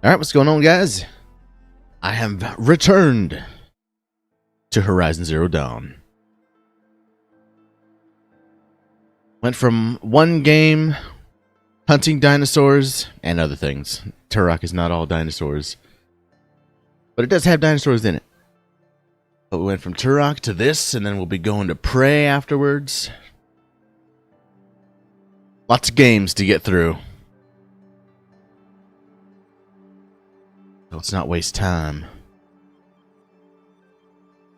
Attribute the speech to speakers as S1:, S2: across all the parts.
S1: Alright, what's going on, guys? I have returned to Horizon Zero Dawn. Went from one game, hunting dinosaurs, and other things. Turok is not all dinosaurs. But it does have dinosaurs in it. But we went from Turok to this, and then we'll be going to Prey afterwards. Lots of games to get through. Let's not waste time.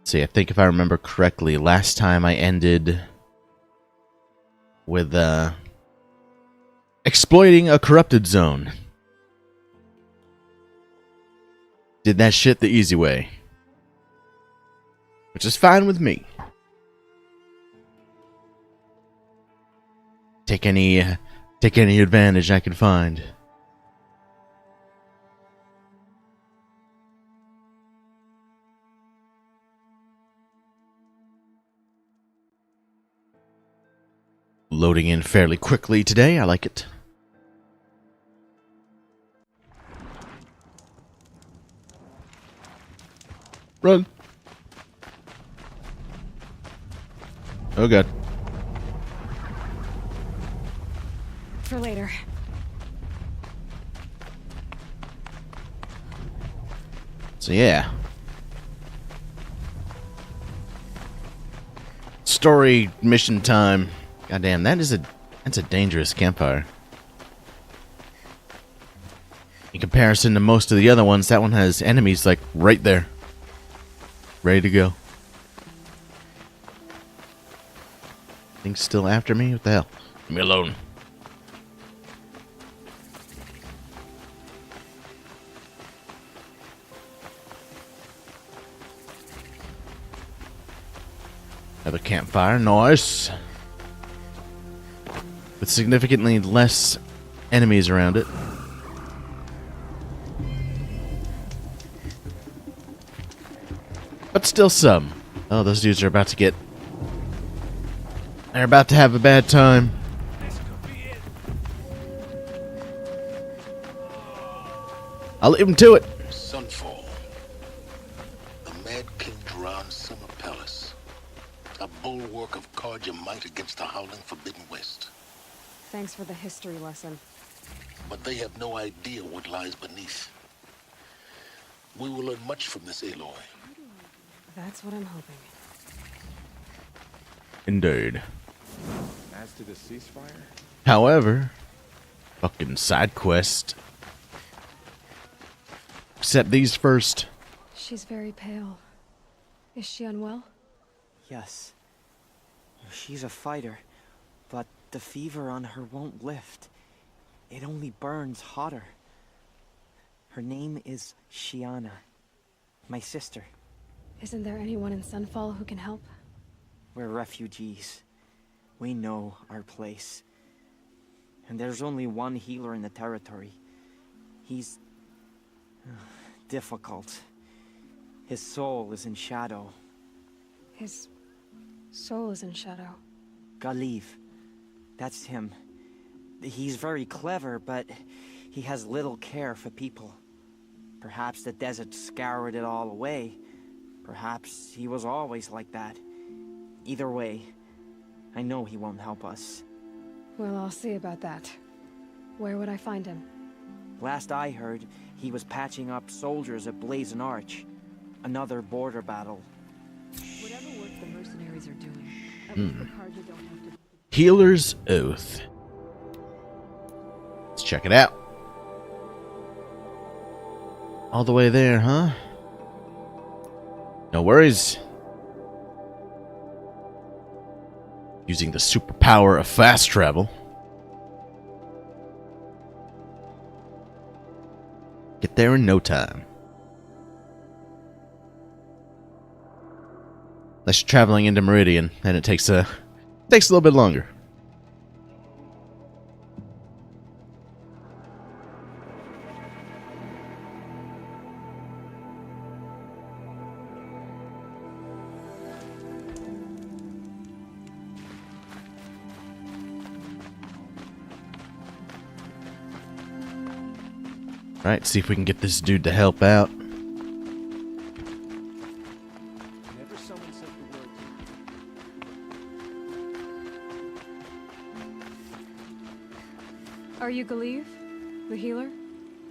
S1: See, I think if I remember correctly, last time I ended with exploiting a corrupted zone. Did that shit the easy way, which is fine with me. Take any advantage I can find. Loading in fairly quickly today. I like it. Run. Oh god.
S2: For later.
S1: So yeah. Story mission time. Goddamn, that's a dangerous campfire. In comparison to most of the other ones, that one has enemies like right there. Ready to go. Things still after me? What the hell? Leave me alone. Another campfire, nice. With significantly less enemies around it. But still some. Oh, those dudes are about to get... They're about to have a bad time. I'll leave them to it.
S3: Sunfall. The Mad King drowned Summer Palace. A bulwark of Carja might against the howling Forbidden West.
S2: Thanks for the history lesson.
S3: But they have no idea what lies beneath. We will learn much from this Aloy.
S2: That's what I'm hoping.
S1: Indeed.
S4: As to the ceasefire?
S1: However, fucking side quest. Accept these first.
S2: She's very pale. Is she unwell?
S5: Yes. She's a fighter, but the fever on her won't lift. It only burns hotter. Her name is Shiana, my sister.
S2: Isn't there anyone in Sunfall who can help?
S5: We're refugees. We know our place. And there's only one healer in the territory. He's... difficult. His soul is in shadow.
S2: His soul is in shadow.
S5: Galiv. That's him. He's very clever, but he has little care for people. Perhaps the desert scoured it all away. Perhaps he was always like that. Either way, I know he won't help us.
S2: Well, I'll see about that. Where would I find him?
S5: Last I heard, he was patching up soldiers at Blazon Arch. Another border battle.
S6: Whatever work the mercenaries are doing, at least the Carja don't have to...
S1: Healer's Oath. Let's check it out. All the way there, huh? No worries. Using the superpower of fast travel. Get there in no time. Unless you're traveling into Meridian, and it takes a little bit longer. Alright, see if we can get this dude to help out.
S4: Never someone said the word.
S2: Are you Galeev, the healer?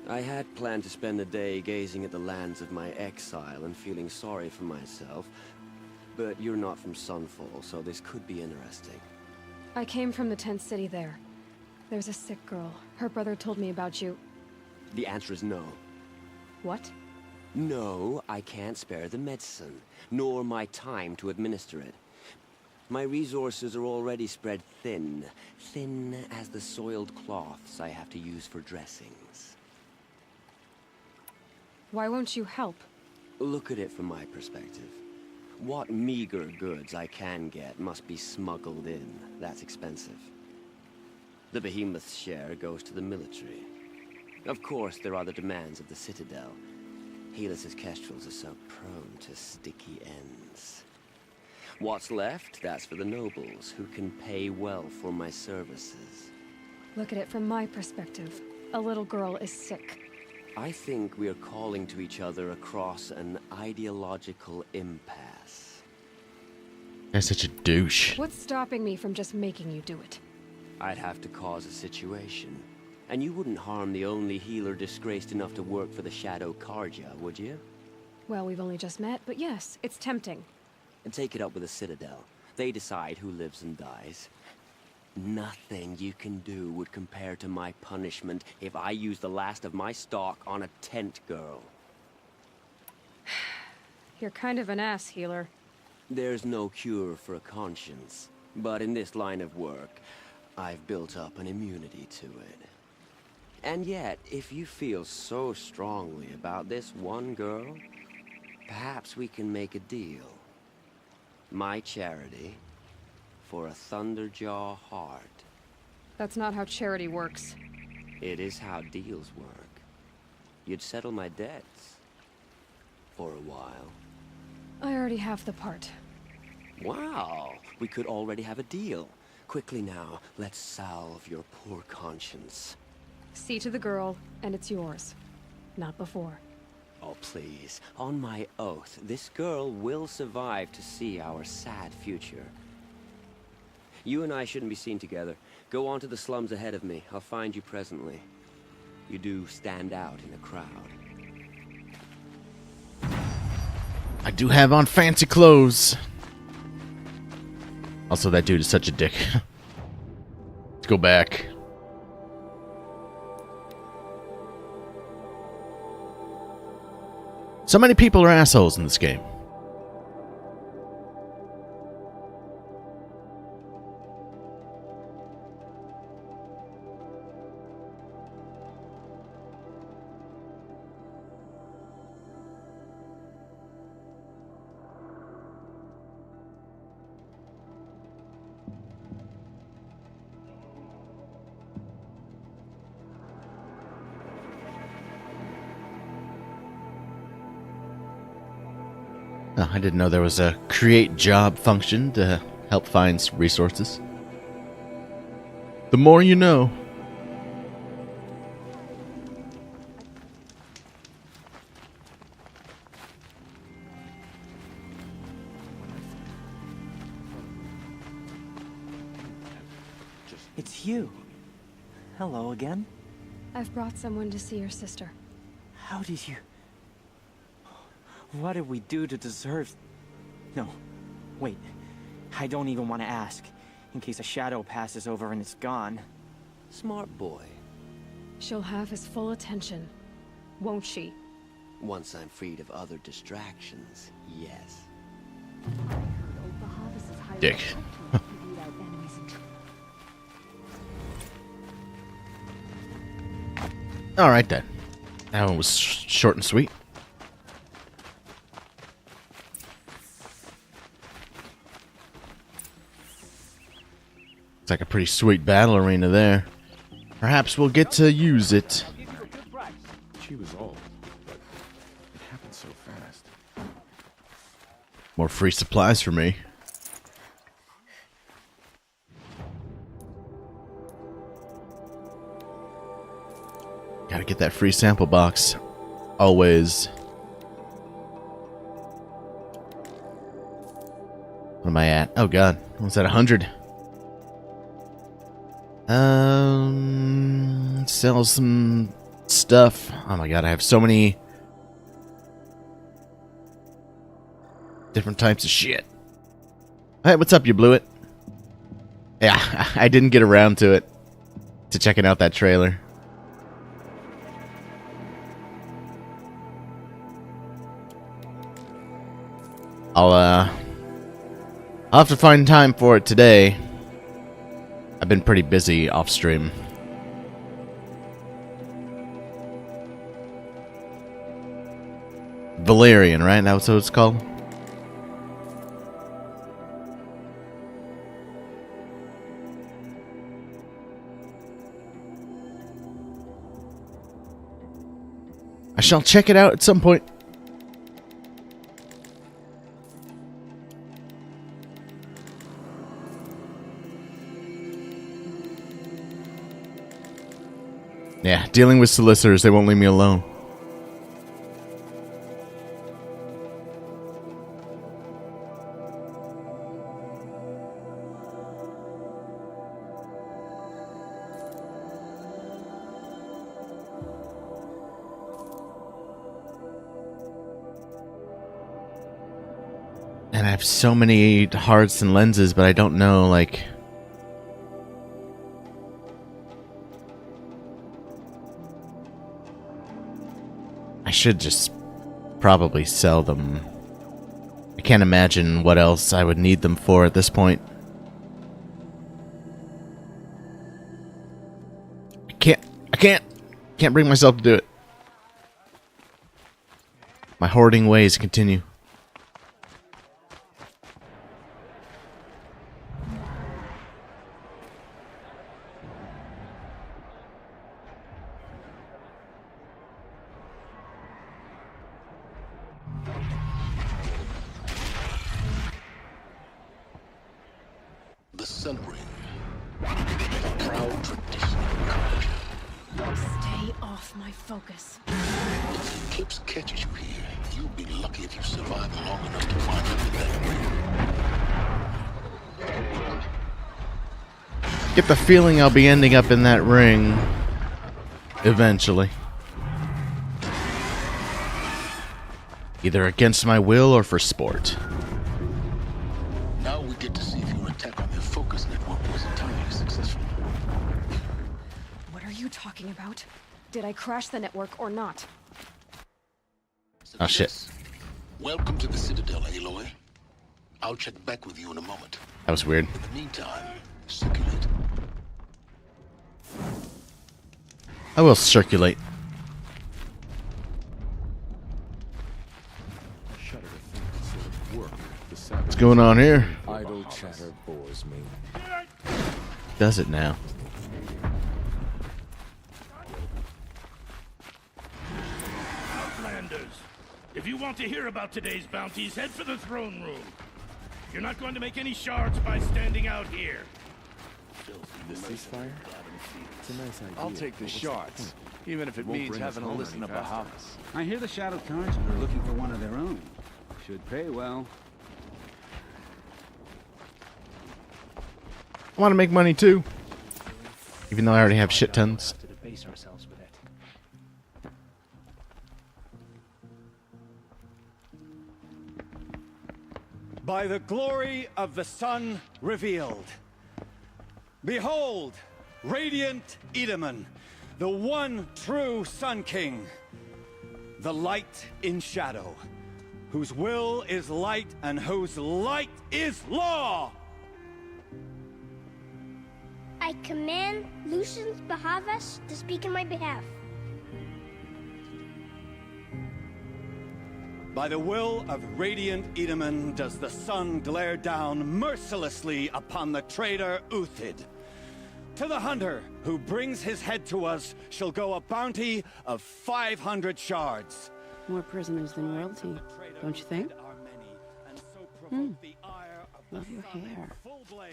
S7: I had planned to spend the day gazing at the lands of my exile and feeling sorry for myself, but you're not from Sunfall, so this could be interesting.
S2: I came from the tent city there. There's a sick girl. Her brother told me about you.
S7: The answer is no.
S2: What?
S7: No, I can't spare the medicine, nor my time to administer it. My resources are already spread thin, thin as the soiled cloths I have to use for dressings.
S2: Why won't you help?
S7: Look at it from my perspective. What meager goods I can get must be smuggled in. That's expensive. The behemoth's share goes to the military. Of course, there are the demands of the Citadel. Helis's kestrels are so prone to sticky ends. What's left, that's for the nobles, who can pay well for my services.
S2: Look at it from my perspective. A little girl is sick.
S7: I think we are calling to each other across an ideological impasse.
S1: That's such a douche.
S2: What's stopping me from just making you do it?
S7: I'd have to cause a situation. And you wouldn't harm the only healer disgraced enough to work for the Shadow Karja, would you?
S2: Well, we've only just met, but yes, it's tempting.
S7: And take it up with the Citadel. They decide who lives and dies. Nothing you can do would compare to my punishment if I use the last of my stock on a tent girl.
S2: You're kind of an ass, healer.
S7: There's no cure for a conscience, but in this line of work, I've built up an immunity to it. And yet, if you feel so strongly about this one girl, perhaps we can make a deal. My charity for a Thunderjaw heart.
S2: That's not how charity works.
S7: It is how deals work. You'd settle my debts. For a while.
S2: I already have the part.
S7: Wow, we could already have a deal. Quickly now, let's salve your poor conscience.
S2: See to the girl, and it's yours. Not before.
S7: Oh, please. On my oath, this girl will survive to see our sad future. You and I shouldn't be seen together. Go on to the slums ahead of me. I'll find you presently. You do stand out in a crowd.
S1: I do have on fancy clothes. Also, that dude is such a dick. Let's go back. So many people are assholes in this game. Oh, I didn't know there was a create job function to help find resources. The more you know.
S5: It's you. Hello again.
S2: I've brought someone to see your sister.
S5: How did you... What did we do to deserve... No. Wait. I don't even want to ask. In case a shadow passes over and it's gone.
S7: Smart boy.
S2: She'll have his full attention, won't she?
S7: Once I'm freed of other distractions, yes.
S1: Dick. Alright then. That one was short and sweet. It's like a pretty sweet battle arena there. Perhaps we'll get to use it.
S4: She was old, but it happened so fast.
S1: More free supplies for me. Gotta get that free sample box. Always. What am I at? Oh god. I was at 100. Sell some stuff. Oh my god, I have so many different types of shit. Hey, what's up? You blew it? Yeah, I didn't get around to it. To checking out that trailer. I'll have to find time for it today. I've been pretty busy off stream. Valerian, right? That's what it's called? I shall check it out at some point. Yeah, dealing with solicitors, they won't leave me alone. And I have so many hearts and lenses, but I don't know, like... I should just probably sell them. I can't imagine what else I would need them for at this point. I can't bring myself to do it. My hoarding ways continue.
S3: The Sun Ring, a proud tradition of culture.
S2: Stay off my focus.
S3: If Eclipse catches you here, you'll be lucky if you survive long enough to find out that ring.
S1: Get the feeling I'll be ending up in that ring eventually. Either against my will or for sport.
S3: Now we get to see if your attack on their focus network was entirely successful.
S2: What are you talking about? Did I crash the network or not?
S1: Oh shit.
S3: Welcome to the Citadel, Aloy. I'll check back with you in a moment.
S1: That was weird.
S3: In the meantime, circulate.
S1: I will circulate.
S4: Shudder to think the sort of work the savage
S1: What's going on here?
S4: idle chatter bores me.
S1: Does it now?
S8: Outlanders, if you want to hear about today's bounties, head for the throne room. You're not going to make any shards by standing out here.
S4: The ceasefire? It's a nice idea.
S9: I'll take the
S4: but what's
S9: shards,
S4: point?
S9: even if it
S4: Won't
S9: means
S4: bring us
S9: having to
S4: home
S9: listen
S4: any
S9: to
S4: faster.
S9: Bahamas.
S10: I hear the Shadow Cards are looking for one of their own. Should pay well.
S1: I want to make money too. Even though I already have shit tons.
S11: To debase ourselves with it.
S9: By the glory of the sun revealed. Behold, radiant Edaman, the one true Sun King. The light in shadow, whose will is light and whose light is law.
S12: I command Lucius Bahavas to speak in my behalf.
S9: By the will of radiant Edaman does the sun glare down mercilessly upon the traitor Uthid. To the hunter who brings his head to us shall go a bounty of 500 shards.
S6: More prisoners than royalty, don't you think?
S9: Our many, and so provoke the
S6: Love your hair.
S9: full blaze.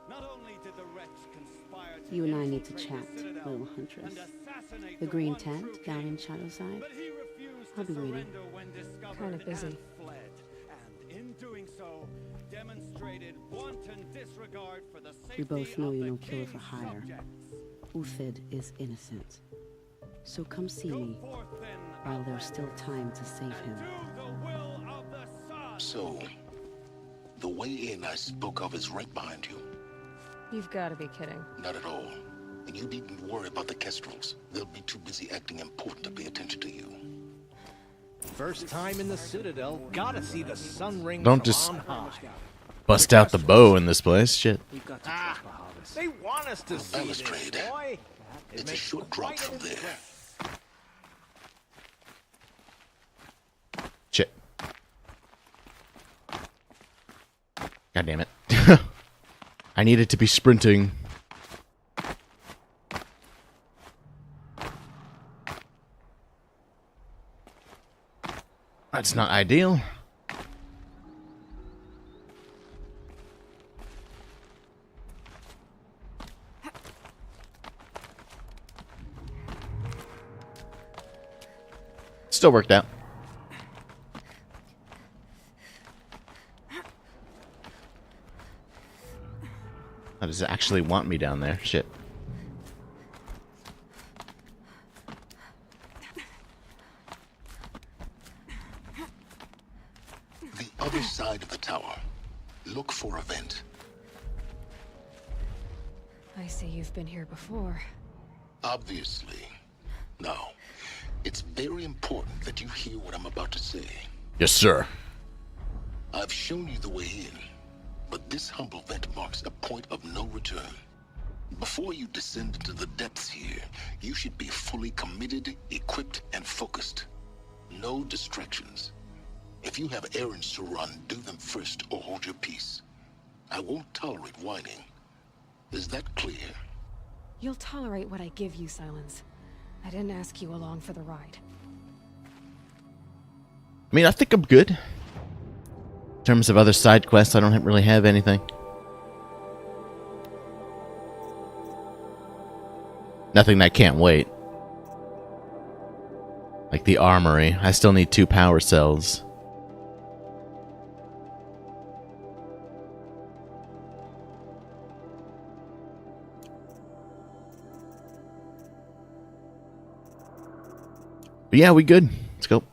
S9: Not only did the wretch conspire to
S11: You and I need to
S9: infiltrate
S11: chat,
S9: the Citadel
S11: little huntress.
S9: and assassinate
S11: The green
S9: one
S11: tent
S9: true
S11: down
S9: king,
S11: in Shadowside?
S9: but he refused
S11: I'll
S9: to
S11: be waiting.
S9: surrender when discovered
S2: Kinda busy.
S9: and fled. And in doing so, demonstrated wanton disregard for the safety
S11: We both know
S9: of
S11: you're
S9: the
S11: no killer for
S9: king's
S11: hire.
S9: subjects.
S11: Uthid is innocent. So come see
S9: Go
S11: me
S9: forth then,
S11: while there's still time to save him.
S9: do the will of the sun.
S3: So, the way in I spoke of is right behind you.
S2: You've got to be kidding.
S3: Not at all. And you needn't worry about the Kestrels. They'll be too busy acting important to pay attention to you.
S13: First time in the Citadel, gotta see the sun ring
S1: Don't
S13: from
S1: just
S13: on high.
S1: bust out the bow in this place. Shit.
S13: They want us to see this,
S3: Balustrade.
S13: boy. It
S3: It's a
S13: makes
S3: short
S13: the
S3: drop
S13: fight
S3: from
S13: an
S3: there.
S13: impress.
S1: Shit. God damn it. I needed to be sprinting. That's not ideal. Still worked out. How does it actually want me down there? Shit.
S3: The other side of the tower. Look for a vent.
S2: I see you've been here before.
S3: Obviously. Now, it's very important that you hear what I'm about to say.
S1: Yes, sir.
S3: I've shown you the way in, but this humble vent marks a point of no return. Before you descend into the depths here, you should be fully committed, equipped, and focused. No distractions. If you have errands to run, do them first or hold your peace. I won't tolerate whining. Is that clear?
S2: You'll tolerate what I give you, Silence. I didn't ask you along for the ride.
S1: I mean, I think I'm good. In terms of other side quests, I don't really have anything. Nothing that can't wait. Like the armory. I still need 2 power cells. But yeah, we good. Let's go.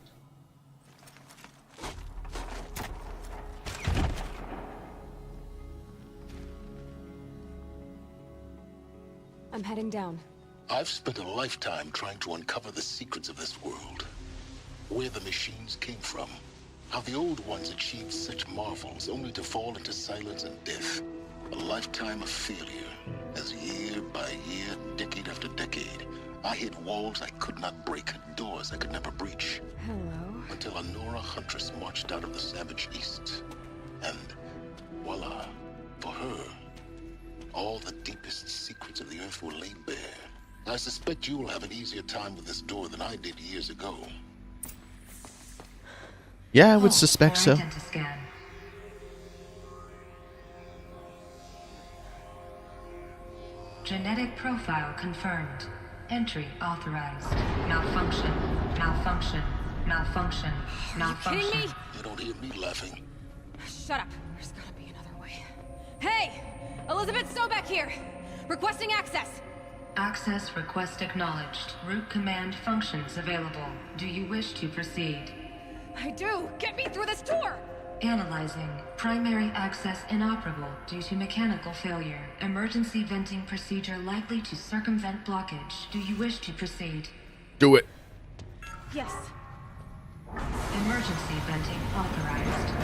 S2: I'm heading down.
S3: I've spent a lifetime trying to uncover the secrets of this world. Where the machines came from. How the old ones achieved such marvels only to fall into silence and death. A lifetime of failure. As year by year, decade after decade, I hit walls I could not break, doors I could never breach.
S2: Hello.
S3: Until a Nora huntress marched out of the savage east. And voila, for her, all the deepest secrets of the earth were laid bare. I suspect you will have an easier time with this door than I did years ago.
S1: Yeah, I would suspect so.
S14: Scan. Genetic profile confirmed. Entry authorized. Malfunction. Malfunction. Malfunction. Malfunction.
S2: Kidding me?
S3: You don't hear me laughing.
S2: Shut up. There's gotta be another way. Hey! Elizabeth Sobeck here! Requesting access!
S14: Access request acknowledged. Root command functions available. Do you wish to proceed?
S2: I do! Get me through this door!
S14: Analyzing. Primary access inoperable due to mechanical failure. Emergency venting procedure likely to circumvent blockage. Do you wish to proceed?
S1: Do it.
S2: Yes.
S14: Emergency venting authorized.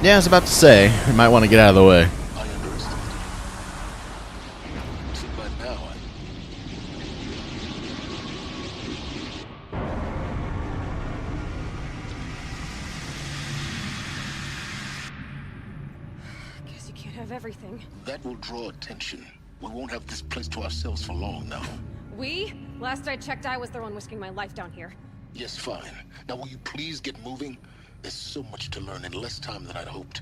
S1: Yeah, I was about to say, you might want to get out of the way.
S3: I underestimated. So by now,
S2: Guess you can't have everything.
S3: that will draw attention. We won't have this place to ourselves for long now.
S2: We? Last I checked, I was the one risking my life down here.
S3: Yes, fine. Now will you please get moving? There's so much to learn in less time than I'd hoped.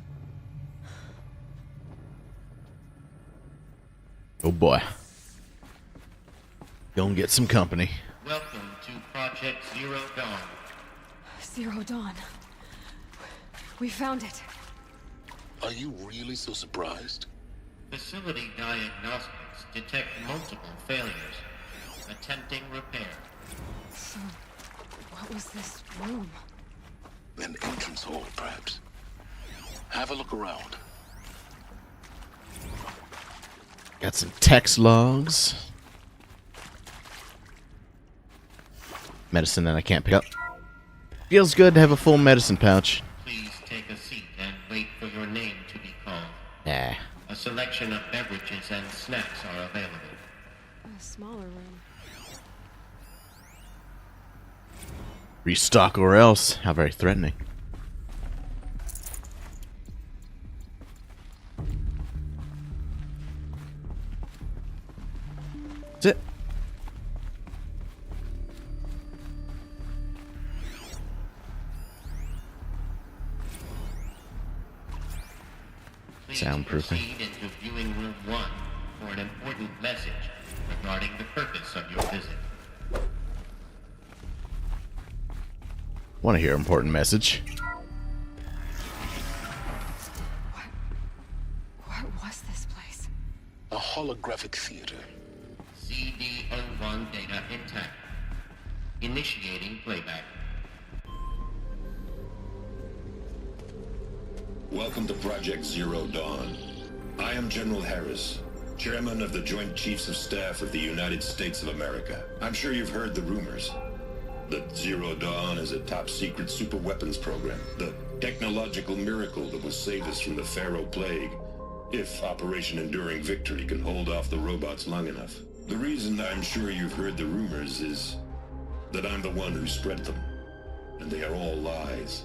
S1: Oh boy. Gonna get some company.
S15: Welcome to Project Zero Dawn.
S2: Zero Dawn. We found it.
S3: Are you really so surprised?
S15: Facility diagnostics detect multiple failures. Attempting repair.
S2: So, what was this room?
S3: An entrance hall, perhaps. Have a look around.
S1: Got some text logs. Medicine that I can't pick up. Feels good to have a full medicine pouch.
S15: Please take a seat and wait for your name to be called.
S1: Nah.
S15: A selection of beverages and snacks are available.
S2: A smaller room.
S1: Restock or else. How very threatening. That's it.
S15: Please
S1: Soundproofing.
S15: proceed into viewing room 1 for an important message regarding the purpose of your visit.
S1: Want to hear an important message.
S2: What was this place?
S3: A holographic theater.
S15: CD01 data intact. Initiating playback.
S16: Welcome to Project Zero Dawn. I am General Harris, Chairman of the Joint Chiefs of Staff of the United States of America. I'm sure you've heard the rumors that Zero Dawn is a top-secret super-weapons program, the technological miracle that will save us from the Pharaoh Plague, if Operation Enduring Victory can hold off the robots long enough. The reason I'm sure you've heard the rumors is that I'm the one who spread them, and they are all lies.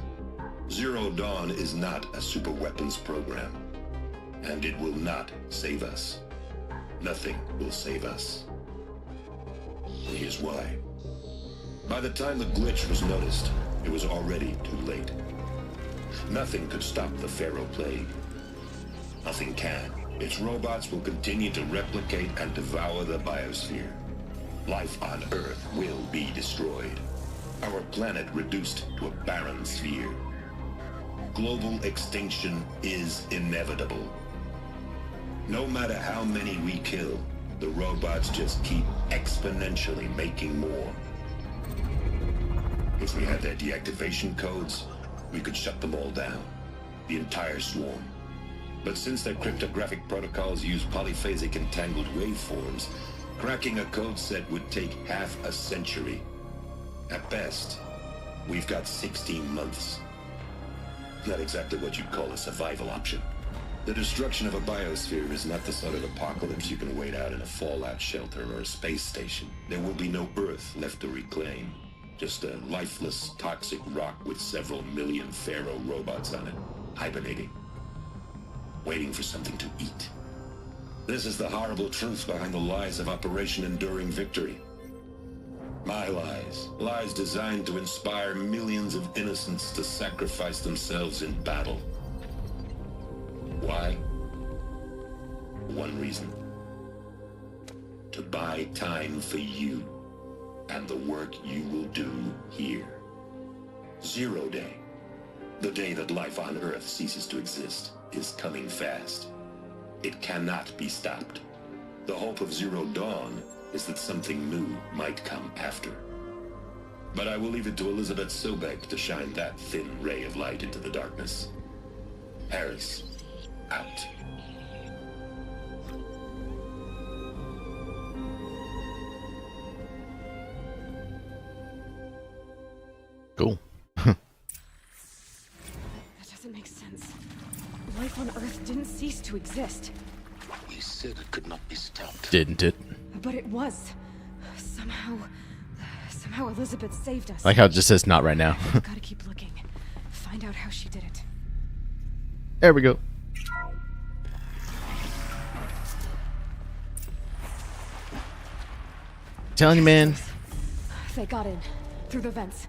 S16: Zero Dawn is not a super-weapons program, and it will not save us. Nothing will save us. Here's why. By the time the glitch was noticed, it was already too late. Nothing could stop the Pharaoh Plague. Nothing can. Its robots will continue to replicate and devour the biosphere. Life on Earth will be destroyed. Our planet reduced to a barren sphere. Global extinction is inevitable. No matter how many we kill, the robots just keep exponentially making more. If we had their deactivation codes, we could shut them all down. The entire swarm. But since their cryptographic protocols use polyphasic entangled waveforms, cracking a code set would take half a century. At best, we've got 16 months. Not exactly what you'd call a survival option. The destruction of a biosphere is not the sort of apocalypse you can wait out in a fallout shelter or a space station. There will be no Earth left to reclaim. Just a lifeless, toxic rock with several million Pharaoh robots on it, hibernating, waiting for something to eat. This is the horrible truth behind the lies of Operation Enduring Victory. My lies. Lies designed to inspire millions of innocents to sacrifice themselves in battle. Why? One reason. To buy time for you and the work you will do here. Zero Day, the day that life on Earth ceases to exist, is coming fast. It cannot be stopped. The hope of Zero Dawn is that something new might come after. But I will leave it to Elizabeth Sobek to shine that thin ray of light into the darkness. Harris, out.
S1: Cool.
S2: That doesn't make sense. Life on Earth didn't cease to exist.
S3: We said it could not be stopped.
S1: Didn't it?
S2: But it was. Somehow Elizabeth saved us.
S1: Like how it just says not right now.
S2: Gotta keep looking. Find out how she did it.
S1: There we go. Telling you, man.
S2: They got in. Through the vents.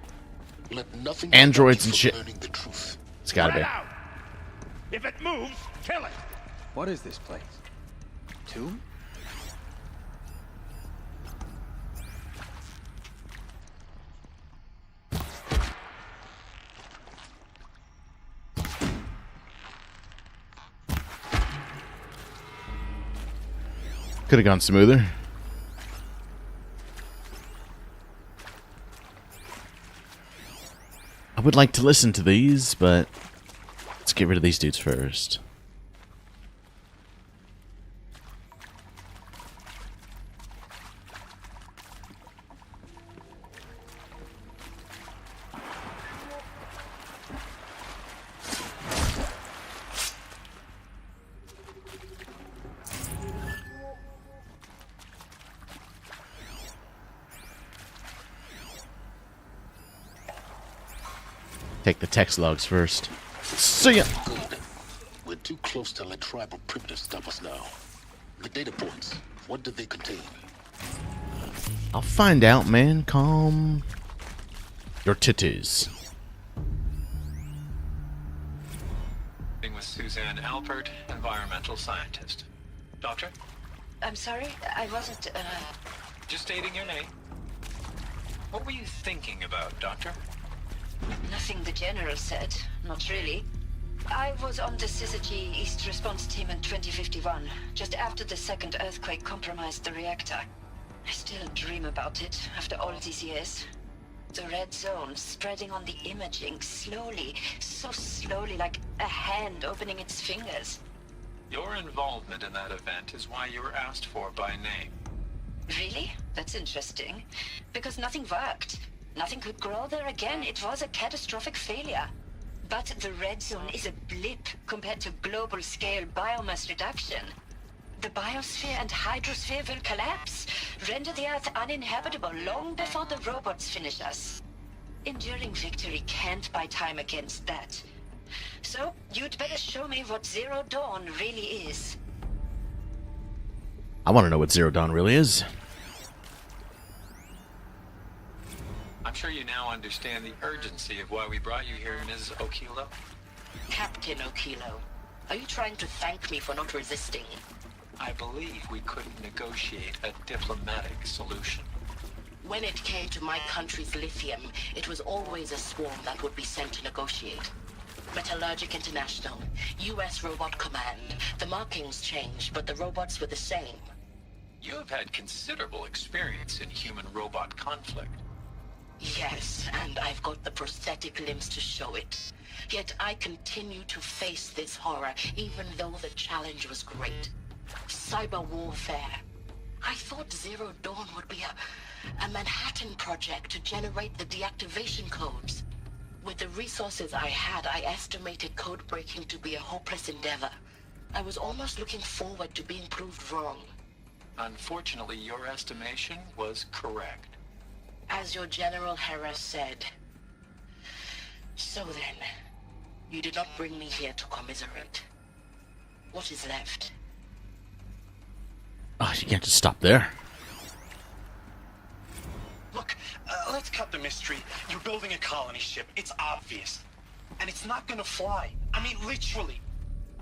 S3: Let nothing
S1: androids
S3: stop
S1: and
S3: you
S1: shit.
S3: from learning the truth.
S1: It's gotta be.
S8: Out. If it moves, kill it.
S10: What is this place? Tomb?
S1: Could have gone smoother. I would like to listen to these, but let's get rid of these dudes first. Take the text logs first. See ya!
S3: Good. We're too close to let tribal primitives stop us now. The data points, what do they contain?
S1: I'll find out, man. Calm your titties.
S17: With Suzanne Alpert, environmental scientist. Doctor?
S18: I'm sorry, I wasn't,
S17: Just stating your name. What were you thinking about, Doctor?
S18: Nothing the General said. Not really. I was on the Syzygy East Response Team in 2051, just after the second earthquake compromised the reactor. I still dream about it, after all these years. The red zone spreading on the imaging, slowly, so slowly, like a hand opening its fingers.
S17: Your involvement in that event is why you were asked for by name.
S18: Really? That's interesting. Because nothing worked. Nothing could grow there again. It was a catastrophic failure. But the red zone is a blip compared to global-scale biomass reduction. The biosphere and hydrosphere will collapse, render the Earth uninhabitable long before the robots finish us. Enduring victory can't buy time against that. So, you'd better show me what Zero Dawn really is.
S1: I want to know what Zero Dawn really is.
S17: I'm sure you now understand the urgency of why we brought you here, Ms. Okilo.
S18: Captain Okilo, are you trying to thank me for not resisting?
S17: I believe we couldn't negotiate a diplomatic solution.
S18: When it came to my country's lithium, it was always a swarm that would be sent to negotiate. Metallurgic International, U.S. Robot Command. The markings changed, but the robots were the same.
S17: You have had considerable experience in human-robot conflict.
S18: Yes, and I've got the prosthetic limbs to show it. Yet I continue to face this horror, even though the challenge was great. Cyber warfare. I thought Zero Dawn would be a Manhattan project to generate the deactivation codes. With the resources I had, I estimated code breaking to be a hopeless endeavor. I was almost looking forward to being proved wrong.
S17: Unfortunately, your estimation was correct.
S18: As your General Hera said. So then, you did not bring me here to commiserate. What is left?
S1: Oh, you can't just stop there.
S19: Look, let's cut the mystery. You're building a colony ship. It's obvious. And it's not gonna fly. I mean, literally.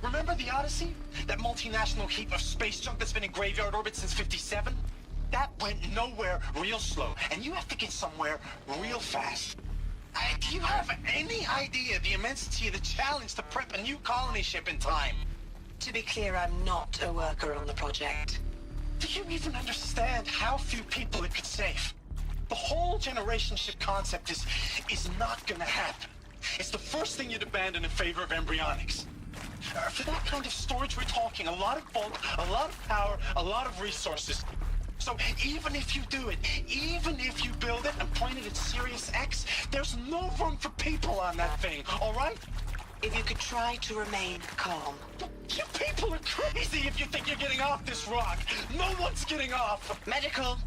S19: Remember the Odyssey? That multinational heap of space junk that's been in graveyard orbit since 57? That went nowhere real slow. And you have to get somewhere real fast. Do you have any idea the immensity of the challenge to prep a new colony ship in time?
S18: To be clear, I'm not a worker on the project.
S19: Do you even understand how few people it could save? The whole generation ship concept is not gonna happen. It's the first thing you'd abandon in favor of embryonics. For that kind of storage we're talking a lot of bulk, a lot of power, a lot of resources. So even if you do it, even if you build it and point it at Sirius X, there's no room for people on that thing, alright?
S18: If you could try to remain calm.
S19: You people are crazy if you think you're getting off this rock. No one's getting off.
S18: Medical.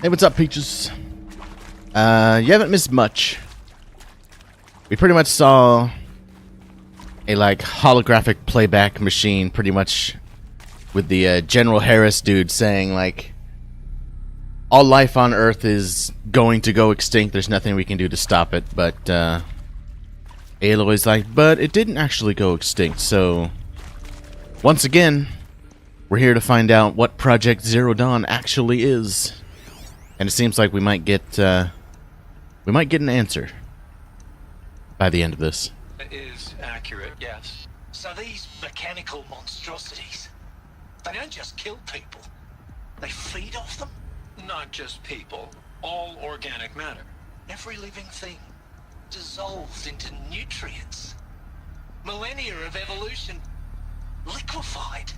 S1: Hey, what's up, Peaches? You haven't missed much. We pretty much saw a, like, holographic playback machine, pretty much, with the General Harris dude saying, like, all life on Earth is going to go extinct. There's nothing we can do to stop it. But Aloy's like, but it didn't actually go extinct. So once again, we're here to find out what Project Zero Dawn actually is, and it seems like we might get an answer by the end of this.
S17: It is accurate, yes.
S19: So these mechanical monstrosities, they don't just kill people. They feed off them?
S17: Not just people, all organic matter.
S19: Every living thing dissolved into nutrients. Millennia of evolution liquefied.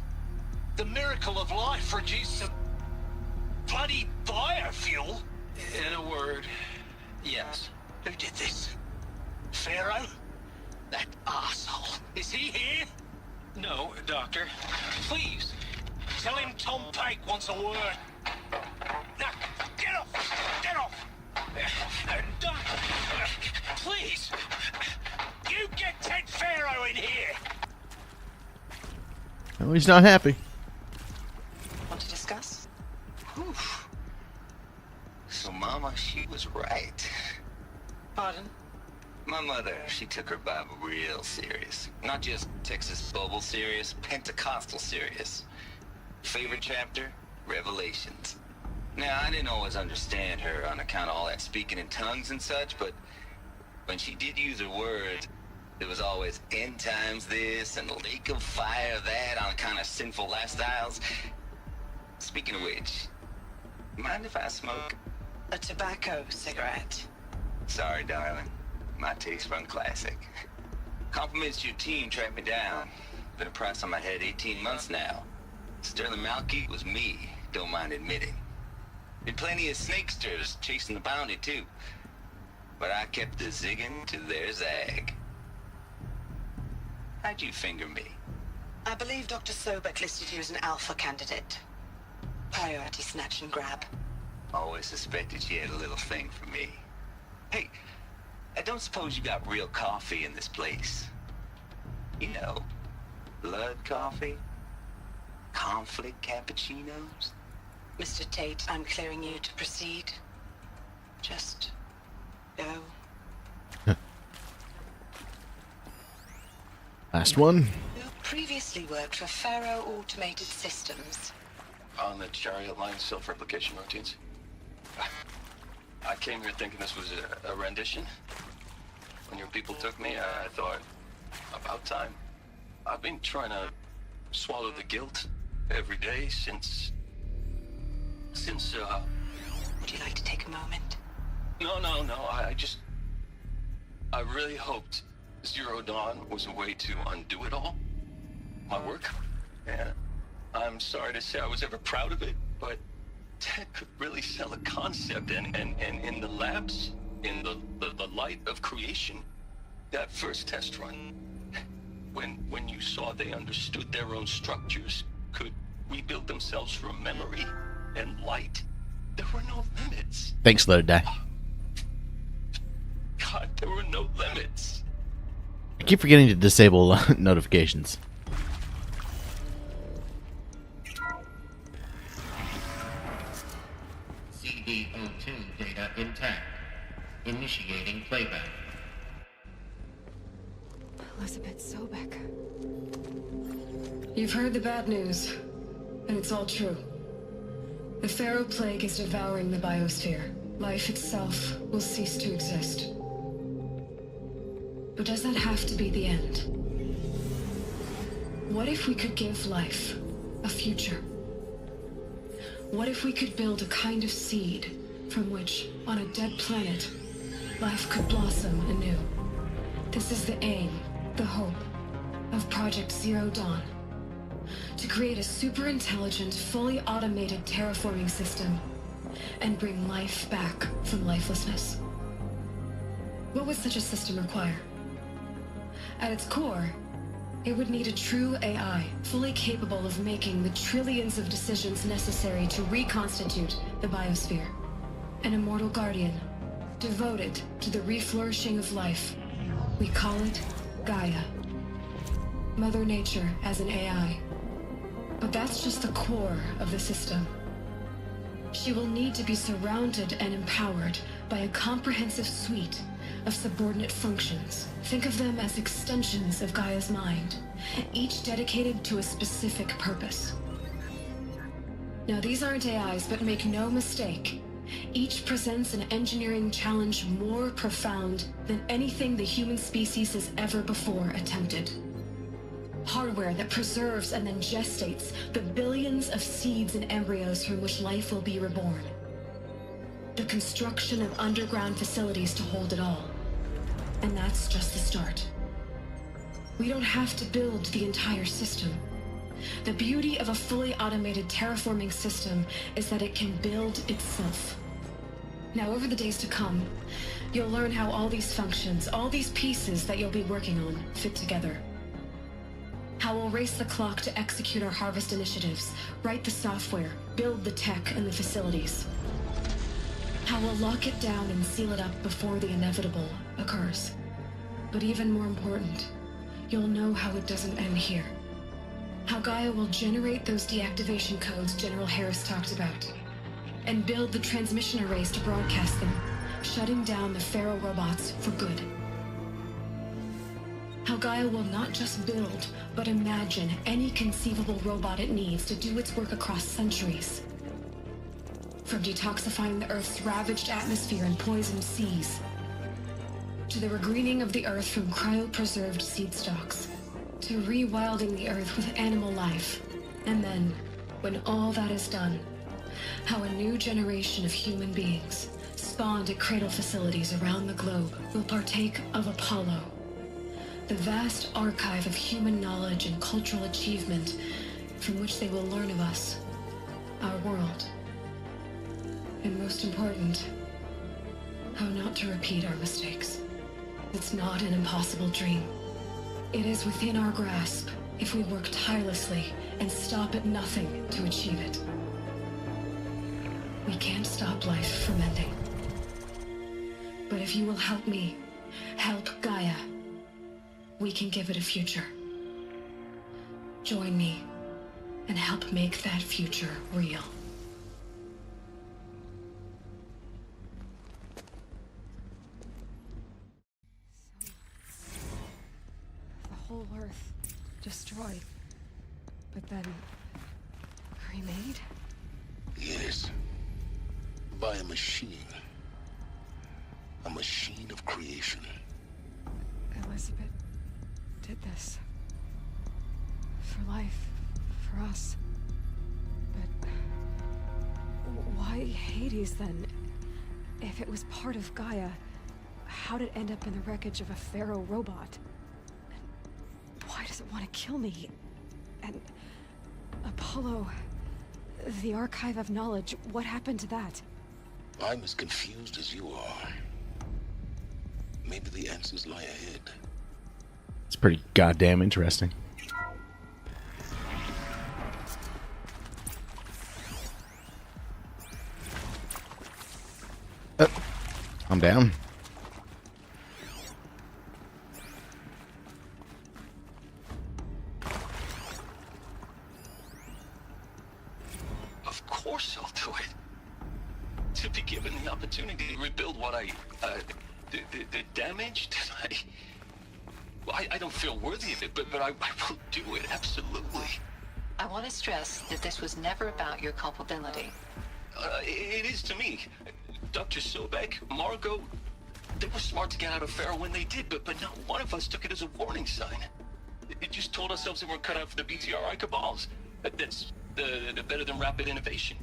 S19: The miracle of life reduced to bloody biofuel.
S17: In a word, yes.
S19: Who did this? Pharaoh? That arsehole. Is he here?
S17: No, Doctor.
S19: Please, tell him Tom Pike wants a word. Now, get off! Get off! Doc, please! You get Ted Pharaoh in here!
S1: Oh, he's not happy.
S18: Want to discuss?
S3: Oof. So, Mama, she was right.
S18: Pardon?
S3: My mother, she took her Bible real serious. Not just Texas Bible serious, Pentecostal serious. Favorite chapter? Revelations. Now, I didn't always understand her on account of all that speaking in tongues and such, but when she did use her words, there was always end times this and lake of fire that on account of sinful lifestyles. Speaking of which, mind if I smoke?
S18: A tobacco cigarette.
S3: Sorry, darling. My taste run classic. Compliments to your team tracked me down. Been a price on my head 18 months now. Sterling Malky was me, don't mind admitting. Did plenty of snakesters chasing the bounty too. But I kept the zigging to their zag. How'd you finger me?
S18: I believe Dr. Sobek listed you as an alpha candidate. Priority snatch and grab.
S3: Always suspected she had a little thing for me. Hey, I don't suppose you got real coffee in this place. You know, blood coffee? Conflict cappuccinos?
S18: Mr. Tate, I'm clearing you to proceed. Just go.
S1: Last one.
S18: You previously worked for Pharaoh Automated Systems.
S17: On the chariot line self-replication routines. I came here thinking this was a rendition. When your people took me, I thought, about time. I've been trying to swallow the guilt every day since...
S18: Would you like to take a moment?
S17: No, I really hoped Zero Dawn was a way to undo it all. My work. And I'm sorry to say I was ever proud of it, but Ted could really sell a concept, and in the labs, in the light of creation, that first test run, when you saw they understood their own structures, could rebuild themselves from memory and light, there were no limits.
S1: Thanks, Let It Die.
S17: God, there were no limits.
S1: I keep forgetting to disable notifications.
S15: CD02 data intact. Initiating playback.
S2: Elizabeth Sobek.
S14: You've heard the bad news, and it's all true. The Pharaoh Plague is devouring the biosphere. Life itself will cease to exist. But does that have to be the end? What if we could give life a future? What if we could build a kind of seed from which, on a dead planet, life could blossom anew? This is the aim, the hope, of Project Zero Dawn. To create a super-intelligent, fully automated terraforming system and bring life back from lifelessness. What would such a system require? At its core, it would need a true AI, fully capable of making the trillions of decisions necessary to reconstitute the biosphere. An immortal guardian, devoted to the reflourishing of life. We call it Gaia. Mother Nature as an AI. But that's just the core of the system. she will need to be surrounded and empowered by a comprehensive suite of subordinate functions. Think of them as extensions of Gaia's mind, each dedicated to a specific purpose. Now, these aren't AIs, but make no mistake, each presents an engineering challenge more profound than anything the human species has ever before attempted. Hardware that preserves and then gestates the billions of seeds and embryos from which life will be reborn. The construction of underground facilities to hold it all. And that's just the start. We don't have to build the entire system. The beauty of a fully automated terraforming system is that it can build itself. Now, over the days to come, you'll learn how all these functions, all these pieces that you'll be working on, fit together. How we'll race the clock to execute our harvest initiatives, write the software, build the tech and the facilities. How we'll lock it down and seal it up before the inevitable occurs. But even more important, you'll know how it doesn't end here. How Gaia will generate those deactivation codes General Harris talked about, and build the transmission arrays to broadcast them, shutting down the Pharaoh robots for good. How Gaia will not just build, but imagine any conceivable robot it needs to do its work across centuries. From detoxifying the Earth's ravaged atmosphere and poisoned seas, to the regreening of the Earth from cryopreserved seed stalks, to rewilding the Earth with animal life. And then, when all that is done, how a new generation of human beings, spawned at cradle facilities around the globe, will partake of Apollo, the vast archive of human knowledge and cultural achievement from which they will learn of us, our world. And most important, how not to repeat our mistakes. It's not an impossible dream. It is within our grasp if we work tirelessly and stop at nothing to achieve it. We can't stop life from ending. But if you will help me, help Gaia, we can give it a future. Join me and help make that future real.
S6: The whole Earth destroyed, but then remade?
S3: Yes. By a machine. A machine of creation.
S6: Elizabeth did this. For life. For us. But why Hades then? If it was part of Gaia, how'd it end up in the wreckage of a Pharaoh robot? And why does it want to kill me? And Apollo, the archive of knowledge, what happened to that?
S3: I'm as confused as you are. Maybe the answers lie ahead.
S1: It's pretty goddamn interesting. I'm down.
S17: Of course I'll do it. To be given the opportunity to rebuild what the damage that I don't feel worthy of it, but I will do it, absolutely.
S18: I want to stress that this was never about your culpability.
S17: It is to me. Dr. Sobek, Margot, they were smart to get out of Pharaoh when they did, but not one of us took it as a warning sign. It just told ourselves that we're cut out for the BTRI cabals. That's better than rapid innovation.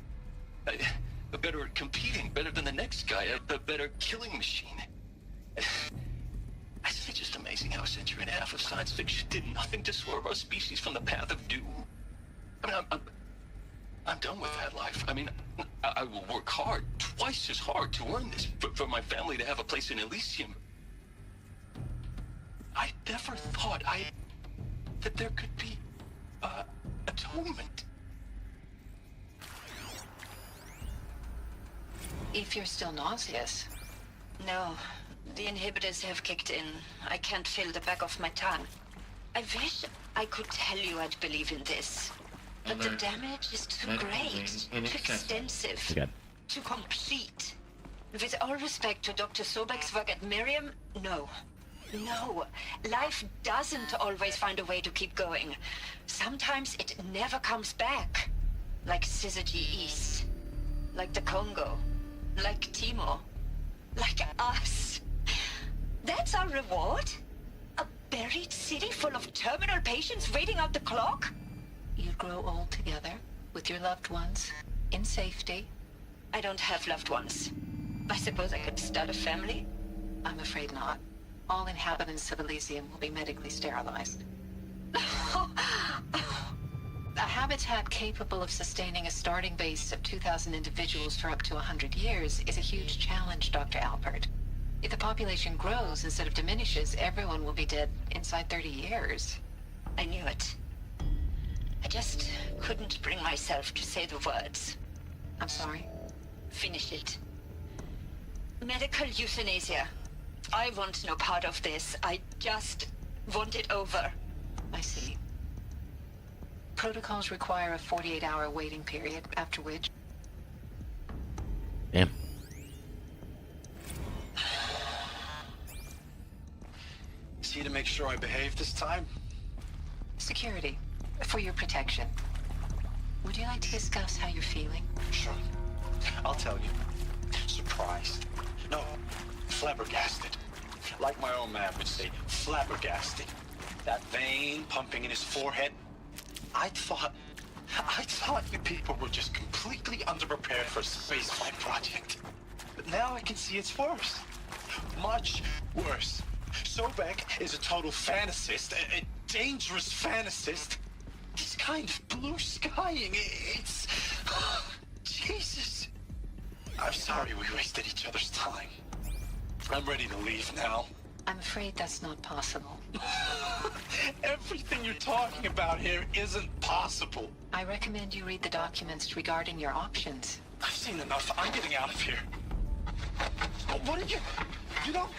S17: Better at competing, better than the next guy, a better killing machine. It's just amazing how a century and a half of science fiction did nothing to swerve our species from the path of doom. I mean, I'm done with that life. I mean, I will work hard, twice as hard, to earn this, for my family to have a place in Elysium. I never thought that there could be atonement.
S18: If you're still nauseous. No, the inhibitors have kicked in. I can't feel the back of my tongue. I wish I could tell you I'd believe in this. But the damage is too great, too extensive.
S1: We got
S18: to complete. With all respect to Dr. Sobek's work at Miriam, no. No. Life doesn't always find a way to keep going. Sometimes it never comes back. Like Syzygy East. Like the Congo. Like Timor. Like us. That's our reward? A buried city full of terminal patients waiting out the clock?
S20: You grow old together, with your loved ones, in safety.
S18: I don't have loved ones. I suppose I could start a family?
S20: I'm afraid not. All inhabitants of Elysium will be medically sterilized. A habitat capable of sustaining a starting base of 2,000 individuals for up to 100 years is a huge challenge, Dr. Alpert. If the population grows instead of diminishes, everyone will be dead inside 30 years.
S18: I knew it. I just couldn't bring myself to say the words.
S20: I'm sorry?
S18: Finish it. Medical euthanasia. I want no part of this. I just want it over.
S20: I see. Protocols require a 48-hour waiting period, after which...
S1: Damn.
S19: See to make sure I behave this time?
S20: Security. For your protection. Would you like to discuss how you're feeling?
S19: Sure. I'll tell you. Surprised. No, flabbergasted. Like my old man would say, flabbergasted. That vein pumping in his forehead. I thought you people were just completely underprepared for a spaceflight project. But now I can see it's worse. Much worse. Sobek is a total fantasist, a dangerous fantasist. This kind of blue skying, it's... Jesus. I'm sorry we wasted each other's time. I'm ready to leave now.
S20: I'm afraid that's not possible.
S19: Everything you're talking about here isn't possible.
S20: I recommend you read the documents regarding your options.
S19: I've seen enough. I'm getting out of here. What did you... You know...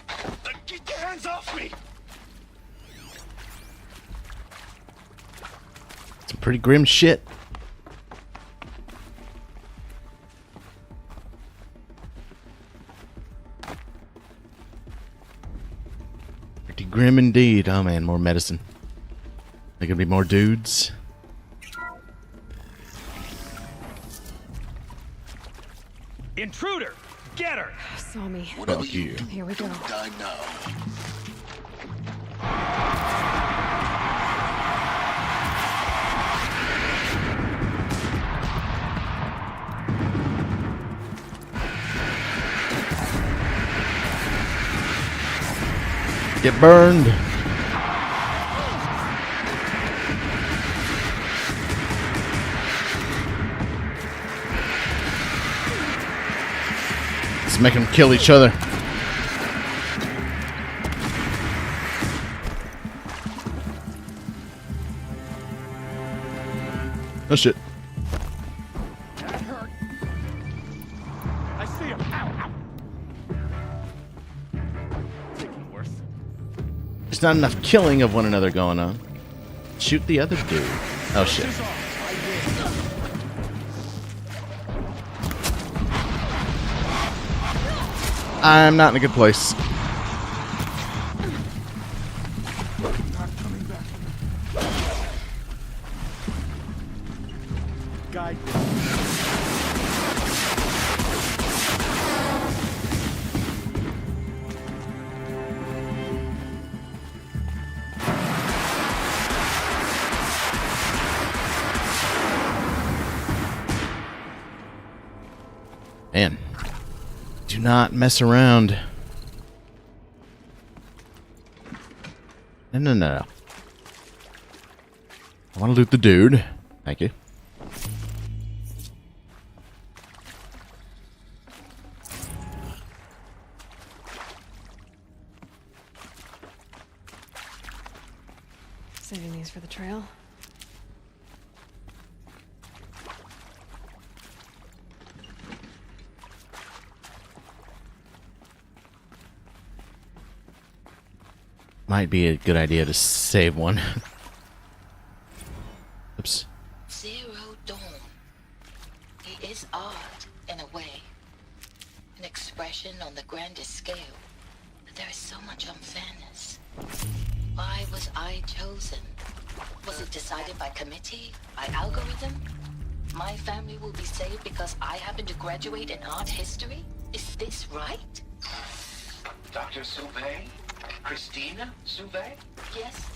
S19: Get your hands off me!
S1: Some pretty grim shit. Pretty grim indeed. Oh man, more medicine. There gonna be more dudes.
S13: Intruder! Get her!
S6: Saw me.
S3: Whatever
S1: Fuck
S3: you
S1: you.
S3: do,
S6: Here we go.
S3: don't die now.
S1: Get burned. Let's make them kill each other. Oh shit.
S13: That hurt. I see him. Ow, ow. Taking worse.
S1: There's not enough killing of one another going on. Shoot the other dude. Oh shit. I'm not in a good place.
S13: Guide
S1: Man. Do not mess around. No. I want to loot the dude. Thank you.
S6: Saving these for the trail.
S1: Might be a good idea to save one. Oops.
S18: Zero Dawn. He is odd, in a way. an expression on the grandest scale, but there is so much unfairness. Why was I chosen? Was it decided by committee? By algorithm? My family will be saved because I happen to graduate in art history? Is this right?
S15: Dr. Sauvé? Christina Sauvé?
S18: Yes.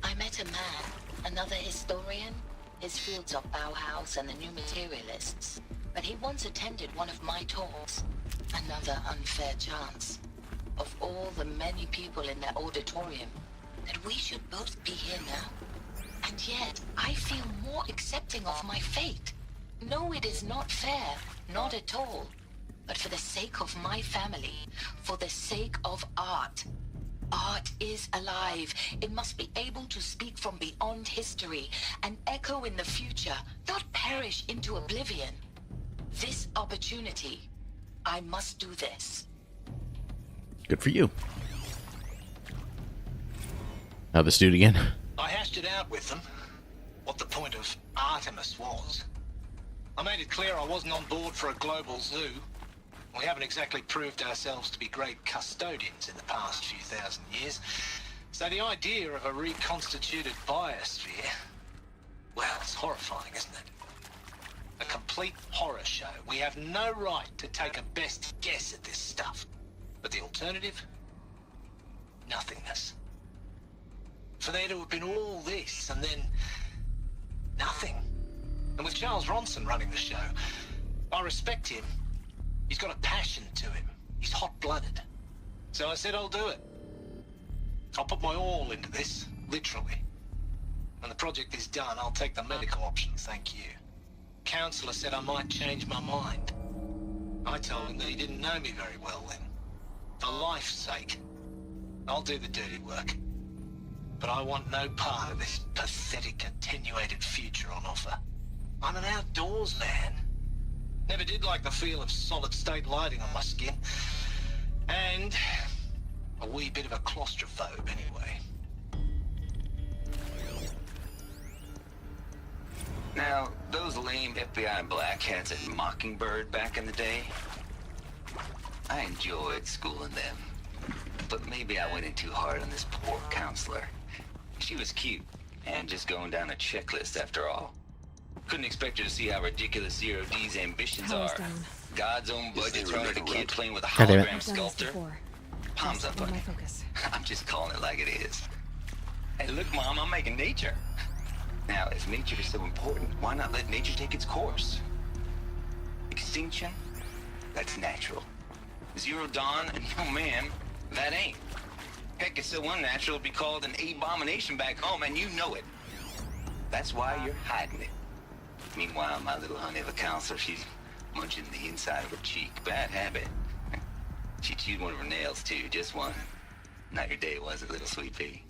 S18: I met a man, another historian. His fields are Bauhaus and the New Materialists. But he once attended one of my talks. Another unfair chance. Of all the many people in that auditorium, that we should both be here now. And yet, I feel more accepting of my fate. No, it is not fair. Not at all. But for the sake of my family, for the sake of art. Art is alive. It must be able to speak from beyond history and echo in the future, not perish into oblivion. This opportunity, I must do this.
S1: Good for you. Now this dude again.
S19: I hashed it out with them, what the point of Artemis was. I made it clear I wasn't on board for a global zoo. We haven't exactly proved ourselves to be great custodians in the past few thousand years. So the idea of a reconstituted biosphere, well, it's horrifying, isn't it? A complete horror show. We have no right to take a best guess at this stuff. But the alternative? Nothingness. For there to have been all this, and then nothing. And with Charles Ronson running the show, I respect him. He's got a passion to him. He's hot-blooded. So I said I'll do it. I'll put my all into this, literally. When the project is done, I'll take the medical option, thank you. Counselor said I might change my mind. I told him that he didn't know me very well then. For life's sake, I'll do the dirty work. But I want no part of this pathetic, attenuated future on offer. I'm an outdoors man. Never did like the feel of solid-state lighting on my skin. And a wee bit of a claustrophobe, anyway.
S17: Now, those lame FBI black hats at Mockingbird back in the day, I enjoyed schooling them. But maybe I went in too hard on this poor counselor. She was cute, and just going down a checklist after all. Couldn't expect her to see how ridiculous Zero D's ambitions are. God's own budget's running a kid playing with a hologram sculptor. Palms up on you. I'm just calling it like it is. Hey, look, Mom, I'm making nature. Now, if nature is so important, why not let nature take its course? Extinction? That's natural. Zero Dawn? No, ma'am, that ain't. Heck, it's so unnatural to be called an abomination back home, and you know it. That's why you're hiding it. Meanwhile, my little honey of a counselor, she's munching the inside of her cheek. Bad habit. She chewed one of her nails, too, just one. Not your day, was it, little sweet pea?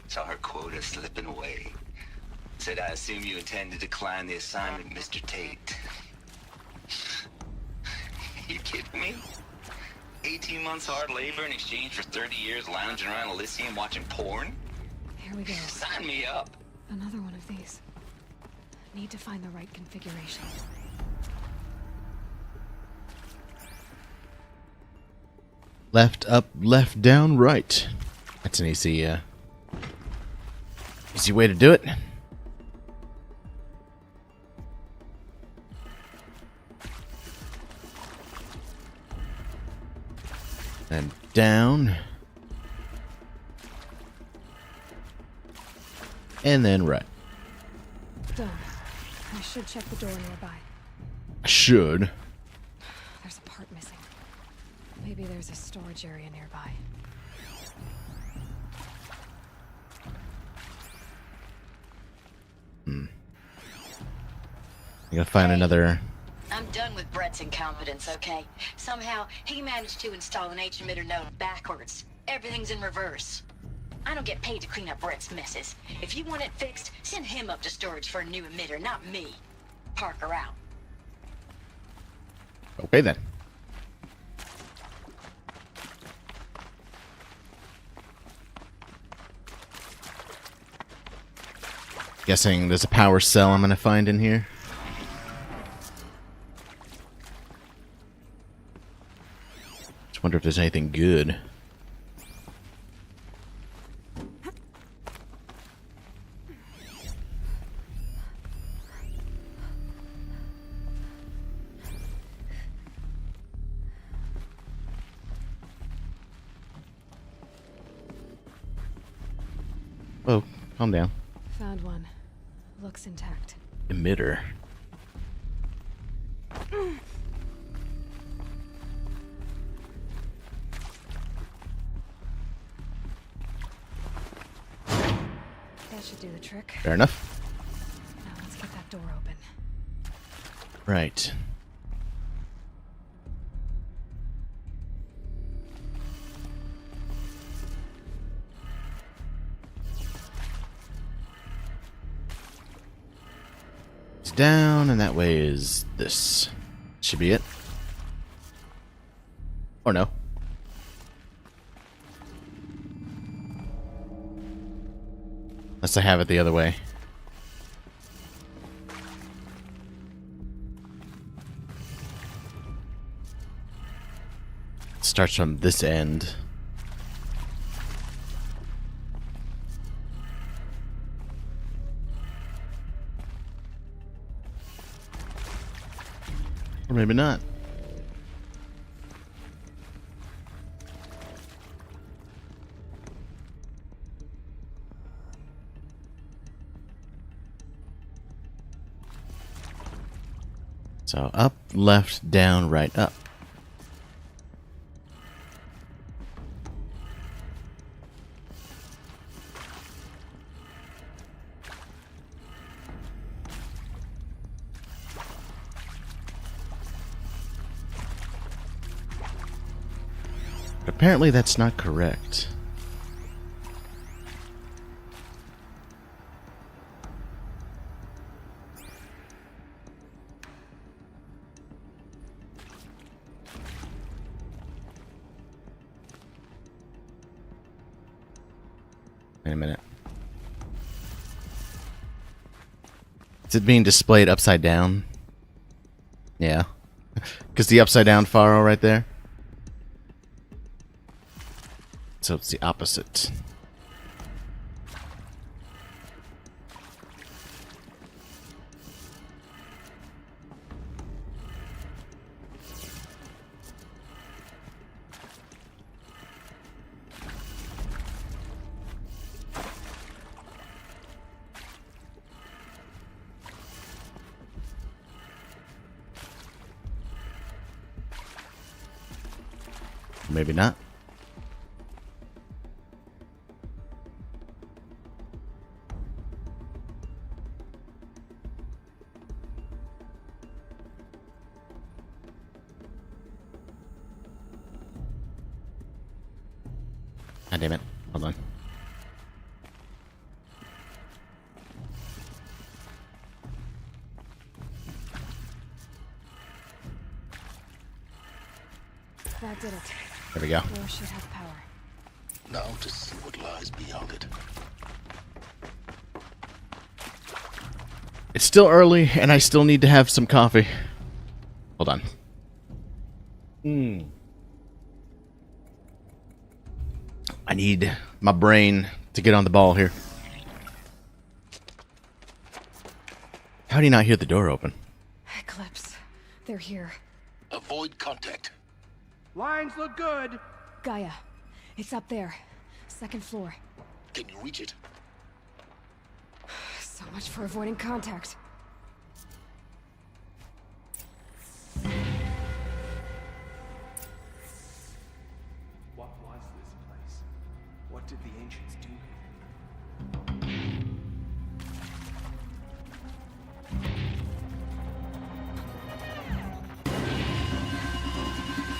S17: Saw her quota slipping away. Said, I assume you intend to decline the assignment, Mr. Tate. You kidding me? 18 months hard labor in exchange for 30 years lounging around Elysium watching porn?
S6: Here we go.
S18: Sign me up.
S6: Another one of these. Need to find the right configuration.
S1: Left, up, left, down, right. That's an easy way to do it. And down. And then right.
S6: Done. I should check the door nearby.
S1: Should.
S6: There's a part missing. Maybe there's a storage area nearby.
S1: I gotta find another.
S18: I'm done with Brett's incompetence, okay? Somehow, he managed to install an H-emitter node backwards. Everything's in reverse. I don't get paid to clean up Brett's messes. If you want it fixed, send him up to storage for a new emitter, not me. Parker out.
S1: Okay then. Guessing there's a power cell I'm gonna find in here. Wonder if there's anything good. Oh, calm down.
S6: Found one. Looks intact.
S1: Emitter.
S6: That should do the trick.
S1: Fair enough.
S6: Now let's get that door open.
S1: Right. It's down, and that way is this. Should be it. Or no. Unless I have it the other way. It starts from this end. Or maybe not. So up, left, down, right, up. But apparently that's not correct. Wait a minute. Is it being displayed upside down? Yeah. Because the upside down faro right there. So it's the opposite. Maybe not. God damn it. Hold on.
S6: That did it.
S1: There we go.
S6: Door should have power.
S3: Now to see what lies beyond it.
S1: It's still early, and I still need to have some coffee. Hold on. I need my brain to get on the ball here. How do you not hear the door open?
S6: Eclipse. They're here.
S3: Avoid contact.
S13: Lines look good.
S6: Gaia. It's up there. Second floor.
S3: Can you reach it?
S6: So much for avoiding contact.
S13: What was this place? What did the ancients do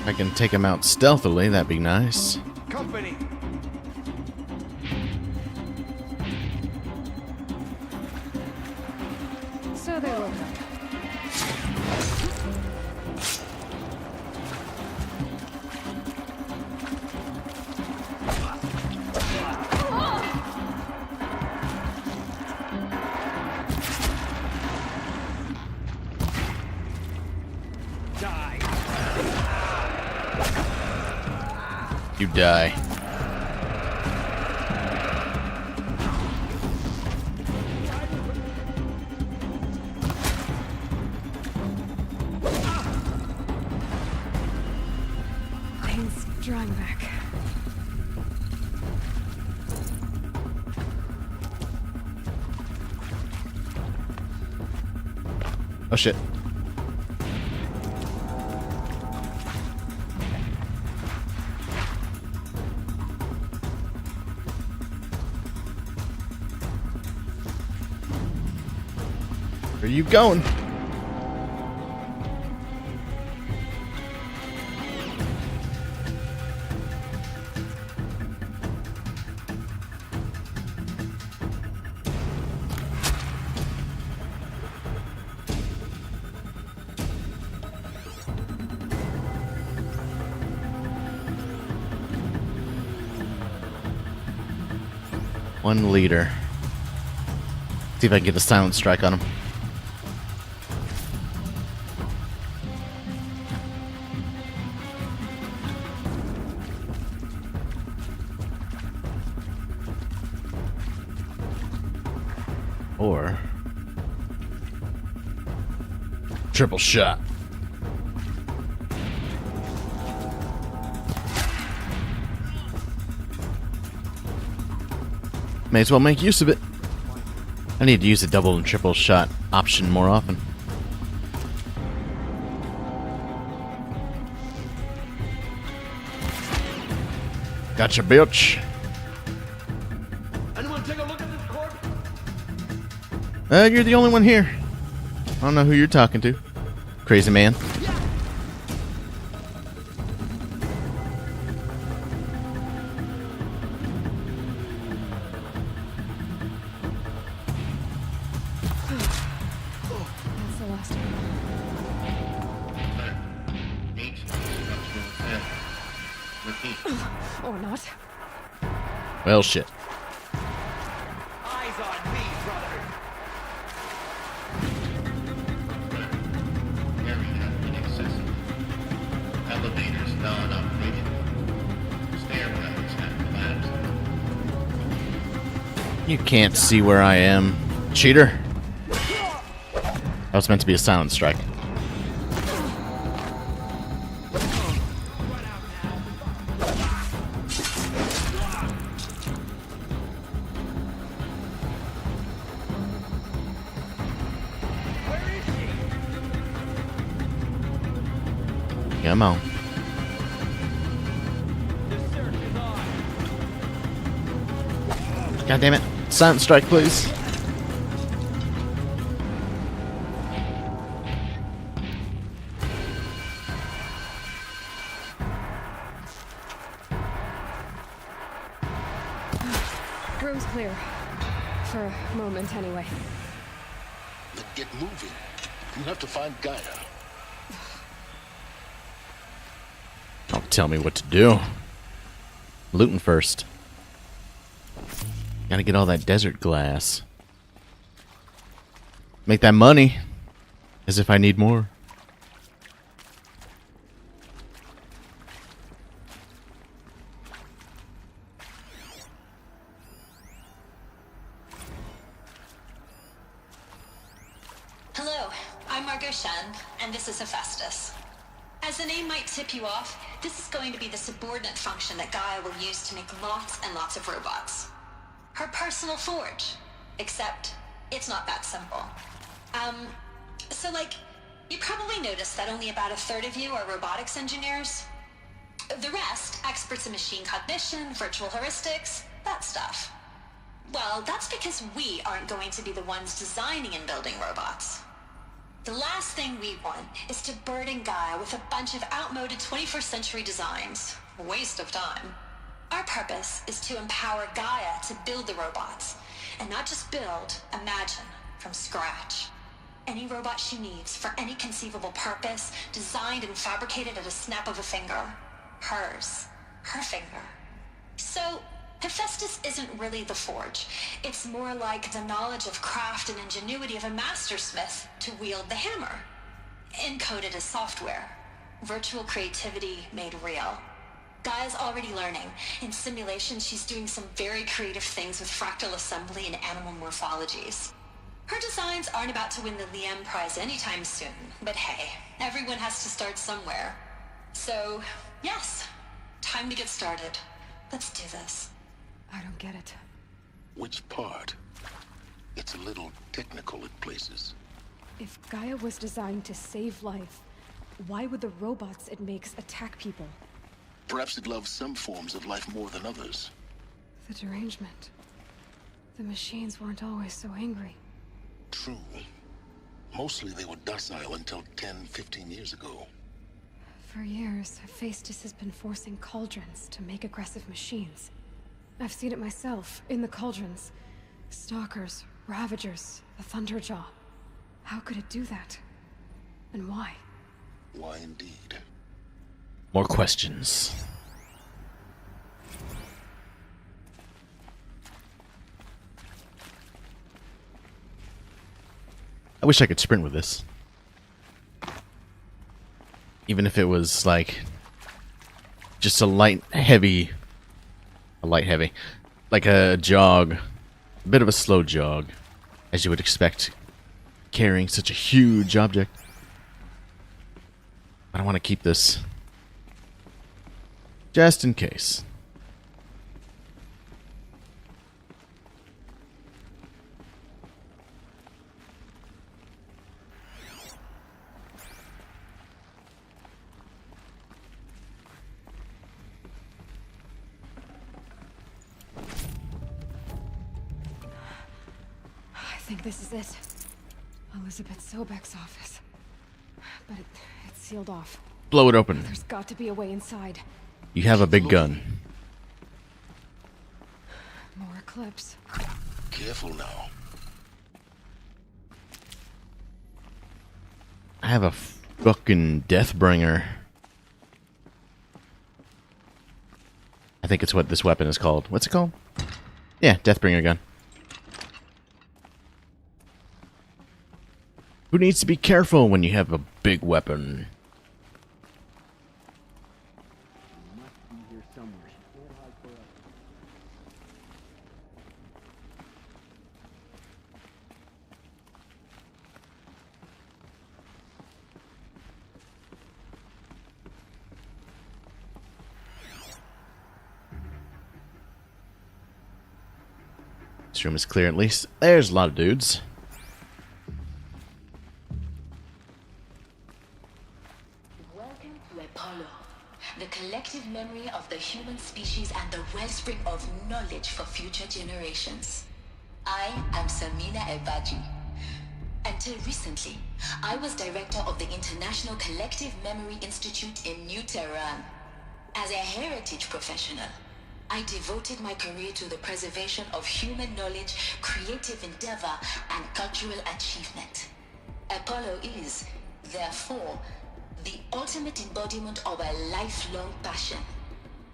S1: If I can take him out stealthily, that'd be nice.
S13: Company.
S6: So they woke up.
S1: die.
S6: Pain's drawing back.
S1: Oh shit. Where are you going? One leader. See if I can get a silent strike on him. Or triple shot. May as well make use of it. I need to use the double and triple shot option more often. Gotcha, bitch.
S13: Anyone take a look at this corpse?
S1: You're the only one here. I don't know who you're talking to. Crazy man.
S6: That's the last one. Or not.
S1: Well, shit.
S13: Eyes on me, brother.
S15: Area inaccessible. Elevators non-operational. Stairwells have collapsed.
S1: You can't see where I am. Cheater. That was meant to be a silent strike. Come on. God damn it. Silent strike, please.
S6: Room's clear. For a moment, anyway.
S3: Then get moving. You have to find Gaia.
S1: Don't tell me what to do. Looting first. Gotta get all that desert glass. Make that money. As if I need more.
S18: Hello, I'm Margot Shen, and this is Hephaestus. As the name might tip you off, this is going to be the subordinate function that Gaia will use to make lots and lots of robots. Her personal forge. Except, it's not that simple. You probably noticed that only about a third of you are robotics engineers. The rest, experts in machine cognition, virtual heuristics, that stuff. Well, that's because we aren't going to be the ones designing and building robots. The last thing we want is to burden Gaia with a bunch of outmoded 21st century designs. A waste of time. Our purpose is to empower Gaia to build the robots. And not just build, imagine, from scratch. Any robot she needs for any conceivable purpose, designed and fabricated at a snap of a finger. Hers. Her finger. So, Hephaestus isn't really the forge. It's more like the knowledge of craft and ingenuity of a mastersmith to wield the hammer. Encoded as software. Virtual creativity made real. Gaia's already learning. In simulation, she's doing some very creative things with fractal assembly and animal morphologies. Her designs aren't about to win the Liam Prize anytime soon, but hey, everyone has to start somewhere. So, yes, time to get started. Let's do this.
S6: I don't get it.
S3: Which part? It's a little technical at places.
S6: If Gaia was designed to save life, why would the robots it makes attack people?
S3: Perhaps it loves some forms of life more than others.
S6: The derangement. The machines weren't always so angry.
S3: True. Mostly they were docile until 10, 15 years ago.
S6: For years, Hephaestus has been forcing cauldrons to make aggressive machines. I've seen it myself, in the cauldrons. Stalkers, Ravagers, the Thunderjaw. How could it do that? And why?
S3: Why indeed?
S1: More questions. I wish I could sprint with this. Even if it was like just a light heavy, like a jog, a bit of a slow jog, as you would expect carrying such a huge object. I don't want to keep this just in case.
S6: I think this is it. Elizabeth Sobek's office. But it's sealed off.
S1: Blow it open.
S6: There's got to be a way inside.
S1: You have a big gun.
S6: More Eclipse.
S3: Careful now.
S1: I have a fucking Deathbringer. I think it's what this weapon is called. What's it called? Yeah, Deathbringer gun. Who needs to be careful when you have a big weapon? This room is clear at least. There's a lot of dudes.
S18: Welcome to Apollo, the collective memory of the human species and the wellspring of knowledge for future generations. I am Samina Ebaji. Until recently, I was director of the International Collective Memory Institute in New Tehran. As a heritage professional, I devoted my career to the preservation of human knowledge, creative endeavor, and cultural achievement. Apollo is, therefore, the ultimate embodiment of a lifelong passion,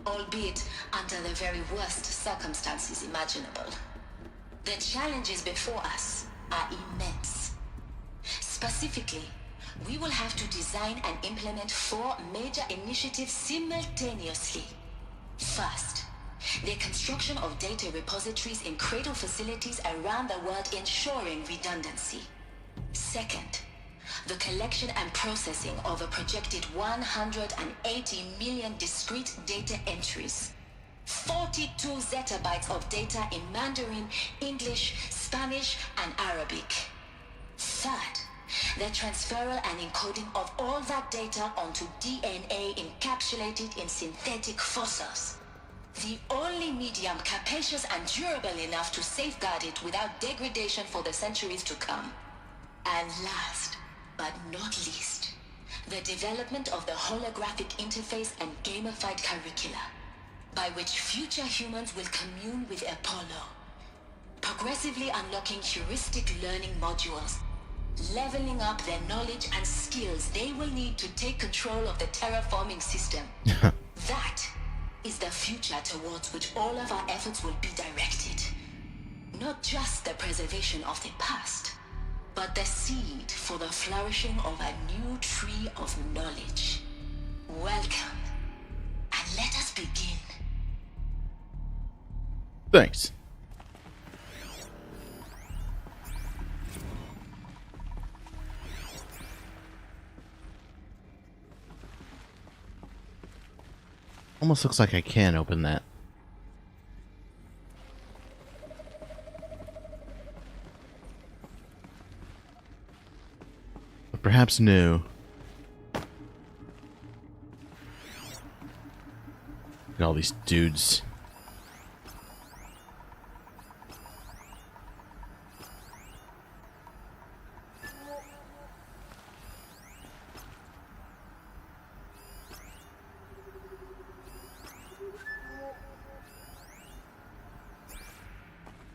S18: albeit under the very worst circumstances imaginable. The challenges before us are immense. Specifically, we will have to design and implement 4 major initiatives simultaneously. First, the construction of data repositories in cradle facilities around the world, ensuring redundancy. Second, the collection and processing of a projected 180 million discrete data entries. 42 zettabytes of data in Mandarin, English, Spanish, and Arabic. Third, the transferal and encoding of all that data onto DNA encapsulated in synthetic fossils. The only medium capacious and durable enough to safeguard it without degradation for the centuries to come. And last, but not least, the development of the holographic interface and gamified curricula, by which future humans will commune with Apollo, progressively unlocking heuristic learning modules, leveling up their knowledge and skills they will need to take control of the terraforming system. That is the future towards which all of our efforts will be directed. Not just the preservation of the past, but the seed for the flourishing of a new tree of knowledge. Welcome, and let us begin.
S1: Thanks. Almost looks like I can open that. But perhaps new. Look at all these dudes.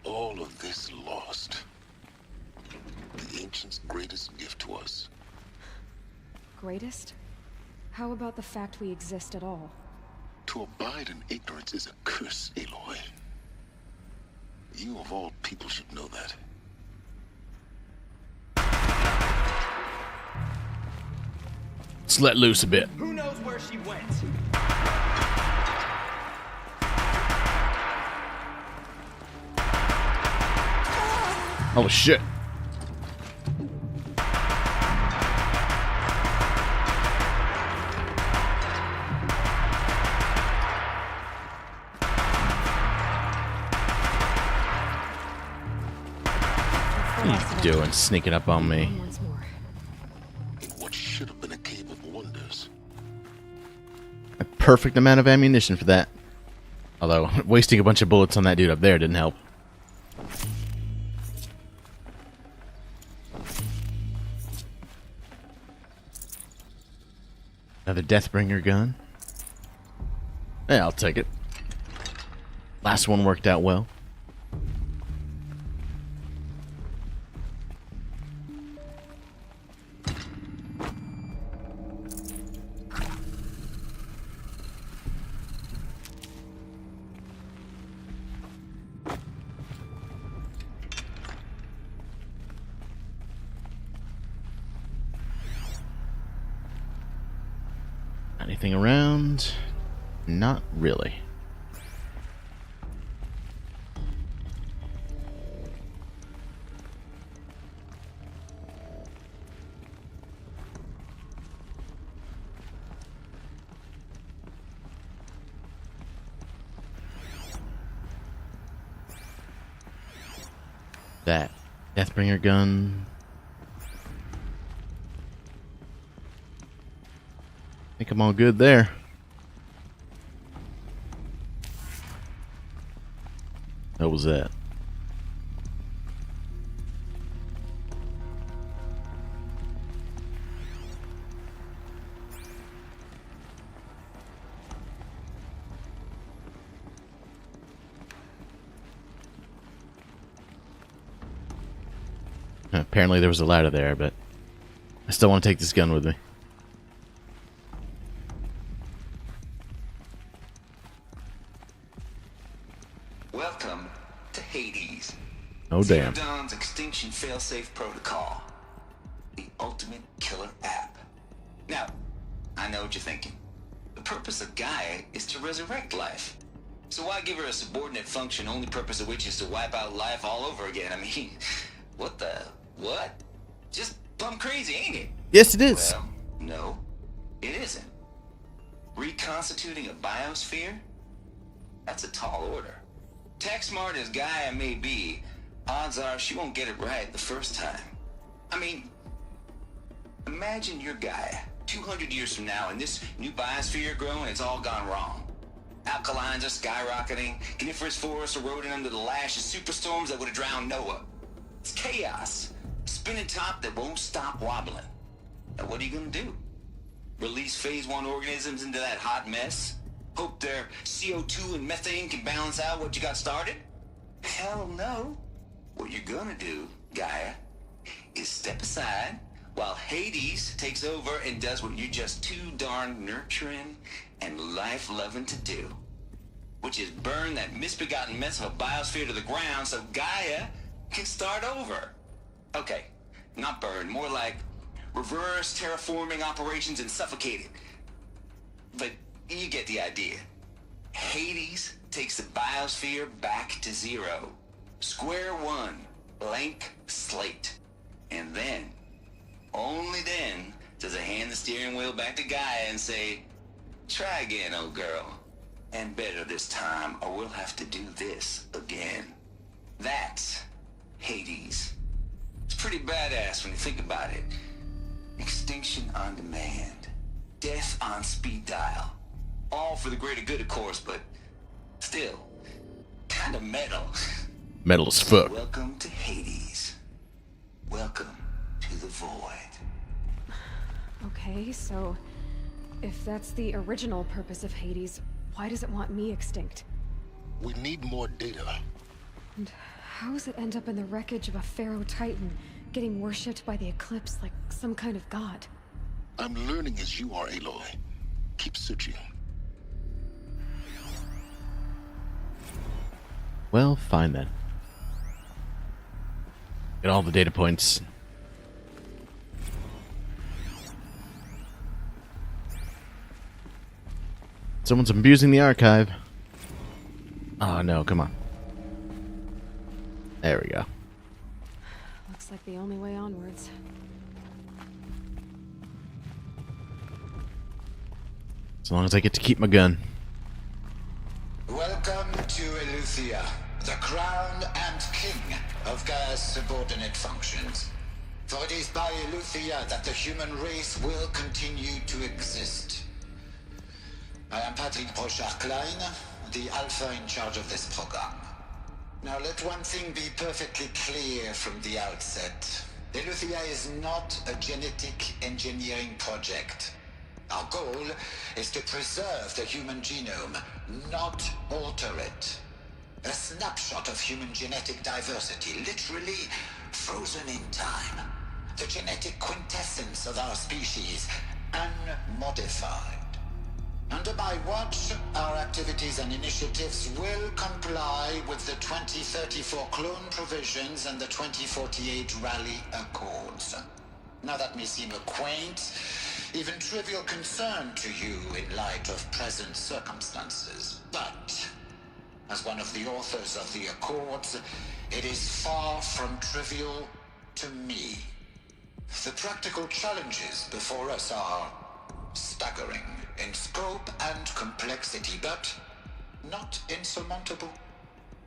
S3: All of this lost. The ancients' greatest gift to us.
S6: Greatest? How about the fact we exist at all?
S3: To abide in ignorance is a curse, Aloy. You of all people should know that.
S1: Let's let loose a bit.
S13: Who knows where she went?
S1: Oh shit. What are you doing, sneaking up on me?
S3: What should have been a cave of wonders.
S1: A perfect amount of ammunition for that. Although, wasting a bunch of bullets on that dude up there didn't help. Another Deathbringer gun. Yeah, I'll take it. Last one worked out well. Anything around? Not really. That Deathbringer gun. I think I'm all good there. What was that? Apparently there was a ladder there, but I still want to take this gun with me.
S21: Welcome to Hades.
S1: Oh damn.
S21: Zero Dawn's extinction failsafe protocol. The ultimate killer app. Now, I know what you're thinking. The purpose of Gaia is to resurrect life. So why give her a subordinate function, only purpose of which is to wipe out life all over again? I mean, what the... what? Just plumb crazy, ain't it?
S1: Yes, it is.
S21: Well, no, it isn't. Reconstituting a biosphere? That's a tall order. Tech smart as Gaia may be, odds are she won't get it right the first time. I mean, imagine you're Gaia, 200 years from now, and this new biosphere growing, it's all gone wrong. Alkalines are skyrocketing, coniferous forests eroding under the lash of superstorms that would have drowned Noah. It's chaos, a spinning top that won't stop wobbling. Now what are you gonna do? Release phase 1 organisms into that hot mess? Hope their CO2 and methane can balance out what you got started? Hell no. What you're gonna do, Gaia, is step aside while Hades takes over and does what you're just too darn nurturing and life-loving to do. Which is burn that misbegotten mess of a biosphere to the ground so Gaia can start over. Okay, not burn, more like reverse terraforming operations and suffocate it. But you get the idea. Hades takes the biosphere back to zero. Square one, blank slate. And then, only then, does it hand the steering wheel back to Gaia and say, try again, old girl. And better this time, or we'll have to do this again. That's Hades. It's pretty badass when you think about it. Extinction on demand. Death on speed dial. All for the greater good, of course, but still, kind of metal.
S1: Metal as fuck.
S21: Welcome to Hades. Welcome to the void.
S6: Okay, so if that's the original purpose of Hades, why does it want me extinct?
S3: We need more data.
S6: And how does it end up in the wreckage of a Pharaoh Titan, getting worshipped by the Eclipse like some kind of god?
S3: I'm learning as you are, Aloy. Keep searching.
S1: Well, fine then. Get all the data points. Someone's abusing the archive. Oh no, come on. There we go.
S6: Looks like the only way onwards.
S1: As long as I get to keep my gun.
S21: Welcome to Eleuthia, the crown and king of Gaia's subordinate functions. For it is by Eleuthia that the human race will continue to exist. I am Patrick Brochard-Klein, the Alpha in charge of this program. Now let one thing be perfectly clear from the outset. Eleuthia is not a genetic engineering project. Our goal is to preserve the human genome, not alter it. A snapshot of human genetic diversity, literally frozen in time. The genetic quintessence of our species, unmodified. Under my watch, our activities and initiatives will comply with the 2034 clone provisions and the 2048 Rally Accords. Now that may seem a quaint, even trivial concern to you in light of present circumstances, but as one of the authors of the Accords, it is far from trivial to me. The practical challenges before us are staggering in scope and complexity, but not insurmountable.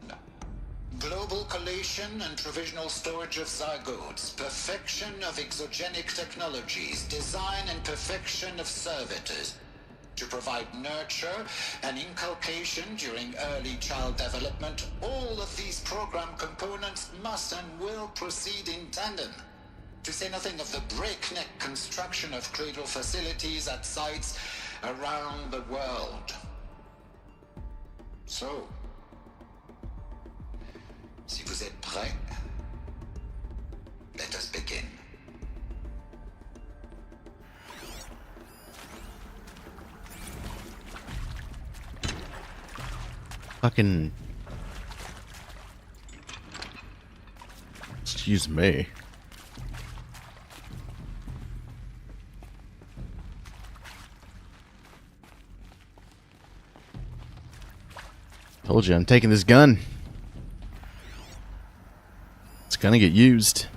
S21: No. Global collation and provisional storage of zygotes, perfection of exogenic technologies, design and perfection of servitors, to provide nurture and inculcation during early child development. All of these program components must and will proceed in tandem. To say nothing of the breakneck construction of cradle facilities at sites around the world. So, si vous êtes prêts, let us begin.
S1: Fucking... Excuse me. Told you, I'm taking this gun. It's gonna get used.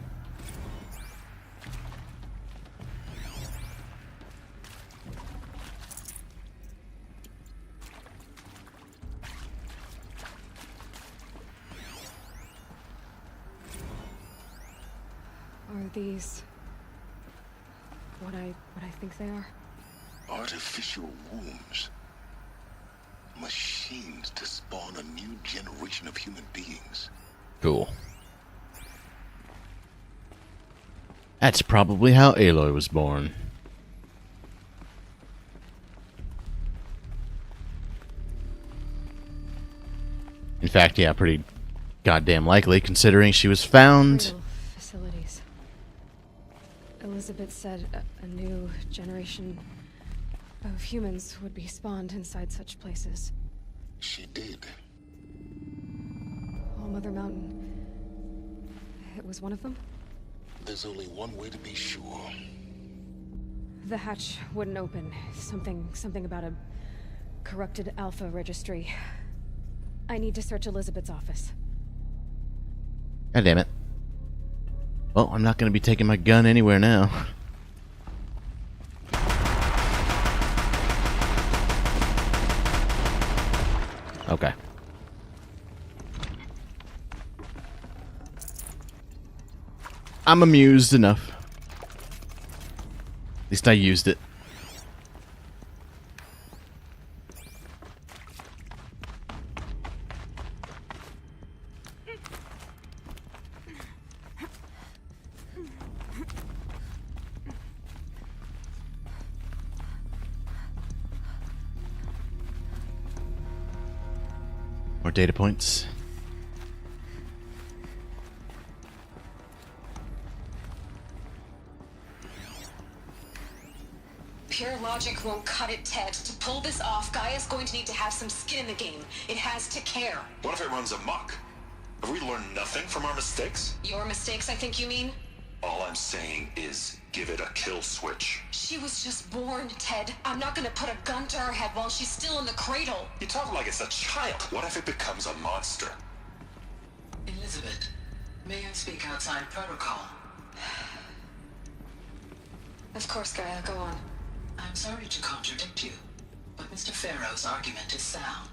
S6: Are these what I think they are?
S3: Artificial wombs. Machines to spawn a new generation of human beings.
S1: Cool. That's probably how Aloy was born. In fact, yeah, pretty goddamn likely, considering she was found...
S6: Cradle facilities. Elizabeth said a new generation of humans would be spawned inside such places.
S3: She did.
S6: All Mother Mountain. It was one of them?
S3: There's only one way to be sure.
S6: The hatch wouldn't open. Something about a Corrupted Alpha Registry. I need to search Elizabeth's office.
S1: God damn it. Well, I'm not going to be taking my gun anywhere now. Okay. I'm amused enough. At least I used it. More data points.
S18: Pure logic won't cut it, Ted. To pull this off, Gaia's going to need to have some skin in the game. It has to care.
S16: What if it runs amok? Have we learned nothing from our mistakes?
S18: Your mistakes, I think you mean?
S16: All I'm saying is give it a kill switch.
S18: She was just born, Ted. I'm not gonna put a gun to her head while she's still in the cradle.
S16: You talk like it's a child. What if it becomes a monster?
S5: Elizabeth, may I speak outside protocol?
S18: Of course, Gaia, go on.
S5: I'm sorry to contradict you, but Mr. Farrow's argument is sound.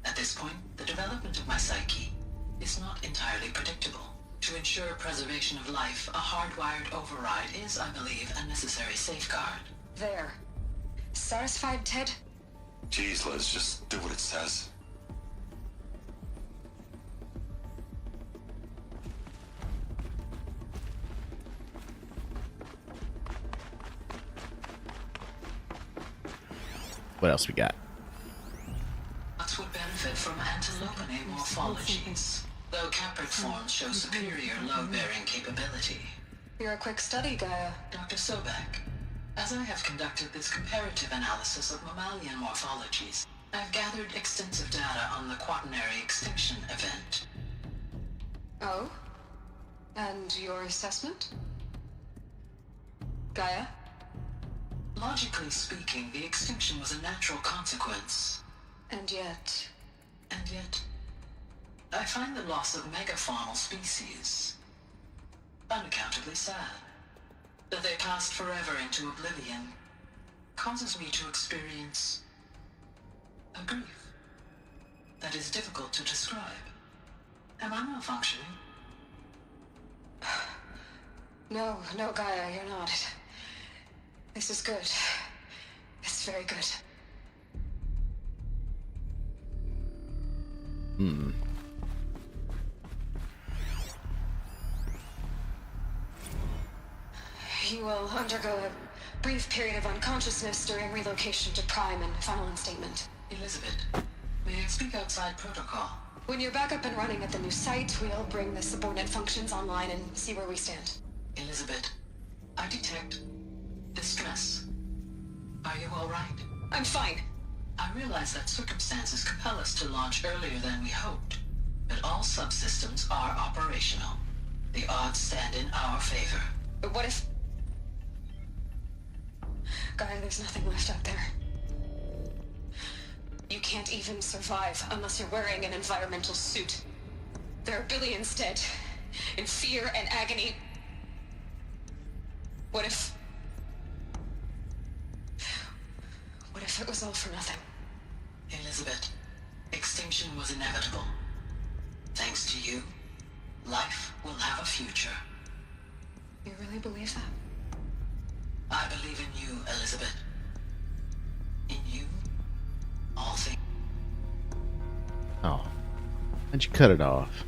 S5: At this point, the development of my psyche is not entirely predictable. To ensure preservation of life, a hardwired override is, I believe, a necessary safeguard.
S18: There. Satisfied, Ted?
S16: Jeez, Liz, just do what it says.
S1: What else we got?
S5: What would benefit from antilopine morphologies, though caprid forms show superior load-bearing capability.
S18: You're a quick study, Gaia.
S5: Dr. Sobek, as I have conducted this comparative analysis of mammalian morphologies, I've gathered extensive data on the quaternary extinction event.
S18: Oh? And your assessment? Gaia?
S5: Logically speaking, the extinction was a natural consequence.
S18: And yet,
S5: I find the loss of megafaunal species unaccountably sad. That they passed forever into oblivion causes me to experience a grief that is difficult to describe. Am I malfunctioning?
S18: No, Gaia, you're not. This is good. It's very good. You will undergo a brief period of unconsciousness during relocation to Prime and final instatement.
S5: Elizabeth, may I speak outside protocol?
S18: When you're back up and running at the new site, we'll bring the subordinate functions online and see where we stand.
S5: Elizabeth, I detect distress. Are you all right?
S18: I'm fine.
S5: I realize that circumstances compel us to launch earlier than we hoped, but all subsystems are operational. The odds stand in our favor.
S18: But what if... Gaia, there's nothing left out there. You can't even survive unless you're wearing an environmental suit. There are billions dead, in fear and agony. What if it was all for nothing?
S5: Elizabeth, extinction was inevitable. Thanks to you, life will have a future.
S18: You really believe that?
S5: I believe in you, Elizabeth. In you, all things.
S1: Oh. Why'd you cut it off?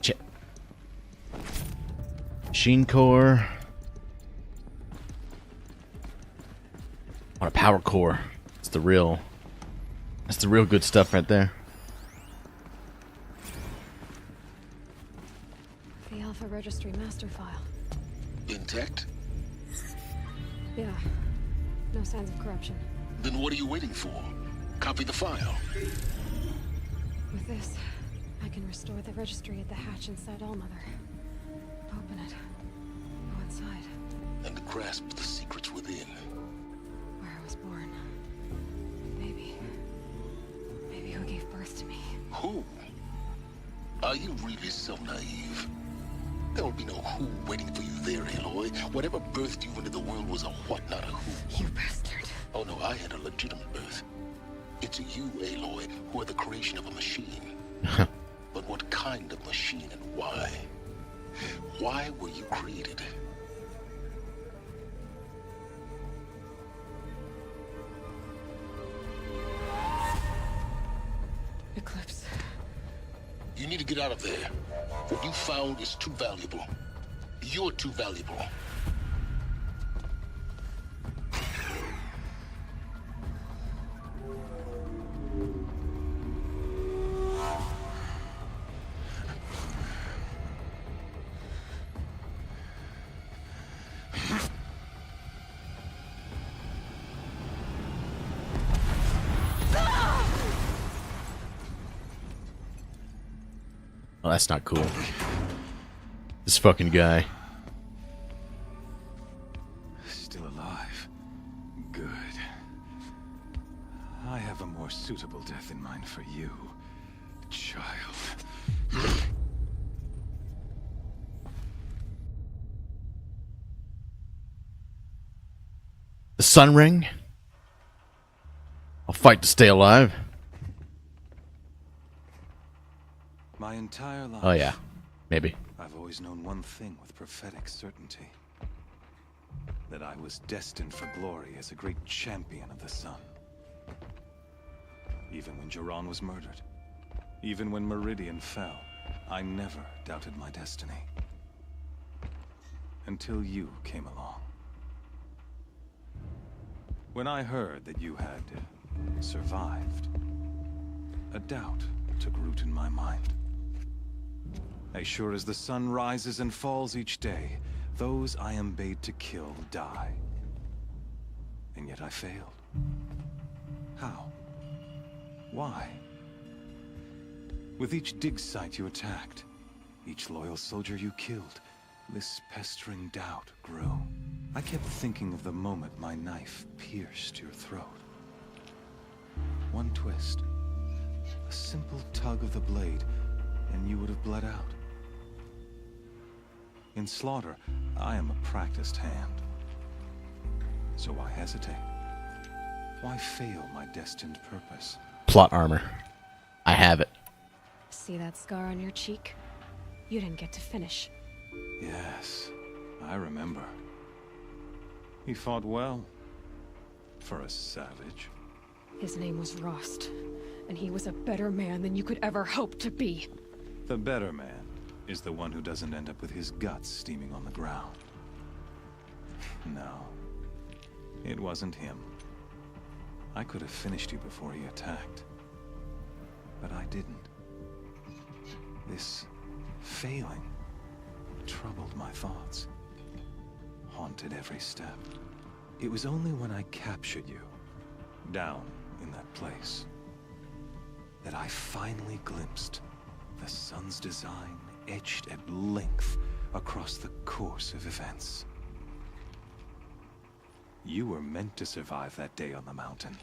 S1: Chip. Machine core. On a power core. That's the real good stuff right there.
S6: The Alpha Registry master file.
S3: Intact?
S6: Yeah. No signs of corruption.
S3: Then what are you waiting for? Copy the file.
S6: With this, I can restore the registry at the hatch inside Allmother. Open it. Go inside.
S3: And grasp the secrets within.
S6: Where I was born. Maybe who gave birth to me.
S3: Who? Are you really so naive? There will be no who waiting for you there, Aloy. Whatever birthed you into the world was a what, not a who.
S6: You bastard.
S3: Oh no, I had a legitimate birth. It's you, Aloy, who are the creation of a machine. But what kind of machine and why? Why were you created?
S6: Eclipse.
S3: You need to get out of there. What you found is too valuable. You're too valuable.
S1: Well, that's not cool. This fucking guy.
S4: Still alive. Good. I have a more suitable death in mind for you, child.
S1: The Sun Ring? I'll fight to stay alive.
S4: My entire life.
S1: Oh yeah, maybe.
S4: I've always known one thing with prophetic certainty. That I was destined for glory as a great champion of the sun. Even when Jiran was murdered, even when Meridian fell, I never doubted my destiny. Until you came along. When I heard that you had survived, a doubt took root in my mind. As sure as the sun rises and falls each day, those I am bade to kill die. And yet I failed. How? Why? With each dig site you attacked, each loyal soldier you killed, this pestering doubt grew. I kept thinking of the moment my knife pierced your throat. One twist, a simple tug of the blade, and you would have bled out. In slaughter, I am a practiced hand. So why hesitate? Why fail my destined purpose?
S1: Plot armor. I have it.
S6: See that scar on your cheek? You didn't get to finish.
S4: Yes, I remember. He fought well. For a savage.
S6: His name was Rost, and he was a better man than you could ever hope to be.
S4: The better man is the one who doesn't end up with his guts steaming on the ground. No, it wasn't him. I could have finished you before he attacked. But I didn't. This failing troubled my thoughts, haunted every step. It was only when I captured you, down in that place, that I finally glimpsed the sun's design etched at length across the course of events. You were meant to survive that day on the mountain.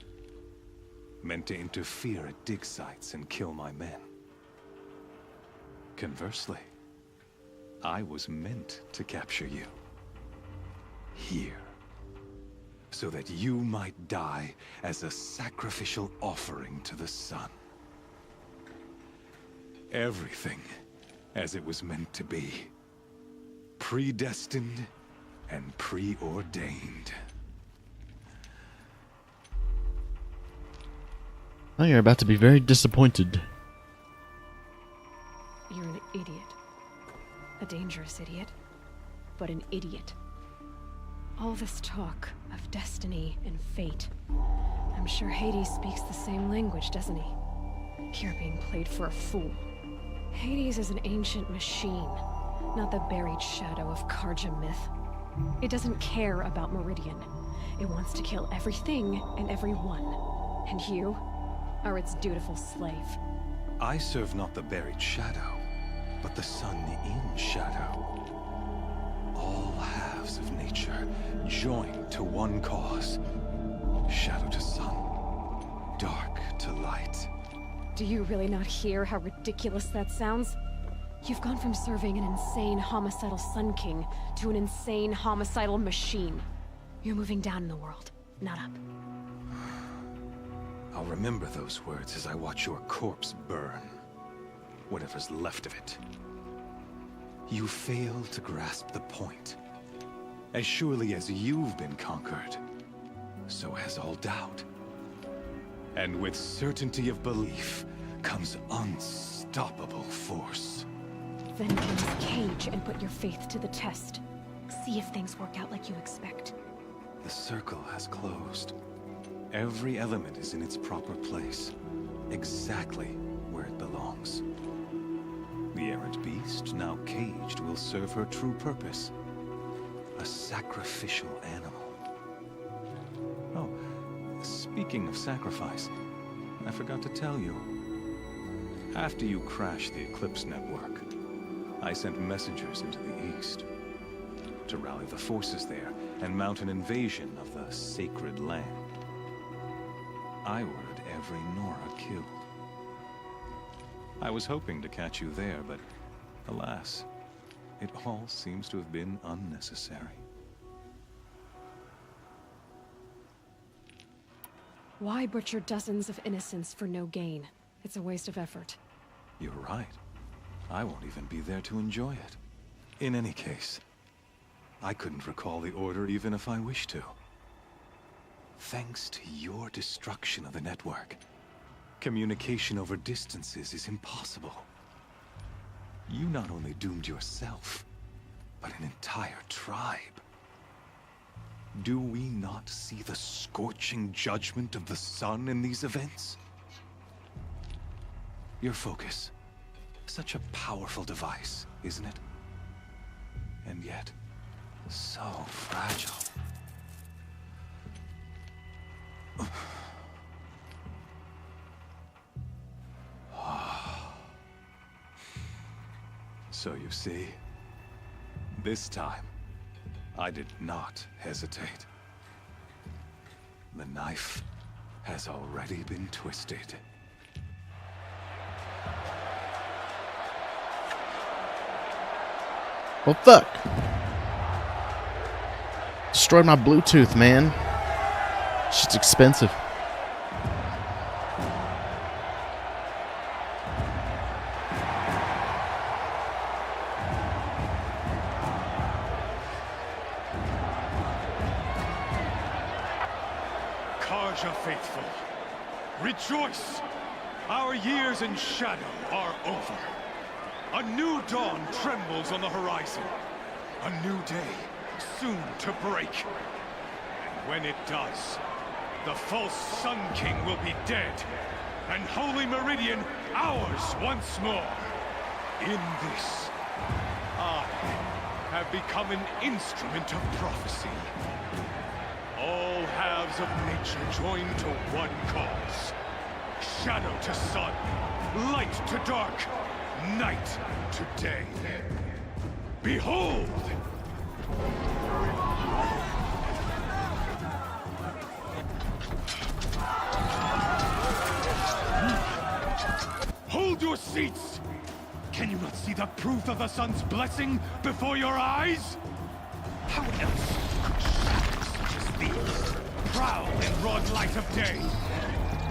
S4: Meant to interfere at dig sites and kill my men. Conversely, I was meant to capture you. Here. So that you might die as a sacrificial offering to the sun. Everything as it was meant to be. Predestined and preordained.
S1: Oh, you're about to be very disappointed.
S6: You're an idiot. A dangerous idiot, but an idiot. All this talk of destiny and fate. I'm sure Hades speaks the same language, doesn't he? You're being played for a fool. Hades is an ancient machine, not the buried shadow of Karja myth. It doesn't care about Meridian. It wants to kill everything and everyone. And you are its dutiful slave.
S4: I serve not the buried shadow, but the sun in shadow. All halves of nature joined to one cause. Shadow to sun, dark to light.
S6: Do you really not hear how ridiculous that sounds? You've gone from serving an insane homicidal Sun King to an insane homicidal machine. You're moving down in the world, not up.
S4: I'll remember those words as I watch your corpse burn. Whatever's left of it. You fail to grasp the point. As surely as you've been conquered, so has all doubt. And with certainty of belief comes unstoppable force.
S6: Then get in this cage and put your faith to the test. See if things work out like you expect.
S4: The circle has closed. Every element is in its proper place, exactly where it belongs. The errant beast, now caged, will serve her true purpose. A sacrificial animal. Oh, speaking of sacrifice, I forgot to tell you. After you crashed the Eclipse network, I sent messengers into the east to rally the forces there and mount an invasion of the sacred land. I ordered every Nora killed. I was hoping to catch you there, but alas, it all seems to have been unnecessary.
S6: Why butcher dozens of innocents for no gain? It's a waste of effort.
S4: You're right. I won't even be there to enjoy it. In any case, I couldn't recall the order even if I wished to. Thanks to your destruction of the network, communication over distances is impossible. You not only doomed yourself, but an entire tribe. Do we not see the scorching judgment of the sun in these events? Your focus. Such a powerful device, isn't it? And yet, so fragile. So you see, this time, I did not hesitate. The knife has already been twisted.
S1: Well, fuck. Destroyed my Bluetooth, man. Shit's expensive.
S4: Karja faithful, rejoice! Our years in shadow are over. A new dawn trembles on the horizon. A new day, soon to break. And when it does, the false Sun King will be dead, and Holy Meridian ours once more. In this, I have become an instrument of prophecy. All halves of nature joined to one cause. Shadow to sun, light to dark, night to day. Behold! Hold your seats! Can you not see the proof of the sun's blessing before your eyes? How else could shadows such as these prowl in broad light of day?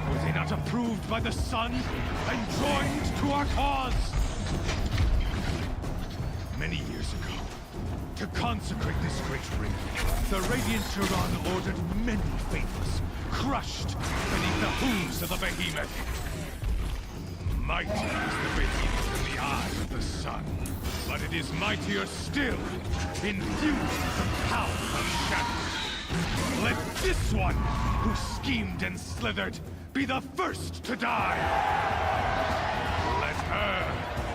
S4: Were they not approved by the sun and joined to our cause? Many years ago, to consecrate this great ring, the Radiant Turan ordered many faithless, crushed beneath the hooves of the behemoth. Mighty is the behemoth in the eye of the sun, but it is mightier still, infused with the power of shadow. Let this one, who schemed and slithered, be the first to die. Let her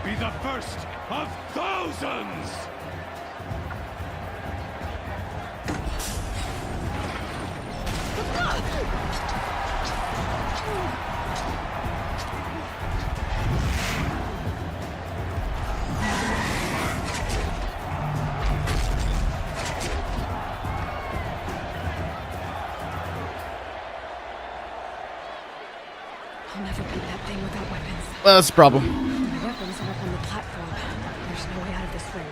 S4: be the first of thousands!
S6: I'll never beat that thing without weapons.
S1: Well, that's the problem.
S6: My weapons are up on the platform. There's no way out of this ring.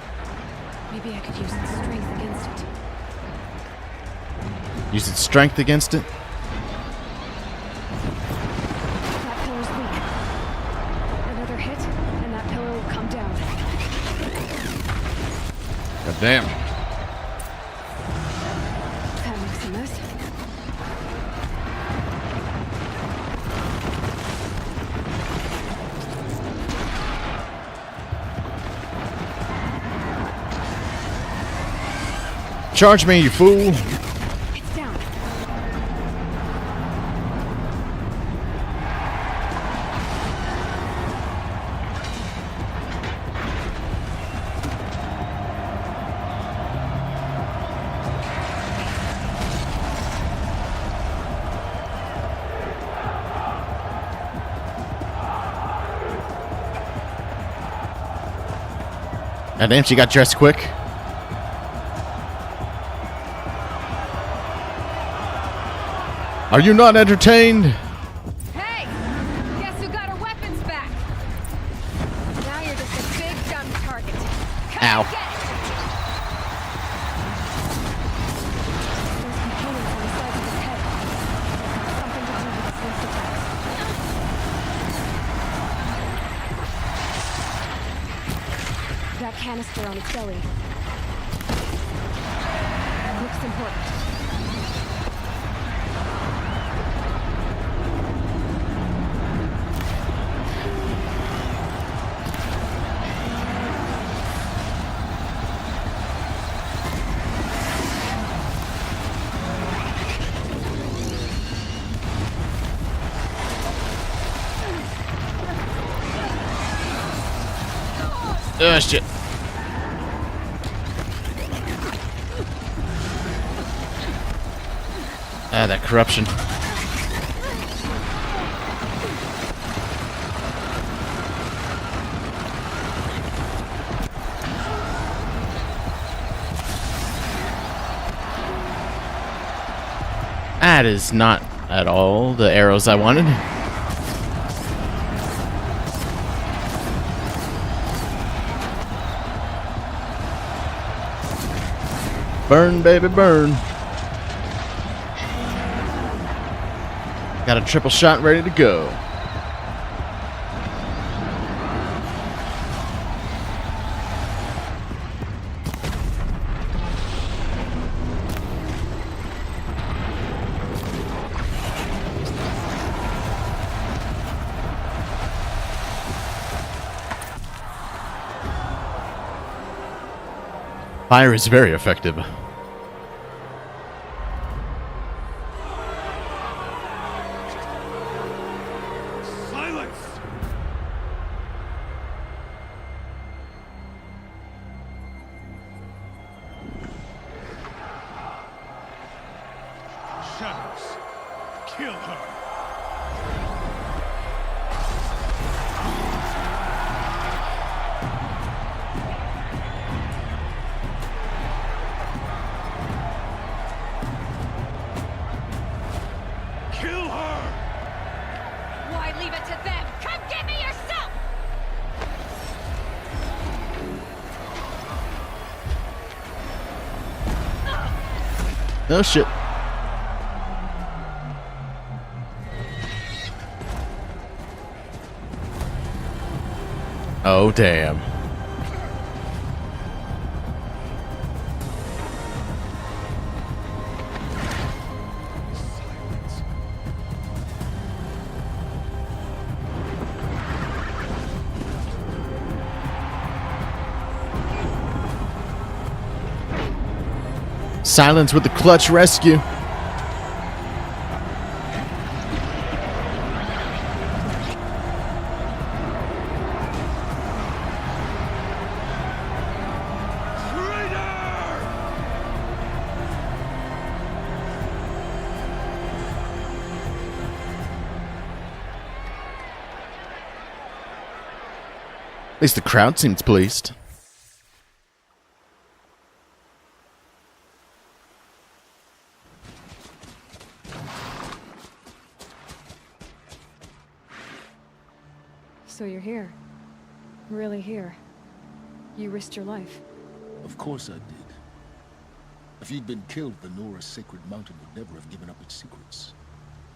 S6: Maybe I could use its strength against it.
S1: Use its strength against it?
S6: That pillar's weak. Another hit, and that pillar will come down.
S1: God damn.
S6: That makes a mess.
S1: Charge me, you fool!
S6: It's down.
S1: God damn, she got dressed quick. Are you not entertained?
S2: Hey! Guess who got her weapons back? Now you're just a big dumb target.
S1: Ow.
S6: There's components on the sides of his head. Something to do with his swift attacks. That canister on its belly. Looks important.
S1: Oh, shit. Ah, that corruption. That is not at all the arrows I wanted. Burn, baby, burn. Got a triple shot ready to go. Fire is very effective.
S8: Silence! Shadows, kill her. Kill her!
S2: Why leave it to them? Come get me yourself!
S1: Oh shit. Oh damn. Silence with the clutch rescue. At least the crowd seems pleased.
S6: So you're here. Really here. You risked your life.
S3: Of course I did. If you'd been killed, the Nora's sacred mountain would never have given up its secrets.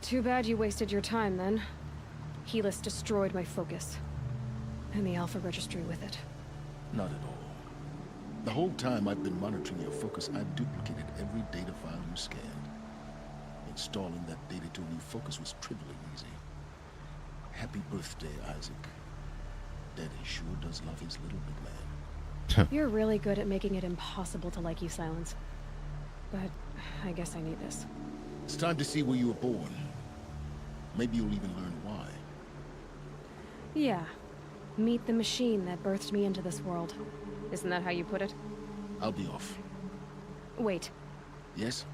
S6: Too bad you wasted your time, then. Helis destroyed my focus. And the Alpha Registry with it.
S3: Not at all. The whole time I've been monitoring your focus, I've duplicated every data file you scanned. Installing that data to a new focus was trivially easy. Happy birthday, Isaac. Daddy sure does love his little big man.
S6: You're really good at making it impossible to like you, Silence. But I guess I need this.
S3: It's time to see where you were born. Maybe you'll even learn why.
S6: Yeah. Meet the machine that birthed me into this world. Isn't that how you put it?
S3: I'll be off.
S6: Wait.
S3: Yes?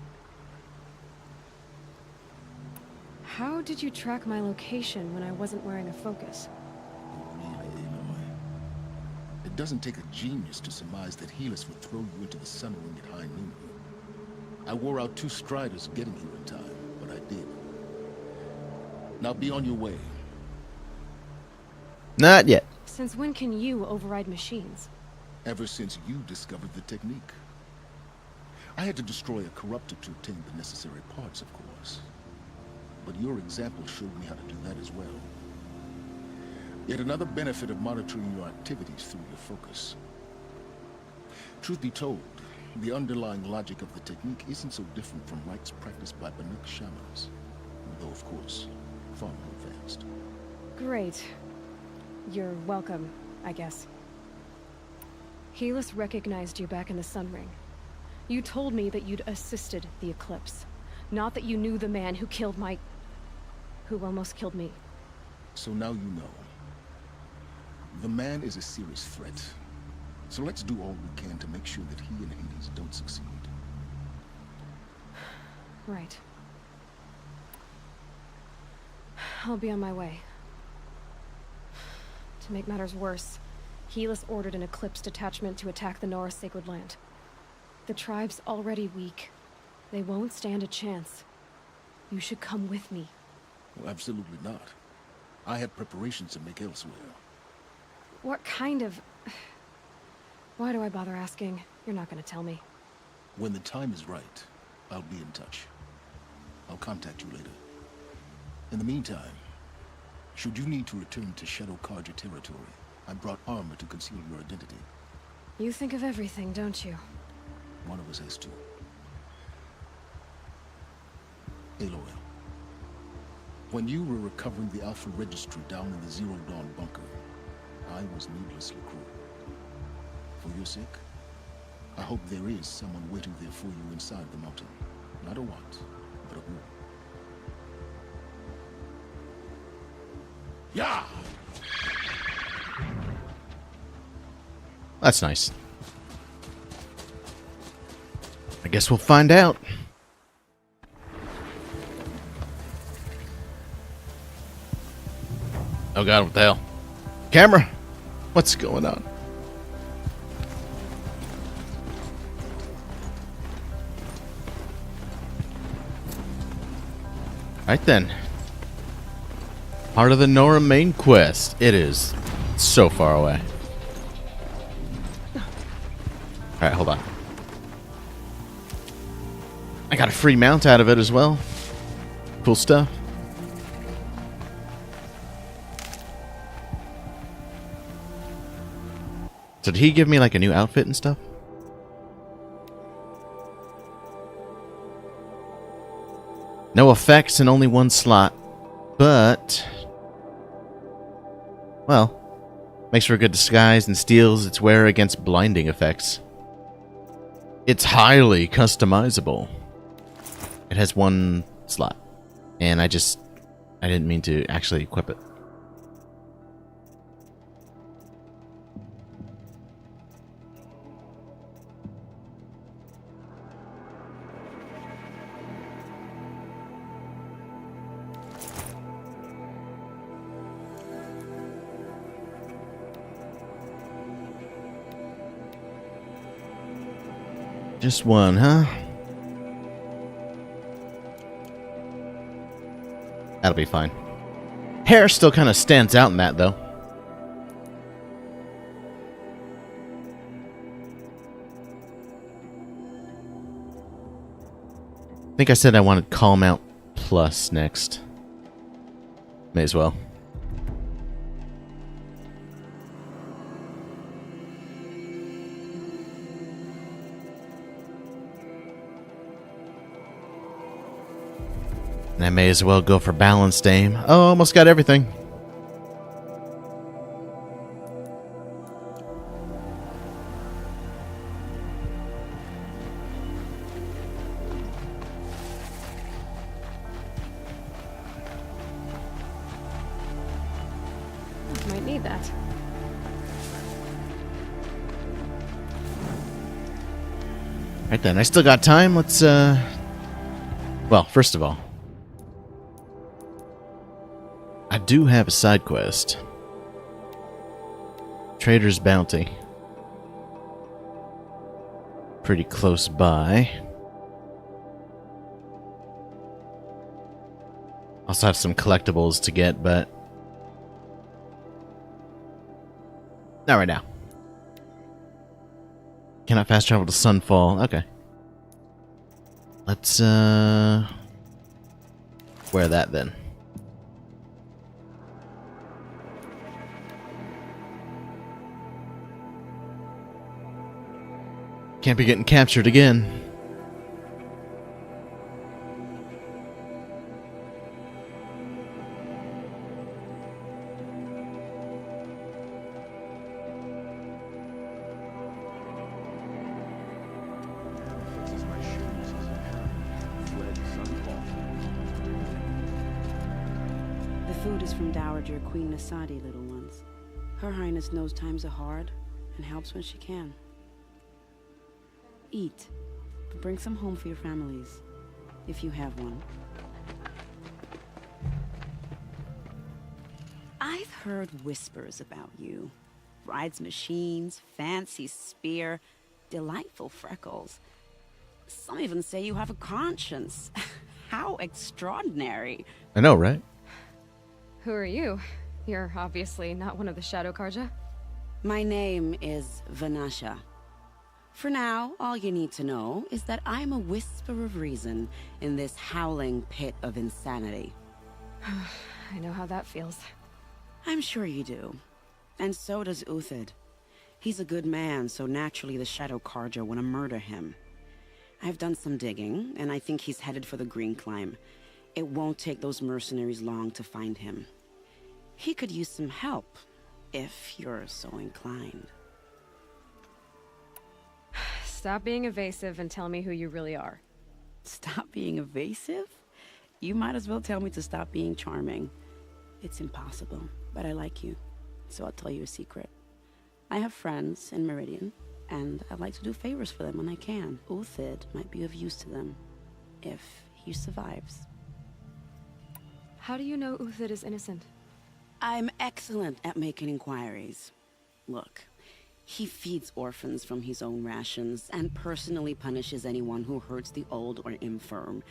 S6: How did you track my location when I wasn't wearing a focus?
S3: Really, Aloy? It doesn't take a genius to surmise that Helis would throw you into the sun ring at high noon. I wore out 2 striders getting here in time, but I did. Now be on your way.
S1: Not yet.
S6: Since when can you override machines?
S3: Ever since you discovered the technique. I had to destroy a corruptor to obtain the necessary parts, of course. But your example showed me how to do that as well. Yet another benefit of monitoring your activities through your focus. Truth be told, the underlying logic of the technique isn't so different from rites practiced by Banuk shamans, though of course, far more advanced.
S6: Great. You're welcome, I guess. Helis recognized you back in the Sun Ring. You told me that you'd assisted the eclipse, not that you knew the man who killed who almost killed me.
S3: So now you know. The man is a serious threat. So let's do all we can to make sure that he and Hades don't succeed.
S6: Right. I'll be on my way. To make matters worse, Helis ordered an Eclipse detachment to attack the Nora Sacred Land. The tribe's already weak. They won't stand a chance. You should come with me.
S3: Well, absolutely not. I have preparations to make elsewhere.
S6: What kind of... Why do I bother asking? You're not gonna tell me.
S3: When the time is right, I'll be in touch. I'll contact you later. In the meantime, should you need to return to Shadow Carja territory, I brought armor to conceal your identity.
S6: You think of everything, don't you?
S3: One of us has to. Aloy, when you were recovering the Alpha Registry down in the Zero Dawn bunker, I was needlessly cruel. For your sake, I hope there is someone waiting there for you inside the mountain. Not a want, but a who. Yeah!
S1: That's nice. I guess we'll find out. Oh god, what the hell? Camera! What's going on? Right then. Part of the Nora main quest. It is so far away. Alright, hold on. I got a free mount out of it as well. Cool stuff. So did he give me like a new outfit and stuff? No effects and only 1 slot. But... well, makes for a good disguise and steals its wearer against blinding effects. It's highly customizable. It has 1 slot. And I didn't mean to actually equip it. Just one, huh? That'll be fine. Hair still kind of stands out in that, though. I think I said I wanted Calm Out Plus next. May as well. And I may as well go for balanced aim. Oh, almost got everything.
S6: Might need that.
S1: Right then, I still got time. Let's, well, first of all, I do have a side quest. Trader's Bounty. Pretty close by. Also have some collectibles to get, but not right now. Cannot fast travel to Sunfall. Okay. Let's, wear that then. Can't be getting captured again.
S11: The food is from Dowager Queen Nasadi, little ones. Her Highness knows times are hard and helps when she can. Eat, but bring some home for your families, if you have one. I've heard whispers about you. Rides machines, fancy spear, delightful freckles. Some even say you have a conscience. How extraordinary.
S1: I know, right?
S6: Who are you? You're obviously not one of the Shadow Karja.
S11: My name is Vanasha. For now, all you need to know is that I'm a whisper of reason in this howling pit of insanity.
S6: I know how that feels.
S11: I'm sure you do. And so does Uthid. He's a good man, so naturally the Shadow Karja want to murder him. I've done some digging, and I think he's headed for the Green Climb. It won't take those mercenaries long to find him. He could use some help, if you're so inclined.
S6: Stop being evasive and tell me who you really are.
S11: Stop being evasive? You might as well tell me to stop being charming. It's impossible, but I like you, so I'll tell you a secret. I have friends in Meridian, and I like to do favors for them when I can. Uthid might be of use to them, if he survives.
S6: How do you know Uthid is innocent?
S11: I'm excellent at making inquiries. Look, he feeds orphans from his own rations and personally punishes anyone who hurts the old or infirm.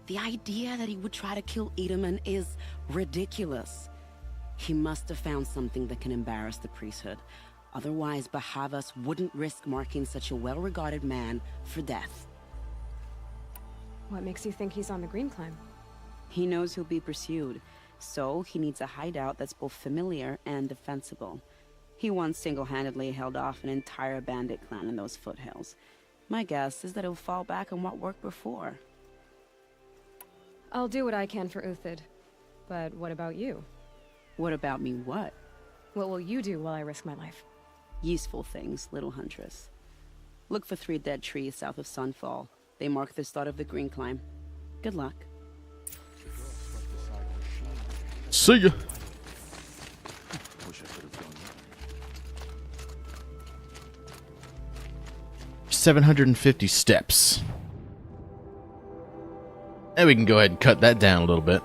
S11: The idea that he would try to kill Edelman is ridiculous. He must have found something that can embarrass the priesthood. Otherwise, Bahavas wouldn't risk marking such a well-regarded man for death.
S6: What makes you think he's on the Green Climb?
S11: He knows he'll be pursued, so he needs a hideout that's both familiar and defensible. He once single-handedly held off an entire bandit clan in those foothills. My guess is that he'll fall back on what worked before.
S6: I'll do what I can for Uthid. But what about you?
S11: What about me what?
S6: What will you do while I risk my life?
S11: Useful things, little huntress. Look for 3 dead trees south of Sunfall. They mark the start of the Green Climb. Good luck.
S1: See ya. 750 steps. And we can go ahead and cut that down a little bit.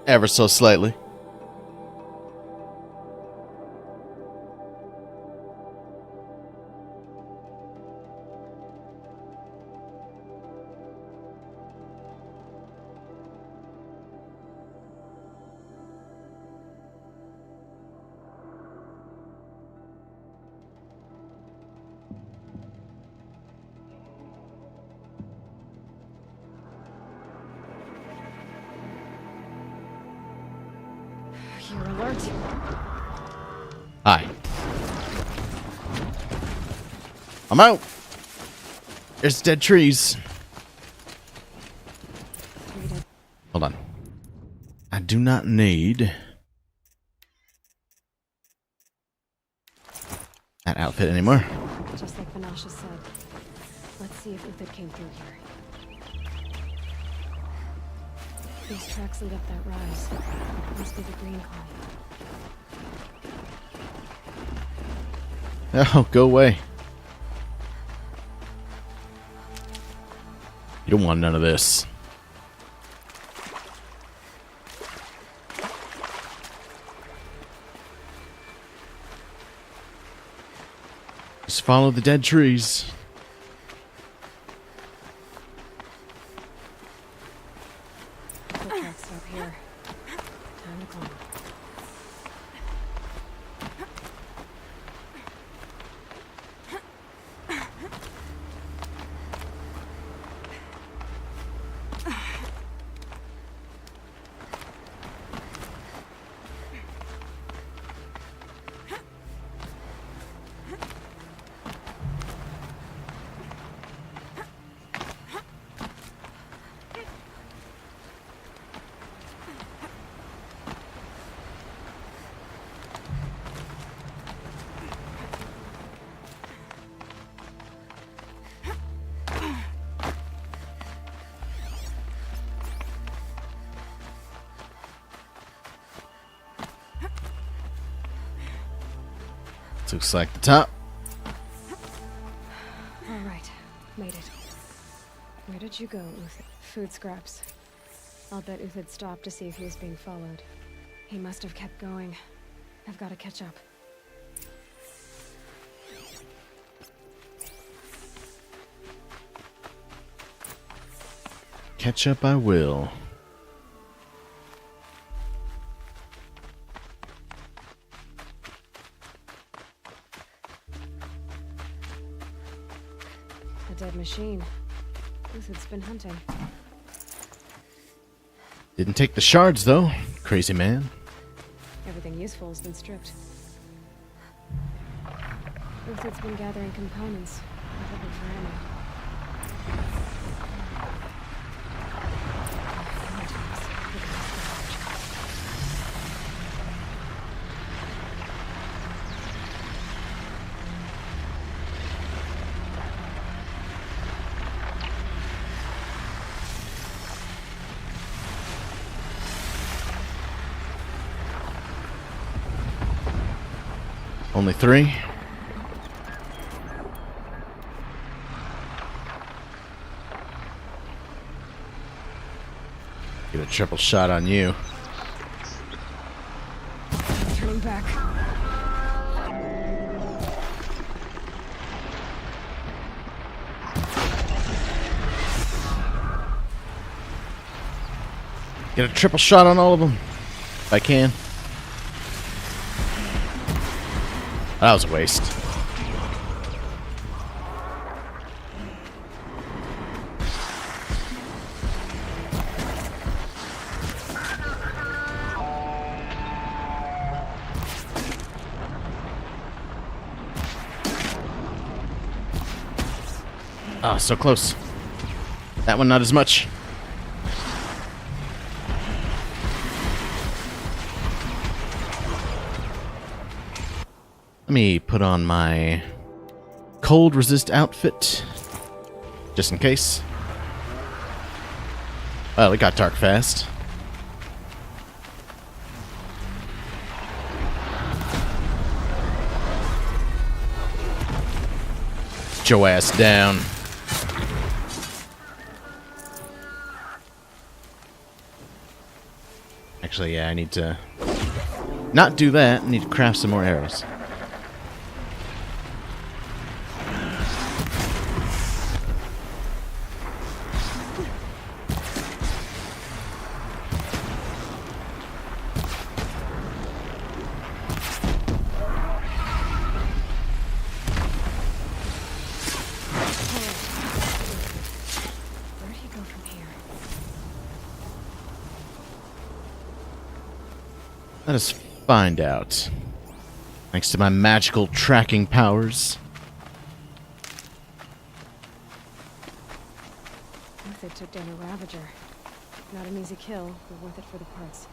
S1: Ever so slightly.
S6: You're alert.
S1: Hi. I'm out. There's dead trees. Hold on. I do not need that outfit anymore.
S6: Just like Vanasha said. Let's see if Uthid came through here. These tracks lead up that rise. Must be the green colony.
S1: Oh, go away. You don't want none of this. Just follow the dead trees.
S6: Foot stop here. Time to climb.
S1: Looks like the top.
S6: Alright, made it. Where did you go, Uthid? Food scraps. I'll bet Uthid stopped to see if he was being followed. He must have kept going. I've got to catch up.
S1: Catch up I will.
S6: A dead machine. Uthid's been hunting.
S1: Didn't take the shards, though. Crazy man.
S6: Everything useful has been stripped. Uthid's been gathering components. Probably for ammo.
S1: Only 3. Get a triple shot on you.
S6: Turning back.
S1: Get a triple shot on all of them. If I can. That was a waste. Ah, so close. That one not as much. Let me put on my cold resist outfit, just in case. Well, it got dark fast. Get your ass down. Actually, yeah, I need to not do that. I need to craft some more arrows.
S6: Where'd he go from here?
S1: Let us find out. Thanks to my magical tracking powers.
S6: They took down a Ravager. Not an easy kill, but worth it for the parts.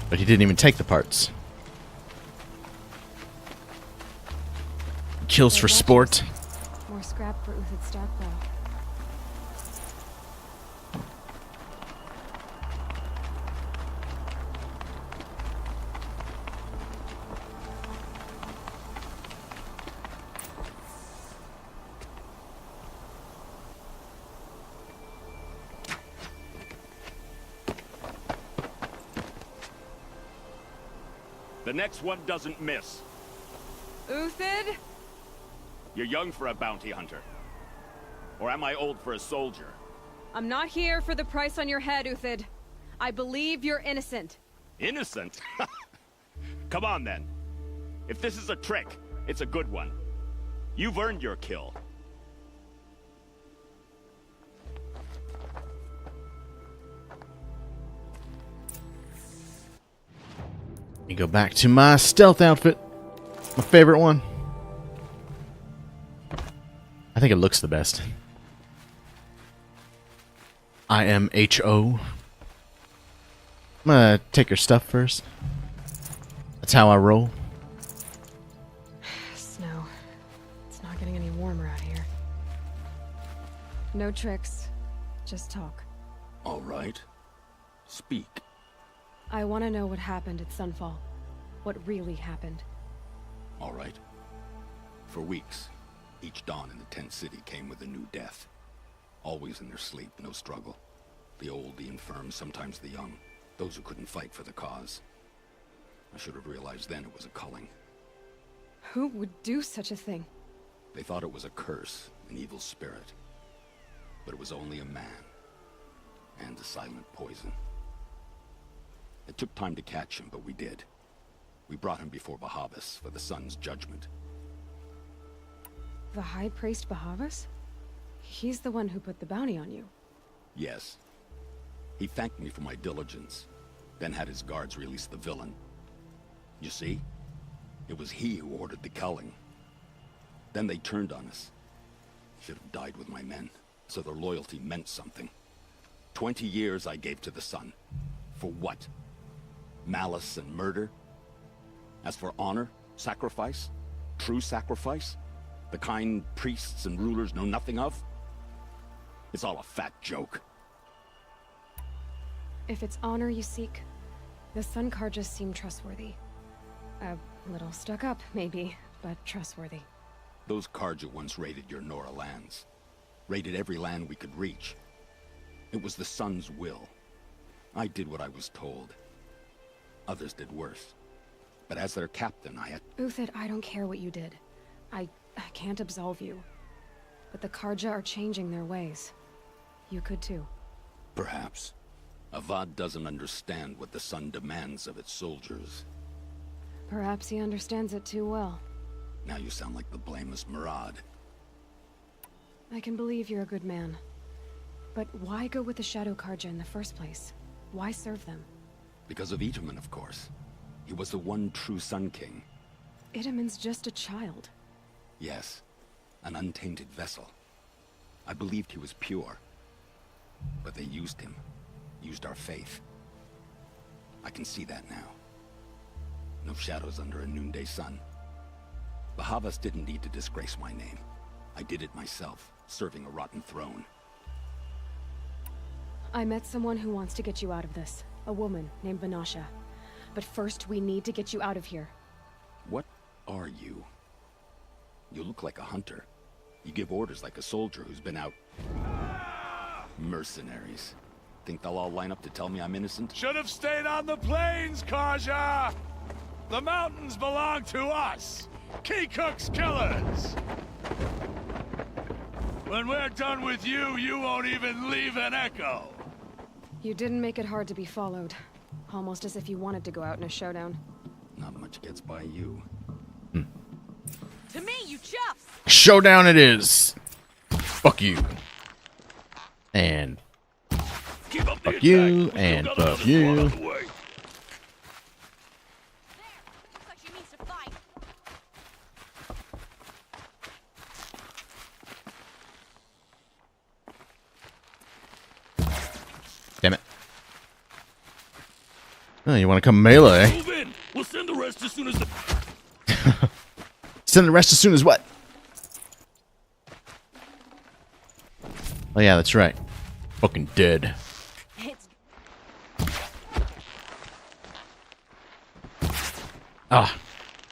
S1: But he didn't even take the parts. Kills for sport.
S6: More scrap for Uthid's stockpile.
S9: The next one doesn't miss.
S6: Uthid?
S9: You're young for a bounty hunter. Or am I old for a soldier?
S6: I'm not here for the price on your head, Uthid. I believe you're innocent.
S9: Innocent? Come on, then. If this is a trick, it's a good one. You've earned your kill.
S1: Let me go back to my stealth outfit. My favorite one. I think it looks the best. I am H.O. I'm gonna take your stuff first. That's how I roll.
S6: Snow. It's not getting any warmer out here. No tricks. Just talk.
S9: All right. Speak.
S6: I want to know what happened at Sunfall. What really happened.
S9: All right. For weeks, each dawn in the tent city came with a new death. Always in their sleep, no struggle. The old, the infirm, sometimes the young. Those who couldn't fight for the cause. I should have realized then it was a culling.
S6: Who would do such a thing?
S9: They thought it was a curse, an evil spirit. But it was only a man. And a silent poison. It took time to catch him, but we did. We brought him before Bahavas for the sun's judgment.
S6: The High Priest Bahavas? He's the one who put the bounty on you.
S9: Yes. He thanked me for my diligence, then had his guards release the villain. You see? It was he who ordered the culling. Then they turned on us. Should have died with my men, so their loyalty meant something. 20 years I gave to the sun. For what? Malice and murder? As for honor, sacrifice, true sacrifice, the kind priests and rulers know nothing of, it's all a fat joke.
S6: If it's honor you seek, the Sun Karjas seem trustworthy. A little stuck up, maybe, but trustworthy.
S9: Those Karja once raided your Nora lands. Raided every land we could reach. It was the Sun's will. I did what I was told. Others did worse. But as their captain, I had...
S6: Uthid, I don't care what you did. I can't absolve you. But the Karja are changing their ways. You could too.
S9: Perhaps. Avad doesn't understand what the Sun demands of its soldiers.
S6: Perhaps he understands it too well.
S9: Now you sound like the blameless Murad.
S6: I can believe you're a good man. But why go with the Shadow Karja in the first place? Why serve them?
S9: Because of Itaman, of course. He was the one true Sun King.
S6: Itaman's just a child.
S9: Yes. An untainted vessel. I believed he was pure. But they used him. Used our faith. I can see that now. No shadows under a noonday sun. Bahavas didn't need to disgrace my name. I did it myself, serving a rotten throne.
S6: I met someone who wants to get you out of this. A woman named Vanasha. But first, we need to get you out of here.
S9: What are you? You look like a hunter. You give orders like a soldier who's been out... Mercenaries. Think they'll all line up to tell me I'm innocent?
S8: Should have stayed on the plains, Karja! The mountains belong to us! Kikuk's killers! When we're done with you, you won't even leave an echo!
S6: You didn't make it hard to be followed. Almost as if you wanted to go out in a showdown.
S9: Not much gets by you.
S2: To me, you chuffs!
S1: Showdown it is! Fuck you. And... Fuck you, and fuck you. Oh, you want to come melee?
S8: Move in. We'll send the rest as soon as the...
S1: Send the rest as soon as what? Oh yeah, that's right. Fucking dead. Ah,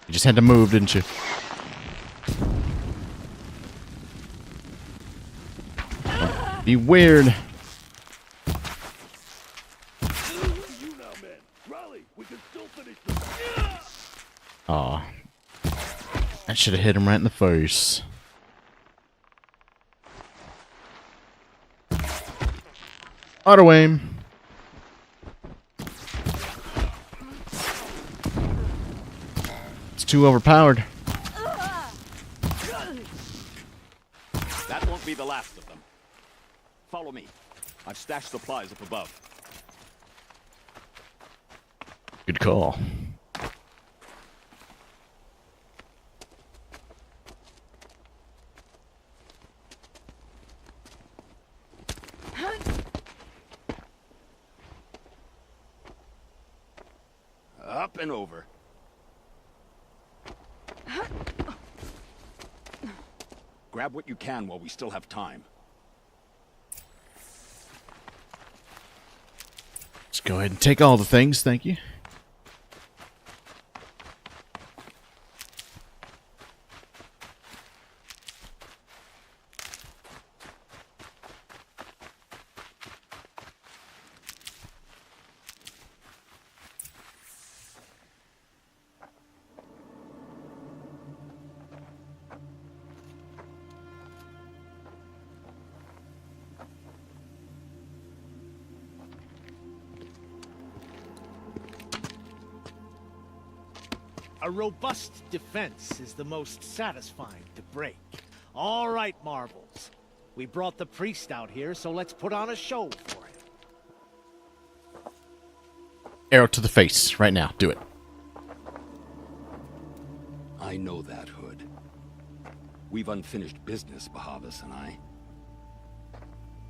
S1: you just had to move, didn't you? Don't be weird. Aw. I should have hit him right in the face. Auto aim. It's too overpowered.
S9: That won't be the last of them. Follow me. I've stashed supplies up above.
S1: Good call.
S9: Up and over. Grab what you can while we still have time.
S1: Let's go ahead and take all the things, thank you.
S13: A robust defense is the most satisfying to break. All right, Marvels. We brought the priest out here, so let's put on a show for him.
S1: Arrow to the face, right now. Do it.
S9: I know that, Hood. We've unfinished business, Bahavas and I.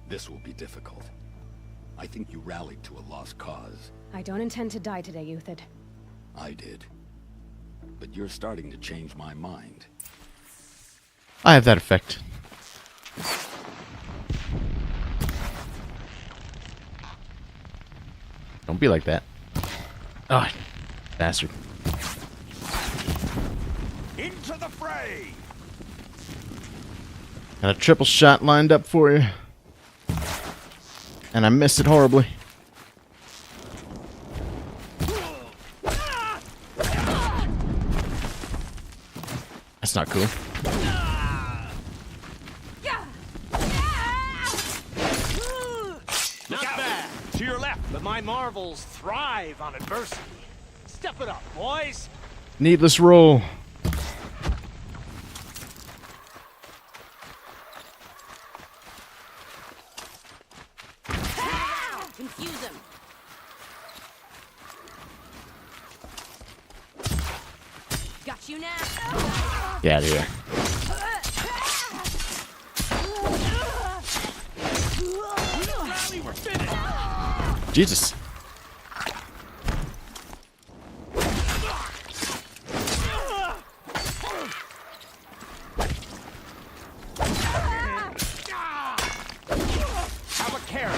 S9: This will be difficult. I think you rallied to a lost cause.
S6: I don't intend to die today, Euthid.
S9: I did. But you're starting to change my mind.
S1: I have that effect. Don't be like that. Ah, bastard.
S9: Into the fray!
S1: Got a triple shot lined up for you. And I missed it horribly. That's not cool.
S13: Not bad. To your left. But my Marvels thrive on adversity. Step it up, boys.
S1: Needless roll.
S2: Confuse him. Got you now.
S1: Get out of here. Jesus.
S13: Have a care.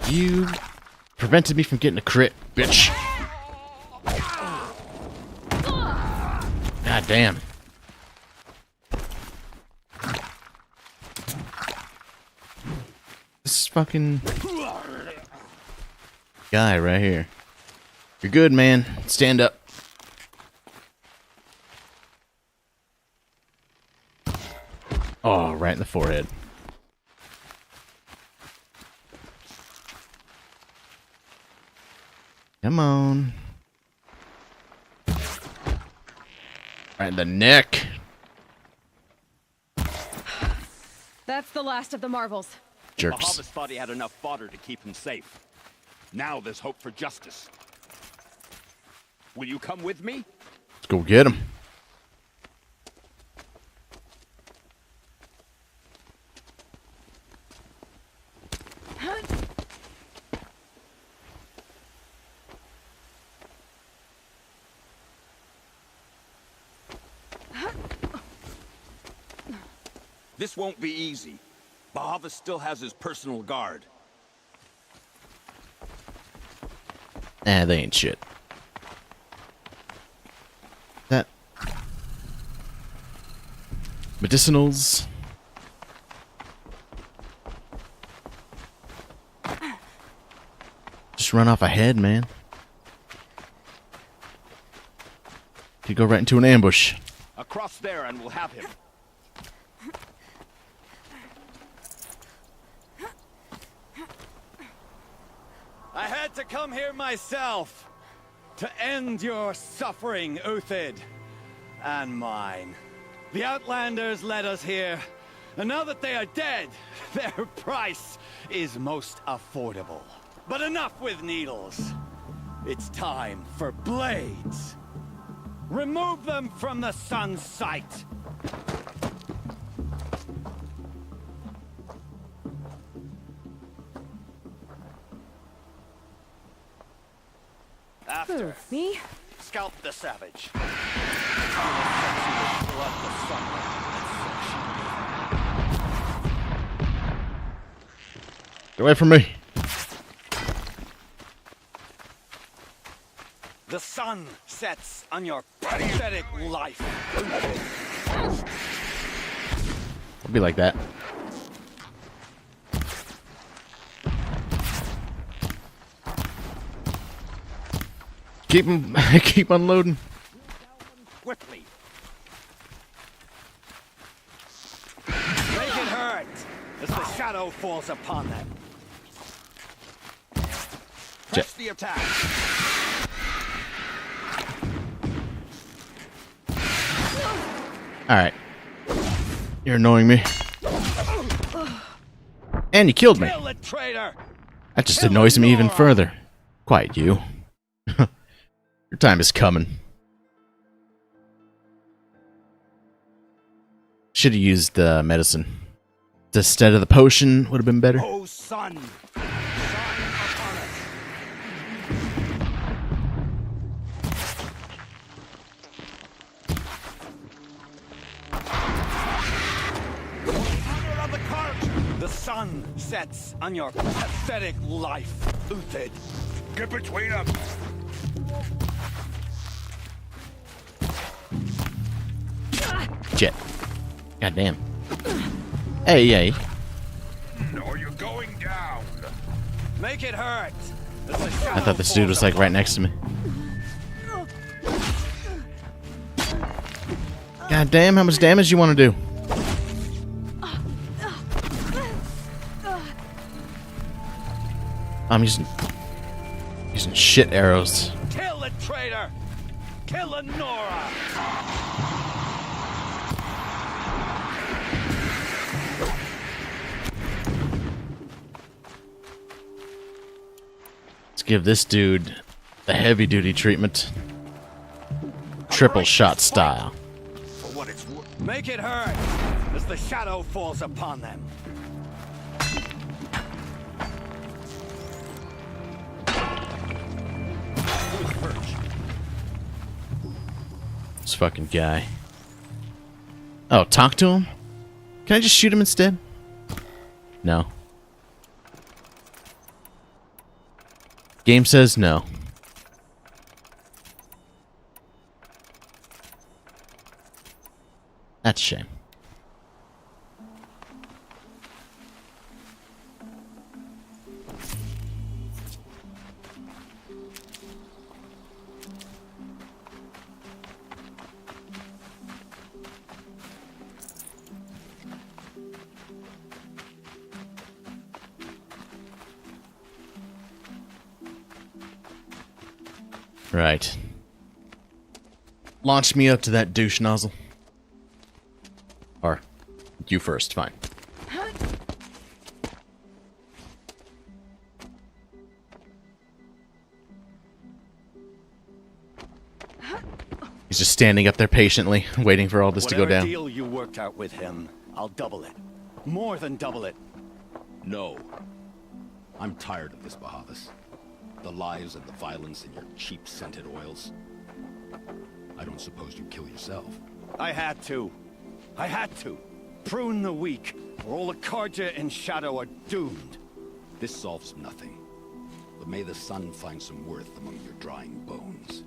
S1: You prevented me from getting a crit, bitch. God damn. This fucking guy right here. You're good, man. Stand up. Oh, right in the forehead. Come on. Right in the neck.
S6: That's the last of the Marvels.
S1: Jerks.
S9: Bahavas thought he had enough fodder to keep him safe. Now there's hope for justice. Will you come with me?
S1: Let's go get him.
S9: This won't be easy. Bahavas still has his personal guard.
S1: They ain't shit. That medicinals. Just run off ahead, man. Could go right into an ambush.
S9: Across there and we'll have him. I had to come here myself to end your suffering, Uthid, and mine. The Outlanders led us here, and now that they are dead, their price is most affordable. But enough with needles. It's time for blades. Remove them from the sun's sight. After
S6: me?
S9: Scalp the savage.
S1: Get away from me.
S9: The sun sets on your pathetic life.
S1: I'll be like that. Keep unloading.
S9: Quickly. Make it hurt as the shadow falls upon them. Press the attack.
S1: Alright. You're annoying me. And you killed me.
S9: Kill the traitor.
S1: That just annoys me even further. Quiet, you. Your time is coming. Should have used the medicine. Instead of the potion would have been better.
S9: Oh, sun. The sun sets on your pathetic life, Uthid.
S8: Get between them.
S1: Shit. Goddamn. Hey, hey.
S8: No, you're going down.
S9: Make it hurt.
S1: I thought this dude was like right next to me. God damn, how much damage you want to do? I'm using shit arrows.
S9: Kill the traitor. Kill the Nora.
S1: Let's give this dude the heavy duty treatment. Triple shot style.
S9: For what it's worth. Make it hurt as the shadow falls upon them.
S1: This fucking guy. Oh, talk to him? Can I just shoot him instead? No. Game says no. That's a shame. Right. Launch me up to that douche nozzle. Or, you first, fine. He's just standing up there patiently, waiting for all this to go
S9: Whatever
S1: down.
S9: deal you worked out with him, I'll double it. More than double it.
S7: No. I'm tired of this, Bahavas. The lies and the violence and your cheap scented oils. I don't suppose you kill yourself.
S9: I had to. I had to. prune the weak, or all the Carja and Shadow are doomed.
S7: This solves nothing. But may the sun find some worth among your drying bones.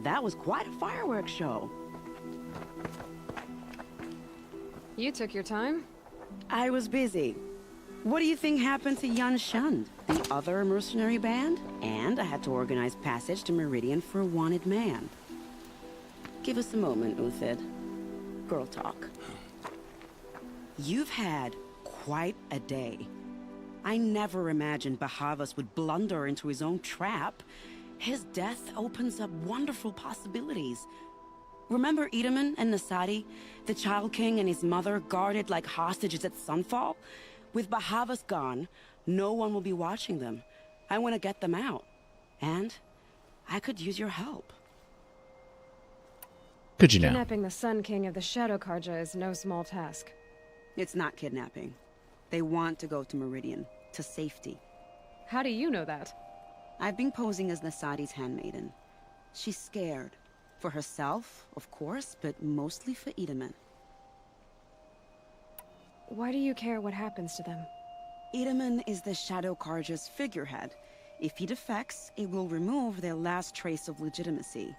S11: That was quite a fireworks show.
S6: You took your time?
S11: I was busy. What do you think happened to Yan Shund, the other mercenary band? And I had to organize passage to Meridian for a wanted man. Give us a moment, Uthid. Girl talk. You've had quite a day. I never imagined Bahavas would blunder into his own trap. His death opens up wonderful possibilities. Remember Edaman and Nasadi? The Child King and his mother guarded like hostages at Sunfall? With Bahavas gone, no one will be watching them. I want to get them out. And I could use your help.
S1: Could you now?
S6: Kidnapping the Sun King of the Shadow Karja is no small task.
S11: It's not kidnapping. They want to go to Meridian, to safety.
S6: How do you know that?
S11: I've been posing as Nasadi's handmaiden. She's scared. For herself, of course, but mostly for Edaman.
S6: Why do you care what happens to them?
S11: Edaman is the Shadow Karja's figurehead. If he defects, it will remove their last trace of legitimacy.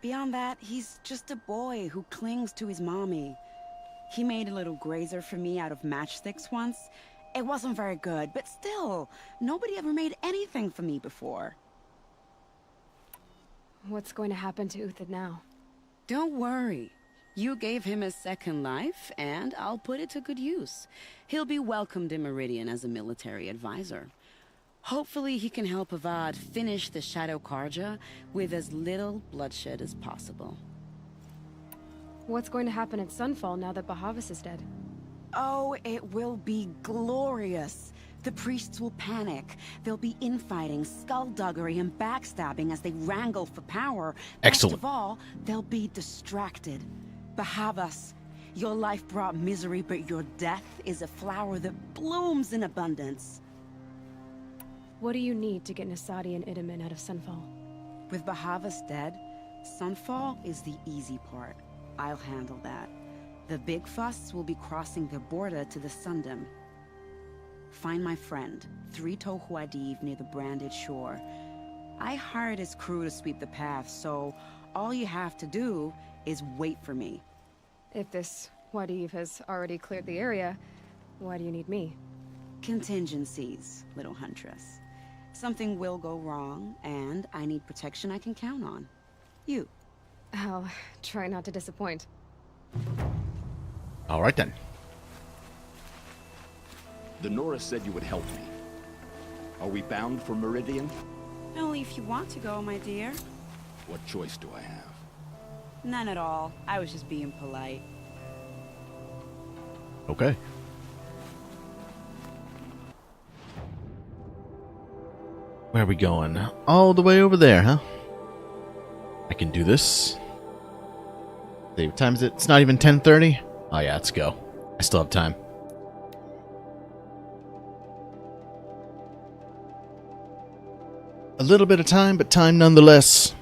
S11: Beyond that, he's just a boy who clings to his mommy. He made a little grazer for me out of matchsticks once. It wasn't very good, but still, nobody ever made anything for me before.
S6: What's going to happen to Uthid now?
S11: Don't worry. You gave him a second life, and I'll put it to good use. He'll be welcomed in Meridian as a military advisor. Hopefully he can help Avad finish the Shadow Karja with as little bloodshed as possible.
S6: What's going to happen at Sunfall now that Bahavas is dead?
S11: Oh, it will be glorious. The priests will panic. There'll be infighting, skullduggery, and backstabbing as they wrangle for power.
S1: Excellent.
S11: Best of all, they'll be distracted. Bahavas, your life brought misery, but your death is a flower that blooms in abundance.
S6: What do you need to get Nasadi and Edaman out of Sunfall?
S11: With Bahavas dead, Sunfall is the easy part. I'll handle that. The big fuss will be crossing the border to the Sundom. Find my friend, 3 Tohuadiv near the branded shore. I hired his crew to sweep the path, so all you have to do is wait for me.
S6: If this Wadiv has already cleared the area, why do you need me?
S11: Contingencies, little huntress. Something will go wrong, and I need protection I can count on. You.
S6: I'll try not to disappoint.
S1: All right then.
S7: The Nora said you would help me. Are we bound for Meridian?
S11: Only if you want to go, my dear.
S7: What choice do I have?
S11: None at all. I was just being polite.
S1: Okay. Where are we going? All the way over there, huh? I can do this. What time is it? It's not even 10:30? Oh yeah, let's go. I still have time. A little bit of time, but time nonetheless.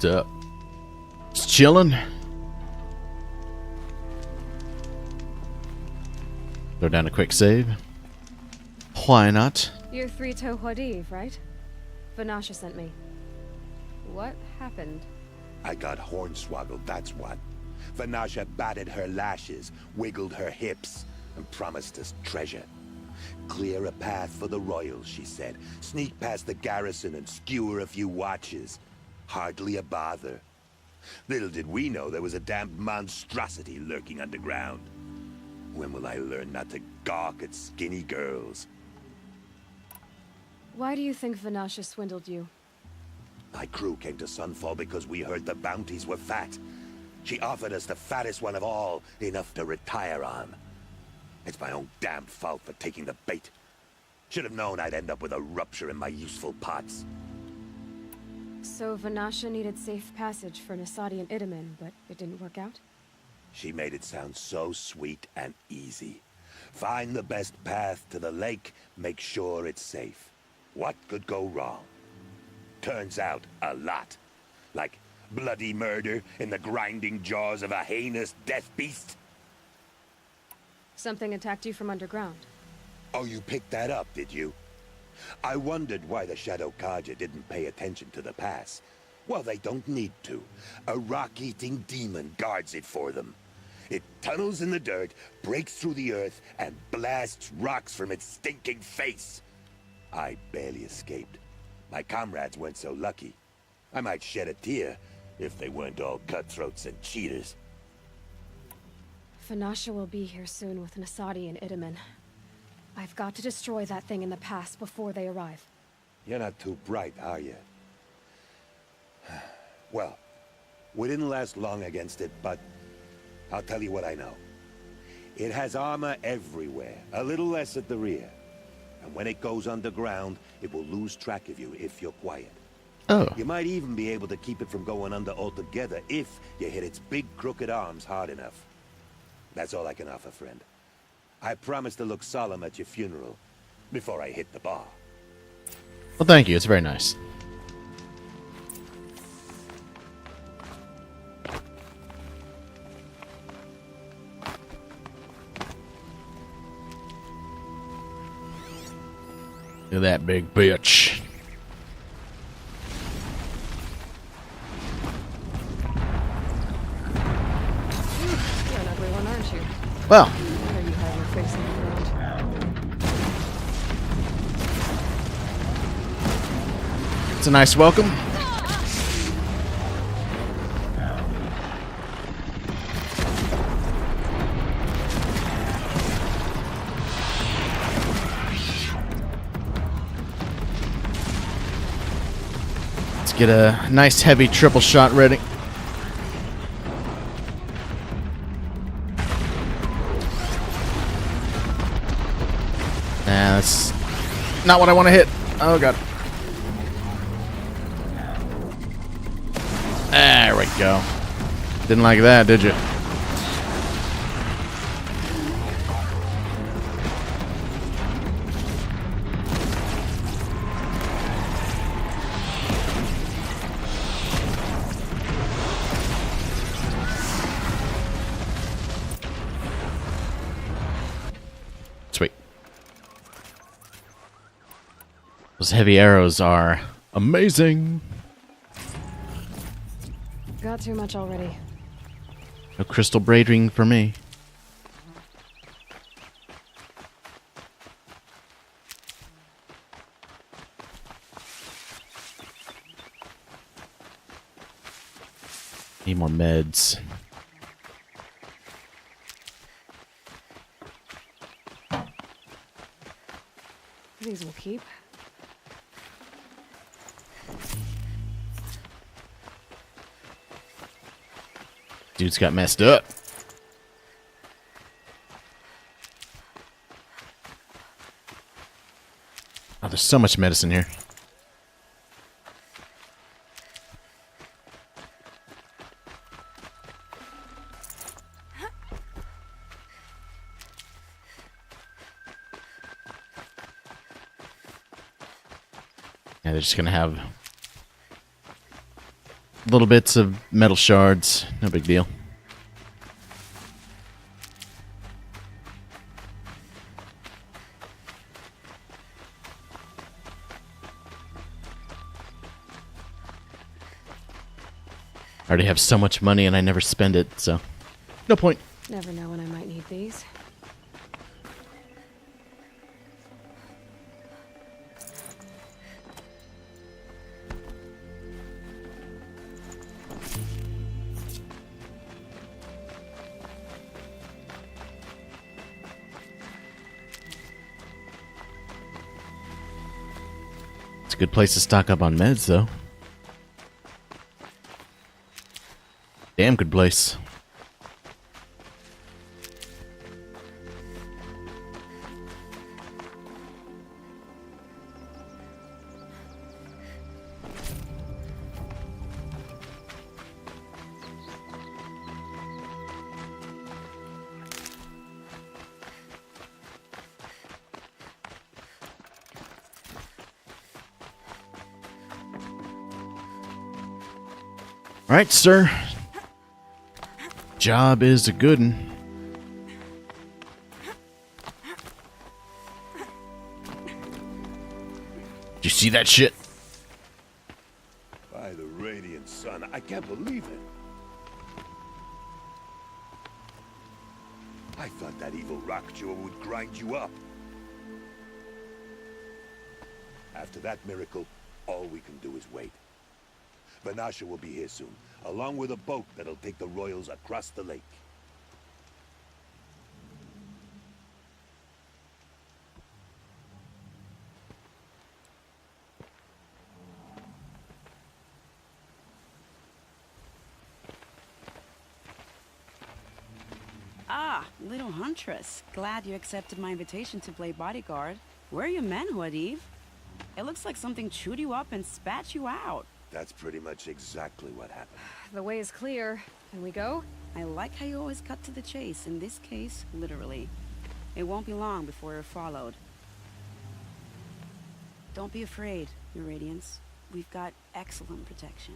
S1: Up. Just chilling. Throw down a quick save. Why not?
S6: You're 3 Tohuadiv, right? Vanasha sent me. What happened?
S12: I got hornswoggled, that's what. Vanasha batted her lashes, wiggled her hips. and promised us treasure. Clear a path for the royals, she said. Sneak past the garrison and skewer a few watches. Hardly a bother. Little did we know there was a damned monstrosity lurking underground. When will I learn not to gawk at skinny girls?
S6: Why do you think Vanasha swindled you?
S12: My crew came to Sunfall because we heard the bounties were fat. She offered us the fattest one of all, enough to retire on. It's my own damn fault for taking the bait. Should have known I'd end up with a rupture in my useful parts.
S6: So Vanasha needed safe passage for Nasadi and Itamen, but it didn't work out?
S12: She made it sound so sweet and easy. Find the best path to the lake, make sure it's safe. What could go wrong? Turns out, a lot. Like bloody murder in the grinding jaws of a heinous death beast.
S6: Something attacked you from underground.
S12: Oh, you picked that up, did you? I wondered why the Shadow Kaja didn't pay attention to the pass. Well, they don't need to. A rock-eating demon guards it for them. It tunnels in the dirt, breaks through the earth, and blasts rocks from its stinking face. I barely escaped. My comrades weren't so lucky. I might shed a tear if they weren't all cutthroats and cheaters.
S6: Vanasha will be here soon with Nasadi and Itamen. I've got to destroy that thing in the past before they arrive.
S12: You're not too bright, are you? Well, we didn't last long against it, but I'll tell you what I know. It has armor everywhere, a little less at the rear. And when it goes underground, it will lose track of you if you're quiet.
S1: Oh.
S12: You might even be able to keep it from going under altogether if you hit its big crooked arms hard enough. That's all I can offer, friend. I promise to look solemn at your funeral before I hit the bar.
S1: Well, thank you. It's very nice. Look at that big bitch.
S6: You're an ugly one, aren't you?
S1: Well.
S6: Why are you hiding your face in the ground?
S1: It's a nice welcome. Let's get a nice heavy triple shot ready. Nah, that's not what I want to hit. Oh god. There we go. Didn't like that, did you? Sweet. Those heavy arrows are amazing.
S6: Got too much already.
S1: No crystal braiding for me. Need more meds.
S6: These will keep.
S1: Dude's got messed up. Oh, there's so much medicine here. Yeah, they're just gonna have little bits of metal shards. No big deal. I already have so much money and I never spend it, so no point.
S6: Never know when I might need these.
S1: It's a good place to stock up on meds, though. Damn good place. Alright, sir. Job is a good one. Did you see that shit?
S12: By the radiant sun, I can't believe it. I thought that evil rock jewel would grind you up. After that miracle, all we can do is wait. Vanasha will be here soon, along with a boat that'll take the royals across the lake.
S11: Ah, little huntress. Glad you accepted my invitation to play bodyguard. Where are your men, Huadiv? It looks like something chewed you up and spat you out.
S12: That's pretty much exactly what happened.
S6: The way is clear. Can we go?
S11: I like how you always cut to the chase. In this case, literally. It won't be long before you're followed. Don't be afraid, Your Radiance. We've got excellent protection.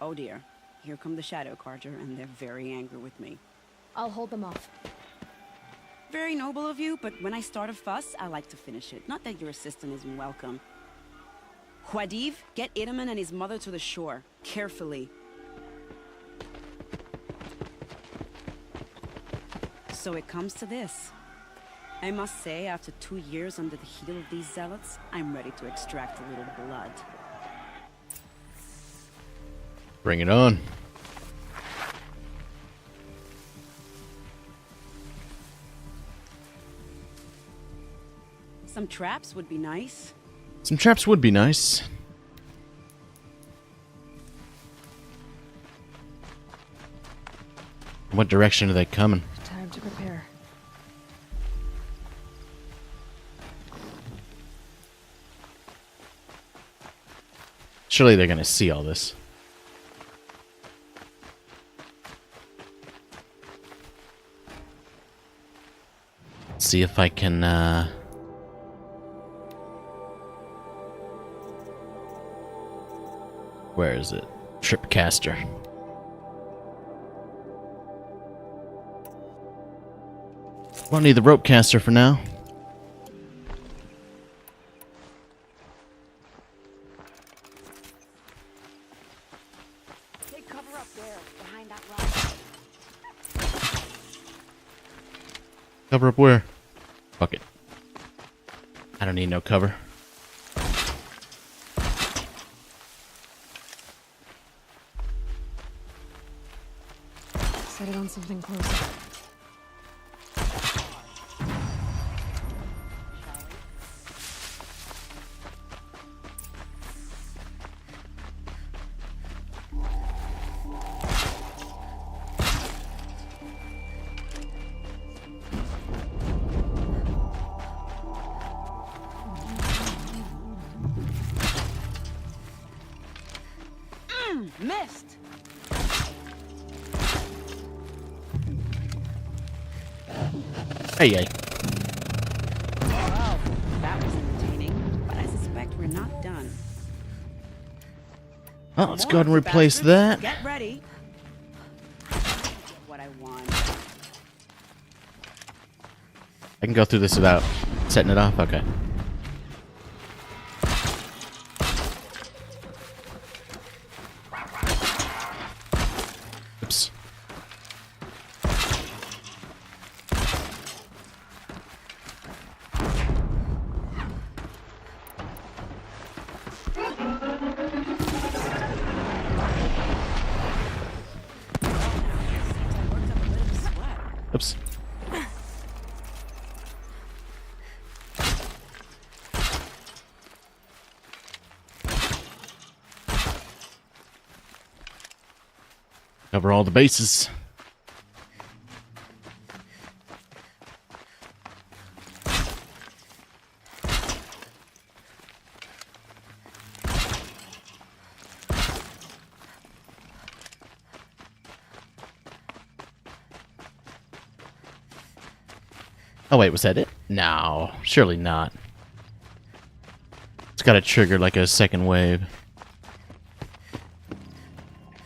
S11: Oh dear, here come the Shadow Carter, and they're very angry with me.
S6: I'll hold them off.
S11: Very noble of you, but when I start a fuss, I like to finish it. Not that your assistant isn't welcome. Huadiv, get Itaman and his mother to the shore. Carefully. So it comes to this. I must say, after 2 years under the heel of these zealots, I'm ready to extract a little blood.
S1: Bring it on.
S11: Some traps would be nice.
S1: Some traps would be nice. What direction are they coming?
S6: Time to prepare.
S1: Surely they're gonna see all this. See if I can, where is it? Tripcaster. Won't need the rope caster for now.
S11: Take cover up there, behind that rock.
S1: Cover up where? Fuck it. I don't need no cover.
S6: Set it on something closer.
S11: Missed!
S1: Hey.
S11: Well, that was entertaining, but I suspect we're not done.
S1: Oh, let's go ahead and replace that.
S11: Get ready. What I want.
S1: I can go through this without setting it off? Okay. Oops. Oops. Cover all the bases. Oh wait, was that it? No, surely not. It's got to trigger like a second wave.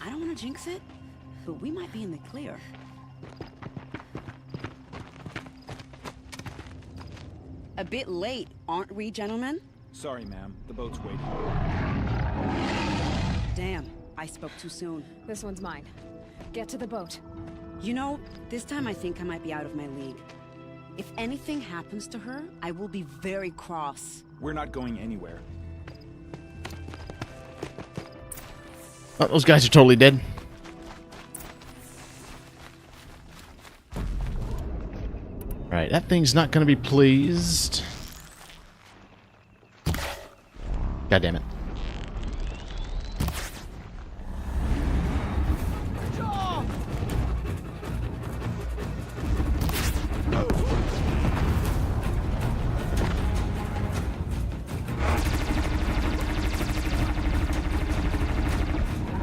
S11: I don't want to jinx it, but we might be in the clear. A bit late, aren't we, gentlemen?
S10: Sorry, ma'am. The boat's waiting.
S11: Damn, I spoke too soon.
S6: This one's mine. Get to the boat.
S11: You know, this time I think I might be out of my league. If anything happens to her, I will be very cross.
S10: We're not going anywhere.
S1: Oh, those guys are totally dead. Right, that thing's not going to be pleased. God damn it.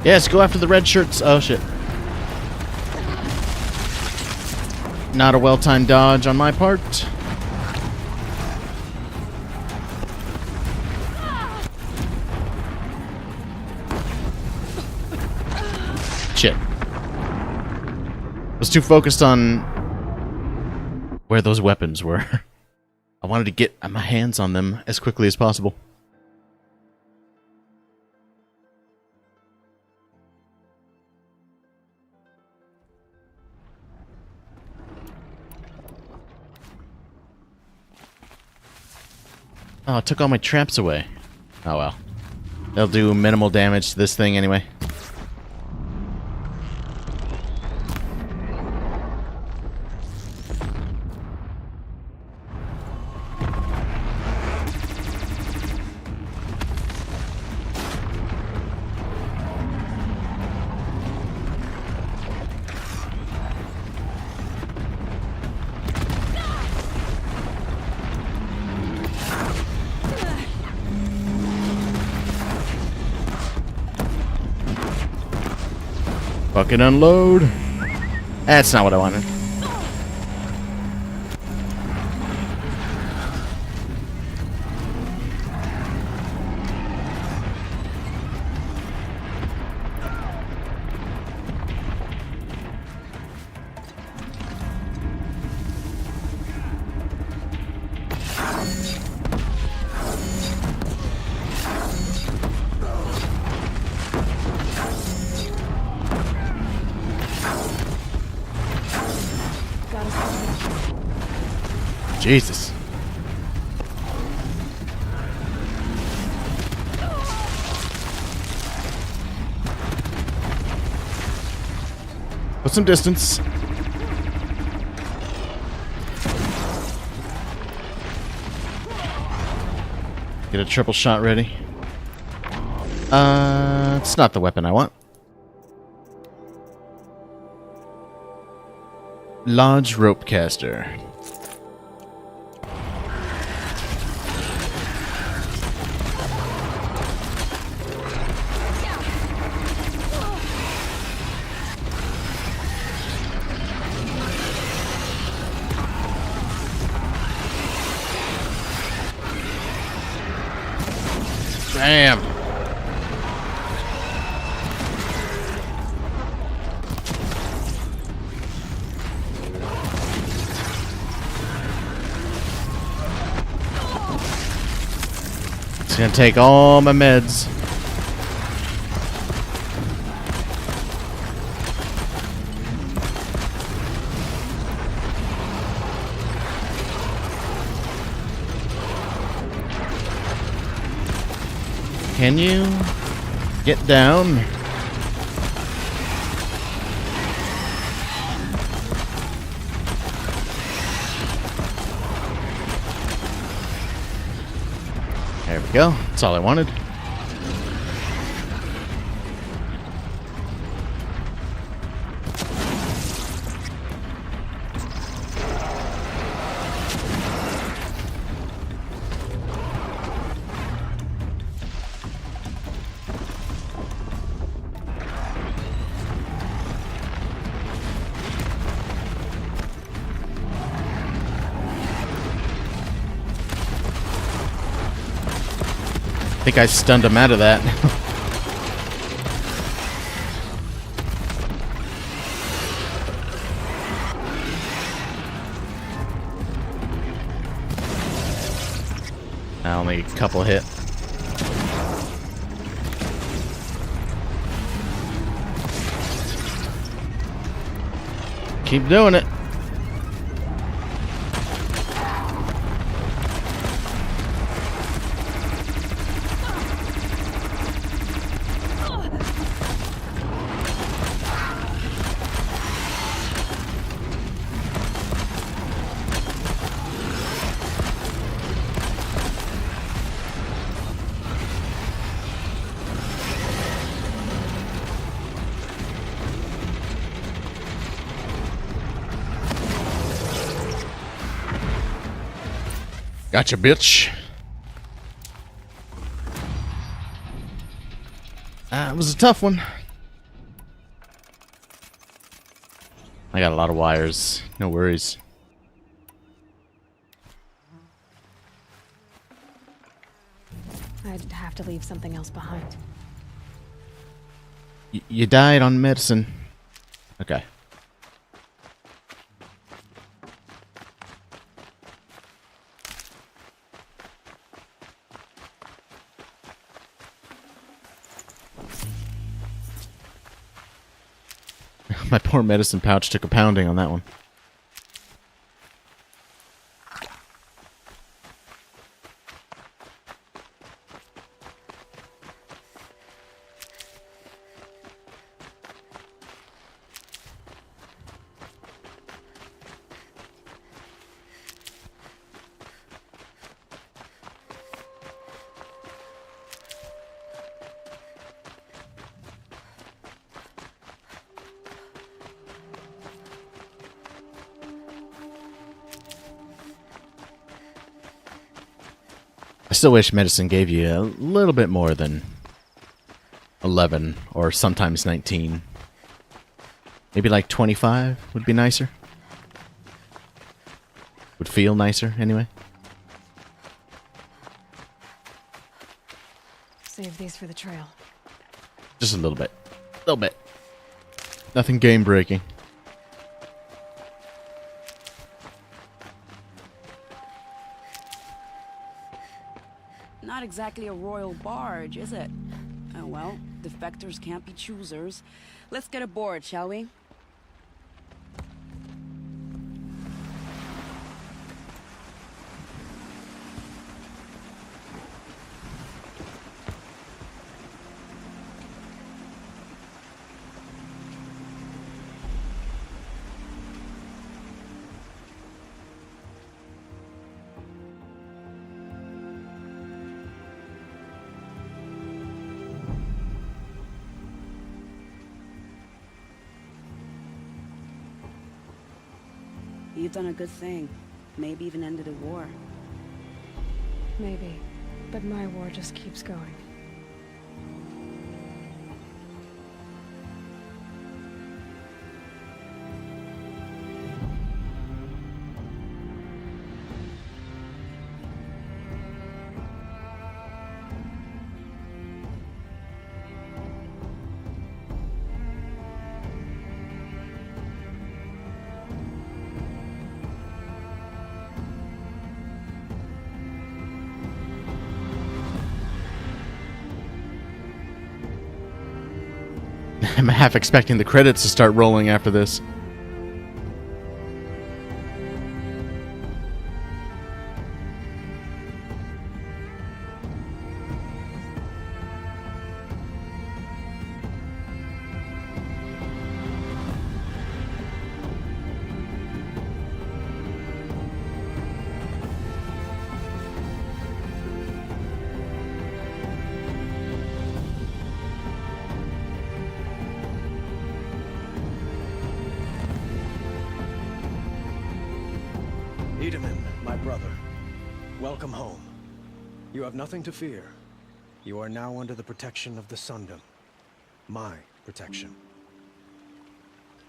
S1: Yes, go after the red shirts. Oh, shit. Not a well-timed dodge on my part. Shit. I was too focused on where those weapons were. I wanted to get my hands on them as quickly as possible. Oh, it took all my traps away. Oh well. They'll do minimal damage to this thing anyway. Fucking unload. That's not what I wanted. Jesus. Put some distance. Get a triple shot ready. It's not the weapon I want. Large rope caster. Damn. It's gonna take all my meds. Can you get down? There we go. That's all I wanted. I think I stunned him out of that. Only a couple hit. Keep doing it. Gotcha, bitch. It was a tough one. I got a lot of wires. No worries.
S6: I'd have to leave something else behind.
S1: You died on medicine. Okay. My poor medicine pouch took a pounding on that one. I still wish medicine gave you a little bit more than 11 or sometimes 19. Maybe like 25 would be nicer. Would feel nicer anyway.
S6: Save these for the trail.
S1: Just a little bit. A little bit. Nothing game breaking.
S11: Not exactly a royal barge, is it? Oh well, defectors can't be choosers. Let's get aboard, shall we? You've done a good thing. Maybe even ended a war.
S6: Maybe. But my war just keeps going.
S1: I'm half expecting the credits to start rolling after this.
S14: Wiedemann, my brother, welcome home. You have nothing to fear. You are now under the protection of the Sundom. My protection.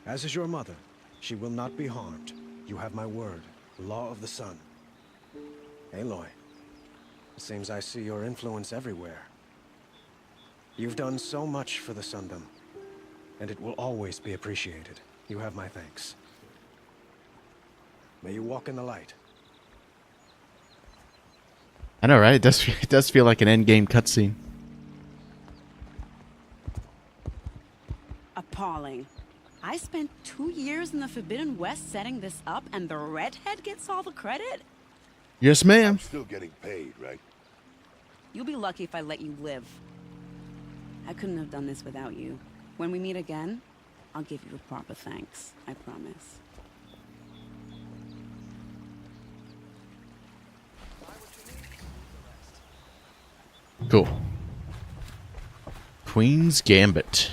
S14: As is your mother, she will not be harmed. You have my word, law of the sun. Aloy, it seems I see your influence everywhere. You've done so much for the Sundom, and it will always be appreciated. You have my thanks. May you walk in the light.
S1: I know, right? It does feel like an endgame cutscene.
S11: Appalling. I spent 2 years in the Forbidden West setting this up, and the redhead gets all the credit?
S1: Yes, ma'am.
S12: I'm still getting paid, right?
S11: You'll be lucky if I let you live. I couldn't have done this without you. When we meet again, I'll give you a proper thanks. I promise.
S1: Cool. Queen's Gambit.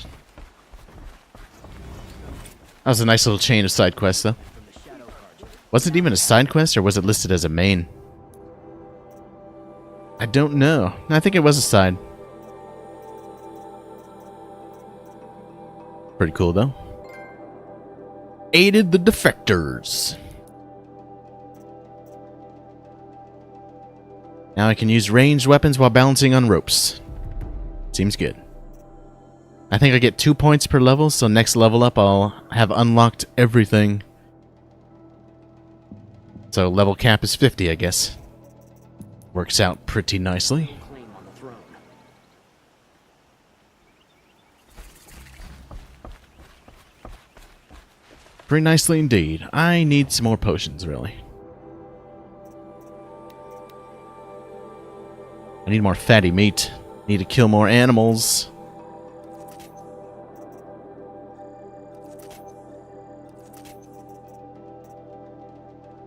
S1: That was a nice little chain of side quests, though. Was it even a side quest, or was it listed as a main? I don't know. I think it was a side. Pretty cool, though. Aided the defectors. Now I can use ranged weapons while balancing on ropes. Seems good. I think I get 2 points per level, so next level up I'll have unlocked everything. So level cap is 50, I guess. Works out pretty nicely. Pretty nicely indeed. I need some more potions, really. I need more fatty meat. Need to kill more animals.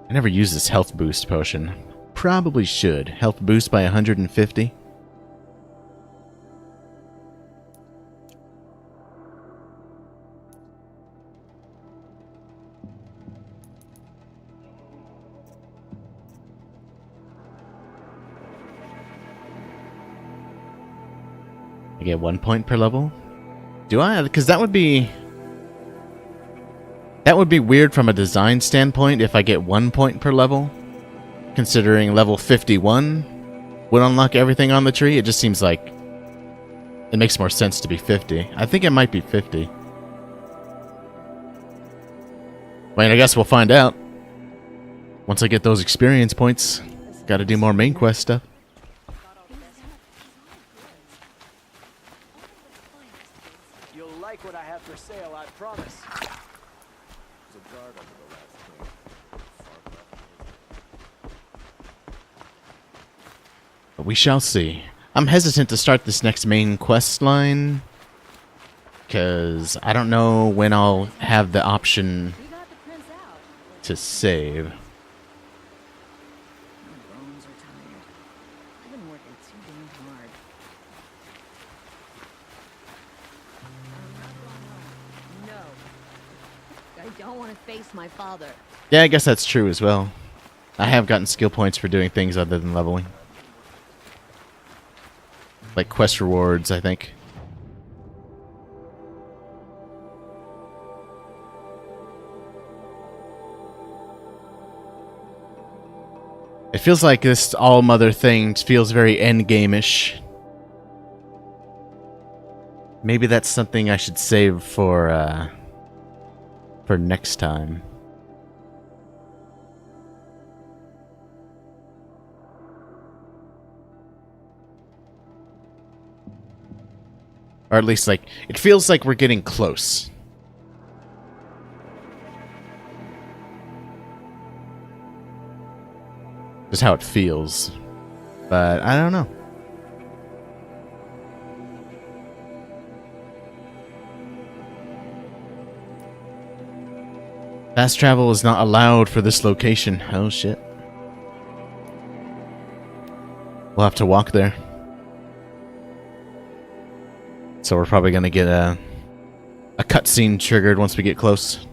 S1: I never use this health boost potion. Probably should. Health boost by 150. I get 1 point per level? Do I? Because that would be... That would be weird from a design standpoint if I get 1 point per level. Considering level 51 would unlock everything on the tree. It just seems like it makes more sense to be 50. I think it might be 50. Wait, I guess we'll find out. Once I get those experience points. Gotta do more main quest stuff.
S13: You'll like what I have for sale, I promise.
S1: But we shall see. I'm hesitant to start this next main quest line, because I don't know when I'll have the option to save.
S2: I don't want to face my father.
S1: Yeah, I guess that's true as well. I have gotten skill points for doing things other than leveling. Like quest rewards, I think. It feels like this all-mother thing feels very endgame-ish. Maybe that's something I should save for next time. Or at least, like, it feels like we're getting close. Just how it feels. But I don't know. Fast travel is not allowed for this location. Oh shit. We'll have to walk there. So we're probably gonna get a cutscene triggered once we get close.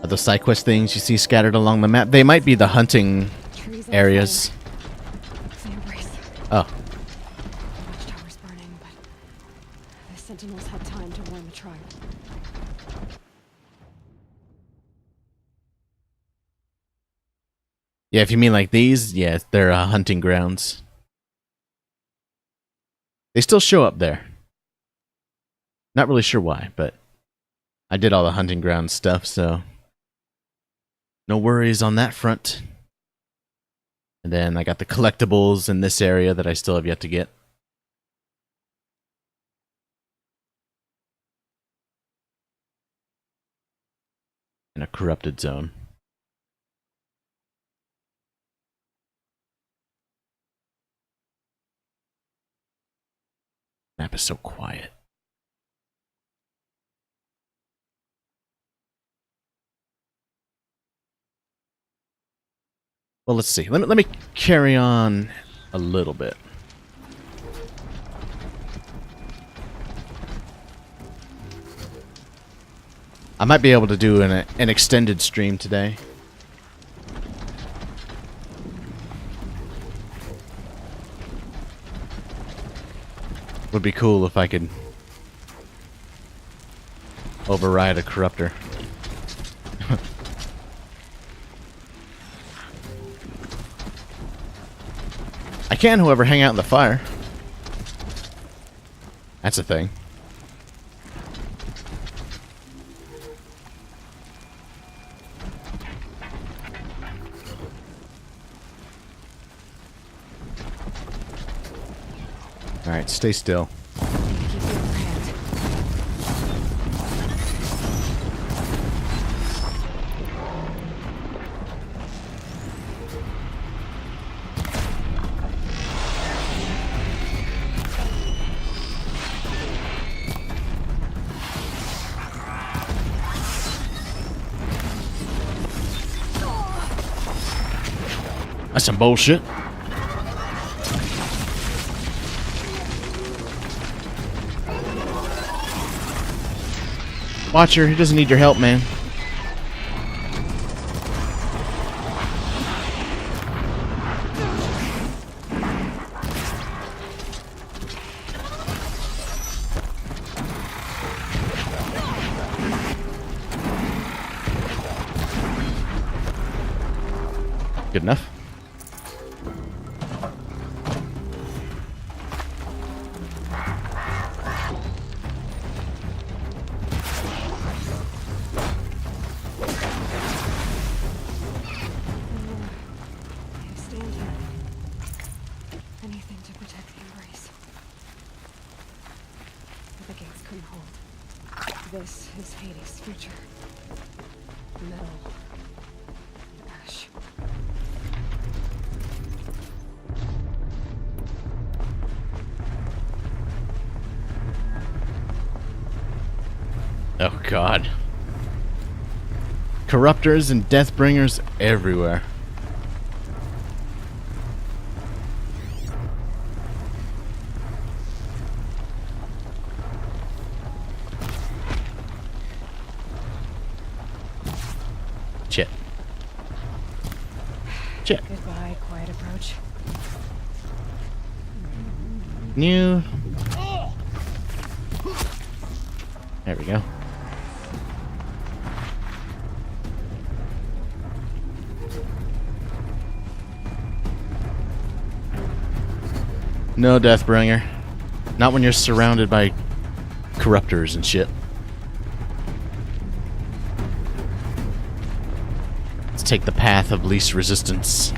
S1: The side quest things you see scattered along the map, they might be the hunting areas. Oh.
S6: Watchtower's burning, but the sentinels had time to warn the tribe.
S1: Yeah, if you mean like these, yeah, they're hunting grounds. They still show up there. Not really sure why, but I did all the hunting ground stuff, so no worries on that front. And then I got the collectibles in this area that I still have yet to get. In a corrupted zone. Map is so quiet. Well, let's see. Let me carry on a little bit. I might be able to do an extended stream today. Would be cool if I could override a corruptor. I can, however, hang out in the fire. That's a thing. Alright, stay still. That's some bullshit. Watcher, he doesn't need your help, man. Good enough.
S6: This is Hades' future. Metal. Ash.
S1: Oh god. Corruptors and Deathbringers everywhere. Shit. Shit.
S6: Goodbye, quiet approach.
S1: There we go. No, Deathbringer. Not when you're surrounded by corruptors and shit. Let's take the path of least resistance.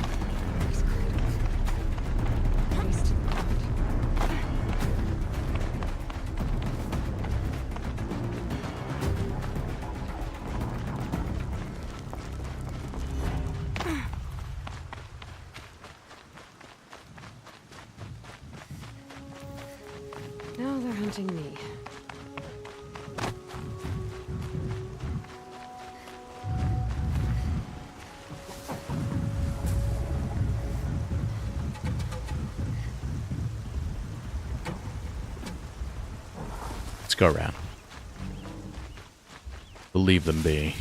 S6: Now they're hunting me.
S1: Let's go around. Leave them be.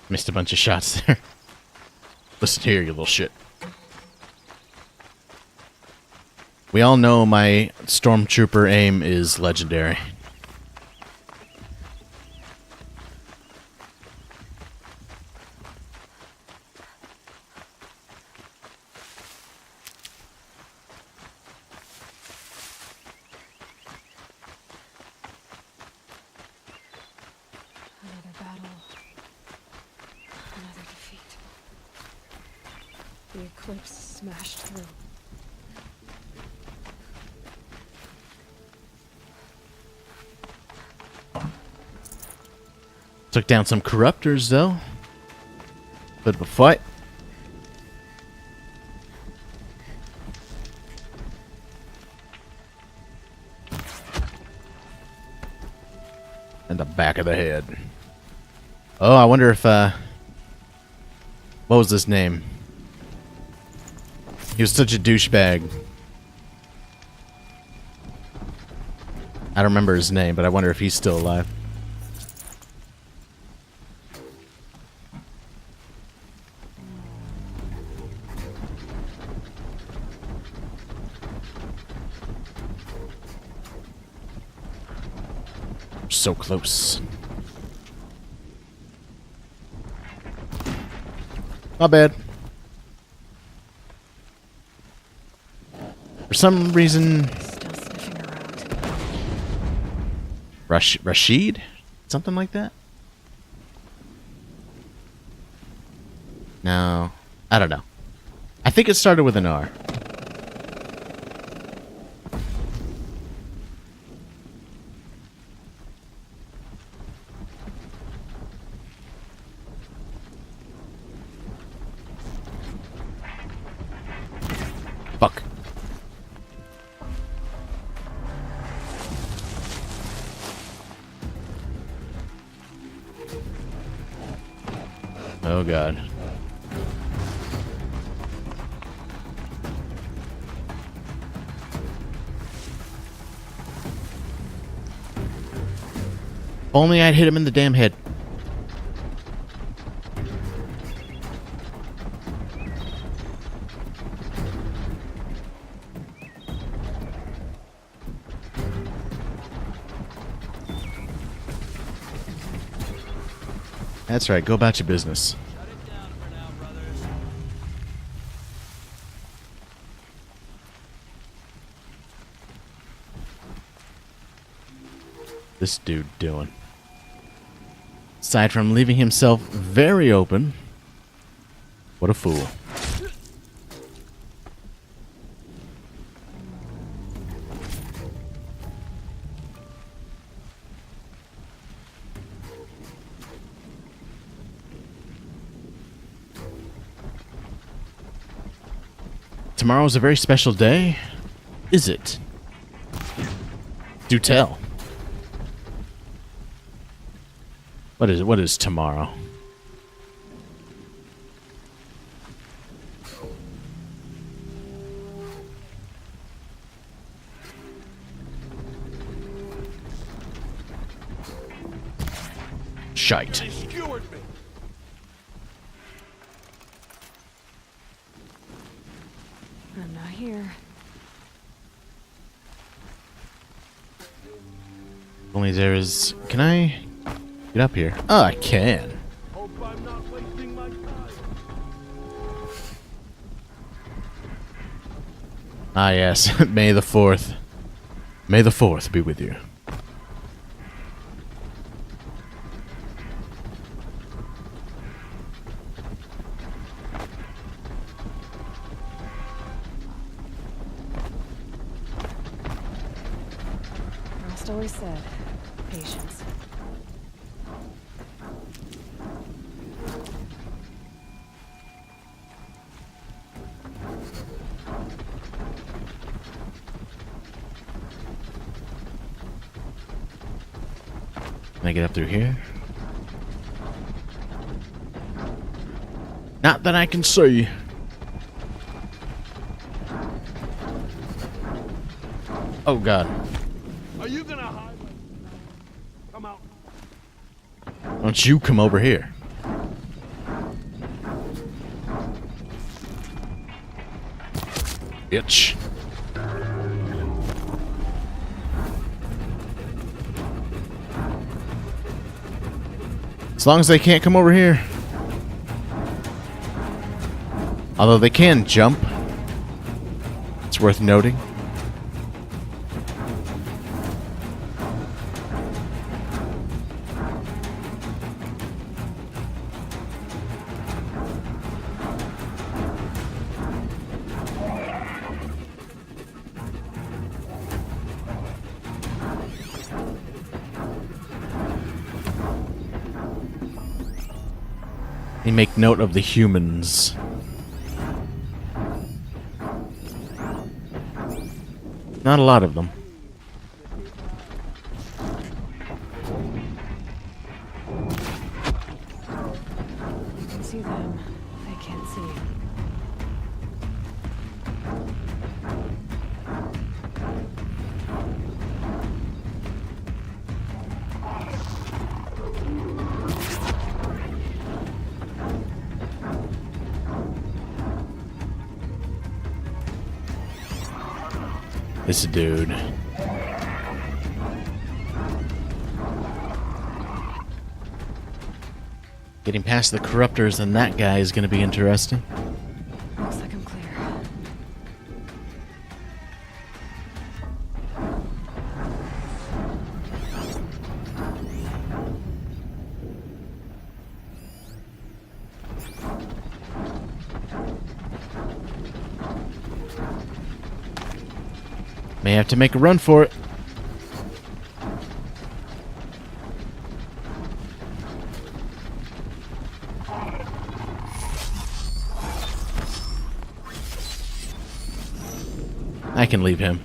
S1: Missed a bunch of shots there. Listen here, you little shit. We all know my stormtrooper aim is legendary.
S6: Another battle. Another defeat. The eclipse smashed through.
S1: Took down some corruptors, though. Bit of a fight. And the back of the head. Oh, I wonder if, what was his name? He was such a douchebag. I don't remember his name, but I wonder if he's still alive. So close. Not bad. For some reason...
S6: Still sniffing around.
S1: Rashid? Something like that? No. I don't know. I think it started with an R. Fuck. Oh god. Only I'd hit him in the damn head. That's right, go about your business. This dude doing? Aside from leaving himself very open, what a fool. Tomorrow is a very special day. Is it? Do tell. What is tomorrow? Shite.
S6: I'm not here.
S1: Only there is... Can I get up here? Oh, I can. Ah, yes. May the 4th. May the 4th be with you.
S6: Frost always said, patience.
S1: Can I get up through here? Not that I can see. Oh God.
S8: Are you gonna hide? Come out.
S1: Why don't you come over here? Bitch. As long as they can't come over here. Although they can jump. It's worth noting. They make note of the humans. Not a lot of them.
S6: You can see them. They can't see you.
S1: This dude. Getting past the corruptors and that guy is going to be interesting.
S6: Looks like I'm clear.
S1: May have to make a run for it. I can leave him.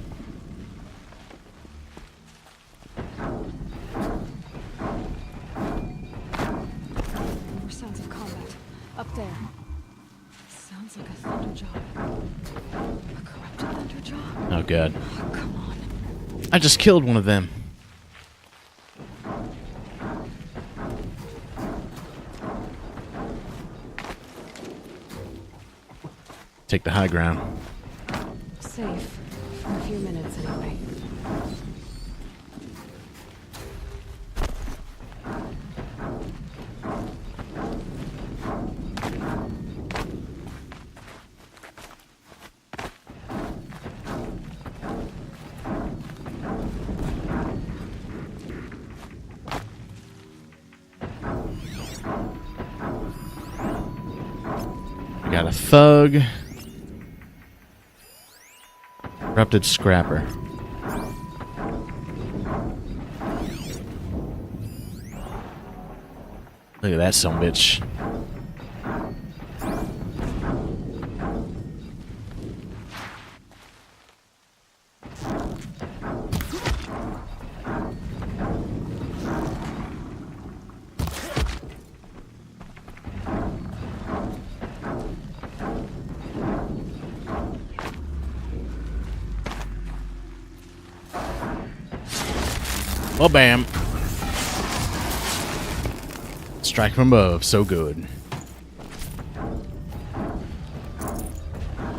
S6: More sounds of combat. Up there. Sounds like a thunderjaw. A corrupted thunderjaw?
S1: Oh God.
S6: Oh, come on.
S1: I just killed one of them. Take the high ground.
S6: Safe. For a few minutes, anyway.
S1: I got a thug. Corrupted scrapper. Look at that sumbitch. Well, bam. Strike from above, so good.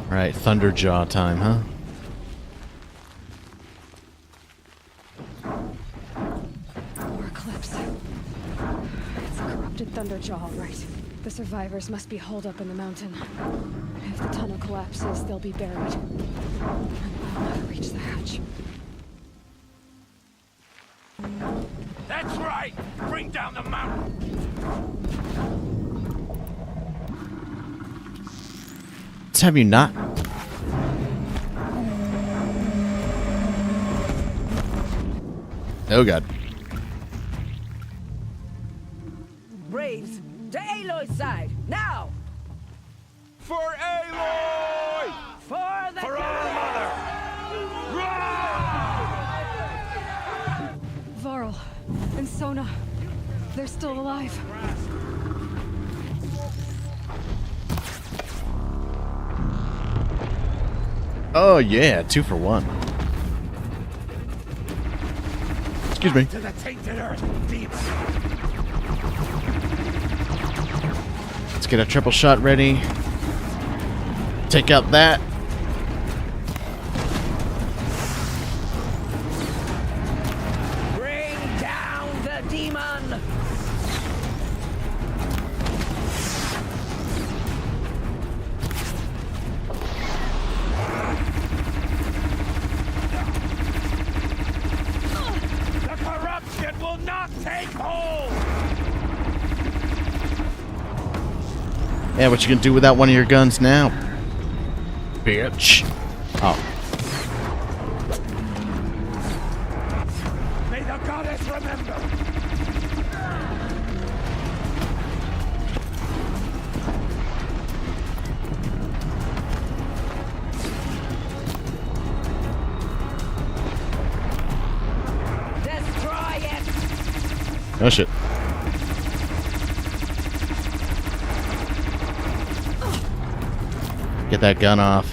S1: Right, Thunderjaw time, huh?
S6: The survivors must be holed up in the mountain. If the tunnel collapses, they'll be buried. I'll never reach the hatch.
S8: That's right! Bring down the mountain!
S1: Let's have you not. Oh god.
S20: Braves, to Aloy's side, now!
S9: For Aloy!
S20: For the
S8: our mother!
S6: Varl and Sona, they're still alive.
S1: Oh yeah, 2 for 1. Excuse me.
S8: To the tainted earth, demon!
S1: Let's get a triple shot ready. Take out that.
S20: Bring down the demon!
S8: The corruption will not take hold!
S1: Yeah, what you gonna do without one of your guns now? Bitch. Oh.
S8: May the goddess remember!
S20: Destroy it!
S1: Oh shit. Get that gun off.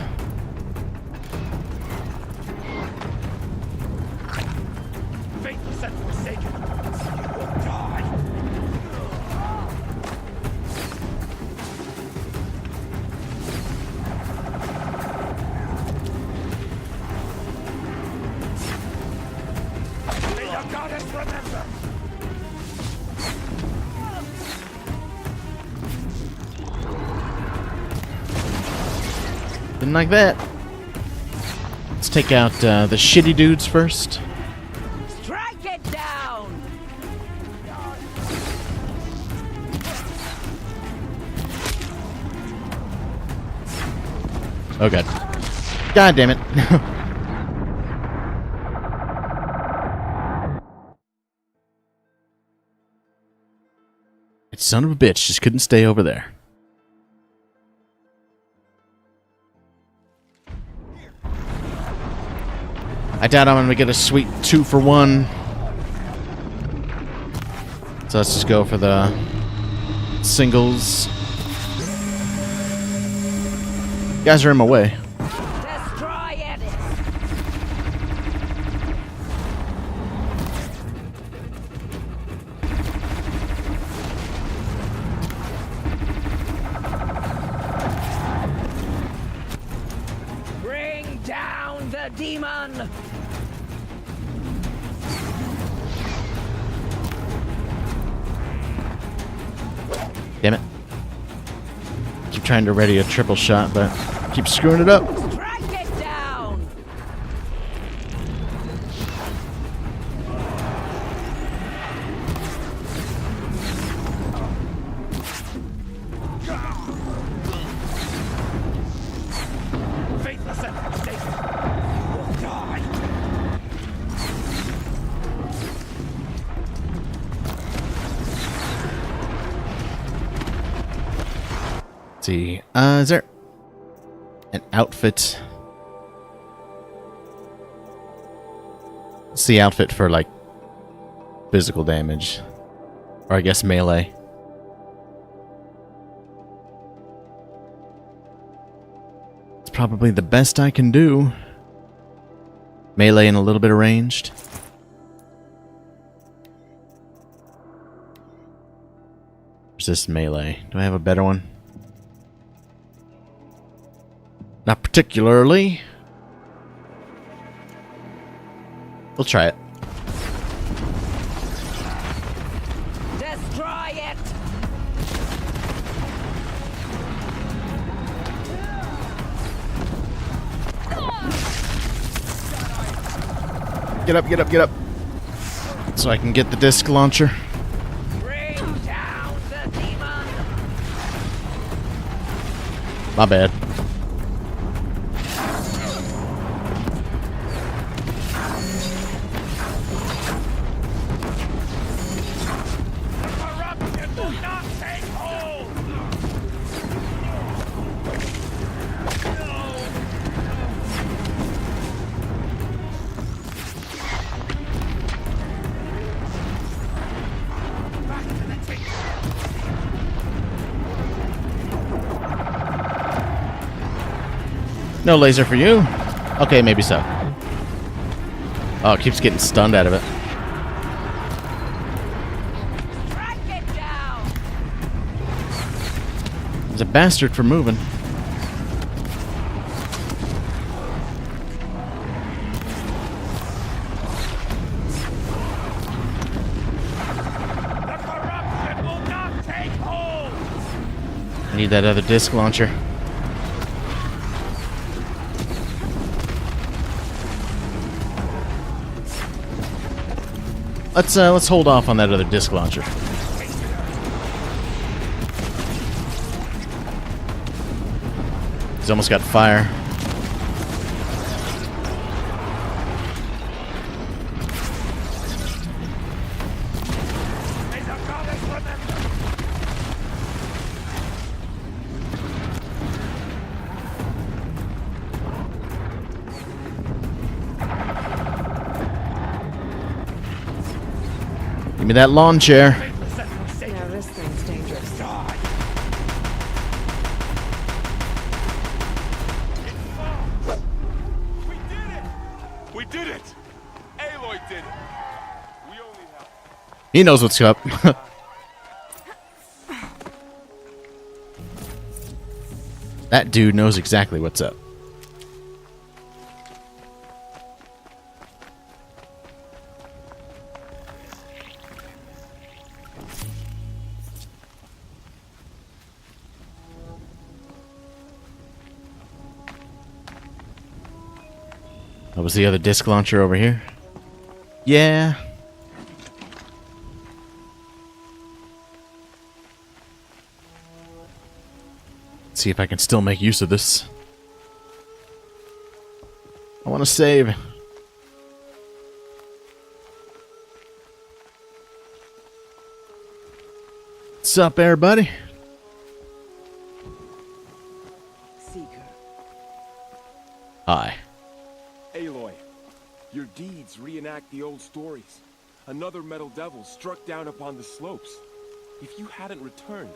S8: Faithless and forsaken, you will die! May the goddess remember!
S1: Didn't like that. Let's take out the shitty dudes first.
S20: Strike it down!
S1: Oh god. God damn it. That son of a bitch just couldn't stay over there. I doubt I'm gonna get a sweet 2 for 1. So let's just go for the singles. You guys are in my way.
S20: Destroy it! Bring down the demon!
S1: Damn it. Keep trying to ready a triple shot, but keep screwing it up.
S20: Strike it down!
S8: Faithless and forsaken, you will die!
S1: Let's see. Is there an outfit? It's the outfit for, like, physical damage. Or I guess melee. It's probably the best I can do. Melee and a little bit of ranged. Where's this melee? Do I have a better one? Not particularly. We'll try it.
S20: Destroy it!
S1: Get up, get up, get up. So I can get the disc launcher.
S20: Bring down the demon!
S1: My bad.
S8: Corruption will not take hold!
S1: No laser for you. Okay, maybe so. Oh, it keeps getting stunned out of it. He's a bastard for moving. I need that other disc launcher. Let's hold off on that other disc launcher. He's almost got fire. Give me that lawn chair.
S6: Now this thing's dangerous.
S19: We did it! Aloy did it! We only have...
S1: He knows what's up. That dude knows exactly what's up. That was the other disc launcher over here. Yeah. Let's see if I can still make use of this. I want to save. What's up, everybody?
S14: Seeker.
S1: Hi.
S19: Aloy, your deeds reenact the old stories. Another metal devil struck down upon the slopes. If you hadn't returned,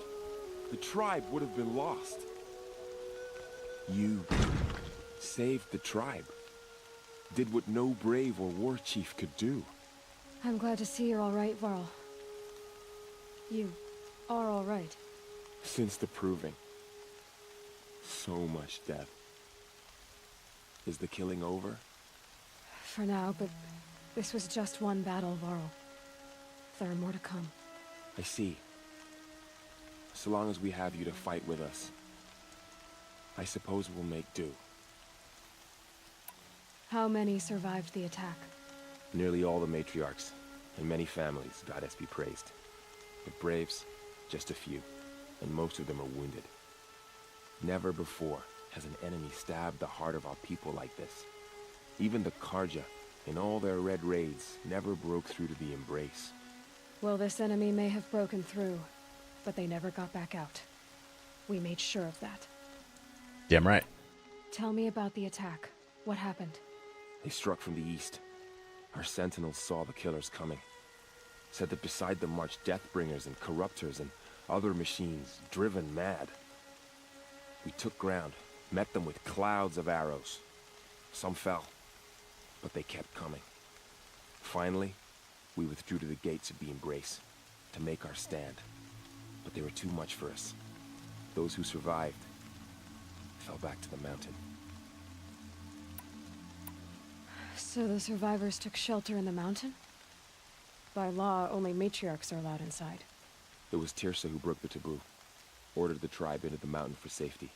S19: the tribe would have been lost. You saved the tribe. Did what no brave or war chief could do.
S6: I'm glad to see you're all right, Varl. You are all right.
S19: Since the proving. So much death. Is the killing over?
S6: For now, but this was just one battle, Varl. There are more to come.
S19: I see. So long as we have you to fight with us, I suppose we'll make do.
S6: How many survived the attack?
S19: Nearly all the matriarchs, and many families, goddess be praised. But braves, just a few, and most of them are wounded. Never before has an enemy stabbed the heart of our people like this. Even the Karja, in all their red raids, never broke through to the embrace.
S6: Well, this enemy may have broken through, but they never got back out. We made sure of that.
S1: Damn right.
S6: Tell me about the attack. What happened?
S19: They struck from the east. Our sentinels saw the killers coming. Said that beside them marched Deathbringers and Corruptors and other machines, driven mad. We took ground, met them with clouds of arrows. Some fell, but they kept coming. Finally, we withdrew to the gates of the Embrace to make our stand. But they were too much for us. Those who survived fell back to the mountain.
S6: So the survivors took shelter in the mountain? By law, only matriarchs are allowed inside.
S19: It was Tirsa who broke the taboo. Ordered the tribe into the mountain for safety.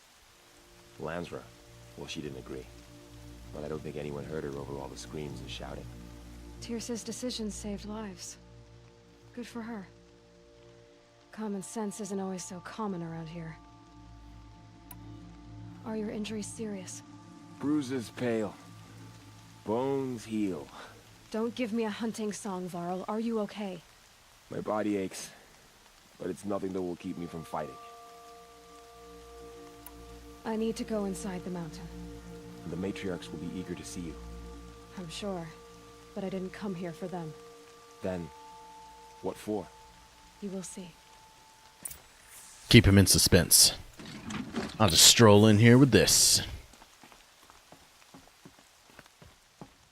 S19: Lansra, well, she didn't agree. But I don't think anyone heard her over all the screams and shouting.
S6: Tirsa's decisions saved lives. Good for her. Common sense isn't always so common around here. Are your injuries serious?
S19: Bruises pale. Bones heal.
S6: Don't give me a hunting song, Varl. Are you okay?
S19: My body aches, but it's nothing that will keep me from fighting.
S6: I need to go inside the mountain.
S19: The matriarchs will be eager to see you.
S6: I'm sure, but I didn't come here for them.
S19: Then, what for?
S6: You will see.
S1: Keep him in suspense. I'll just stroll in here with this.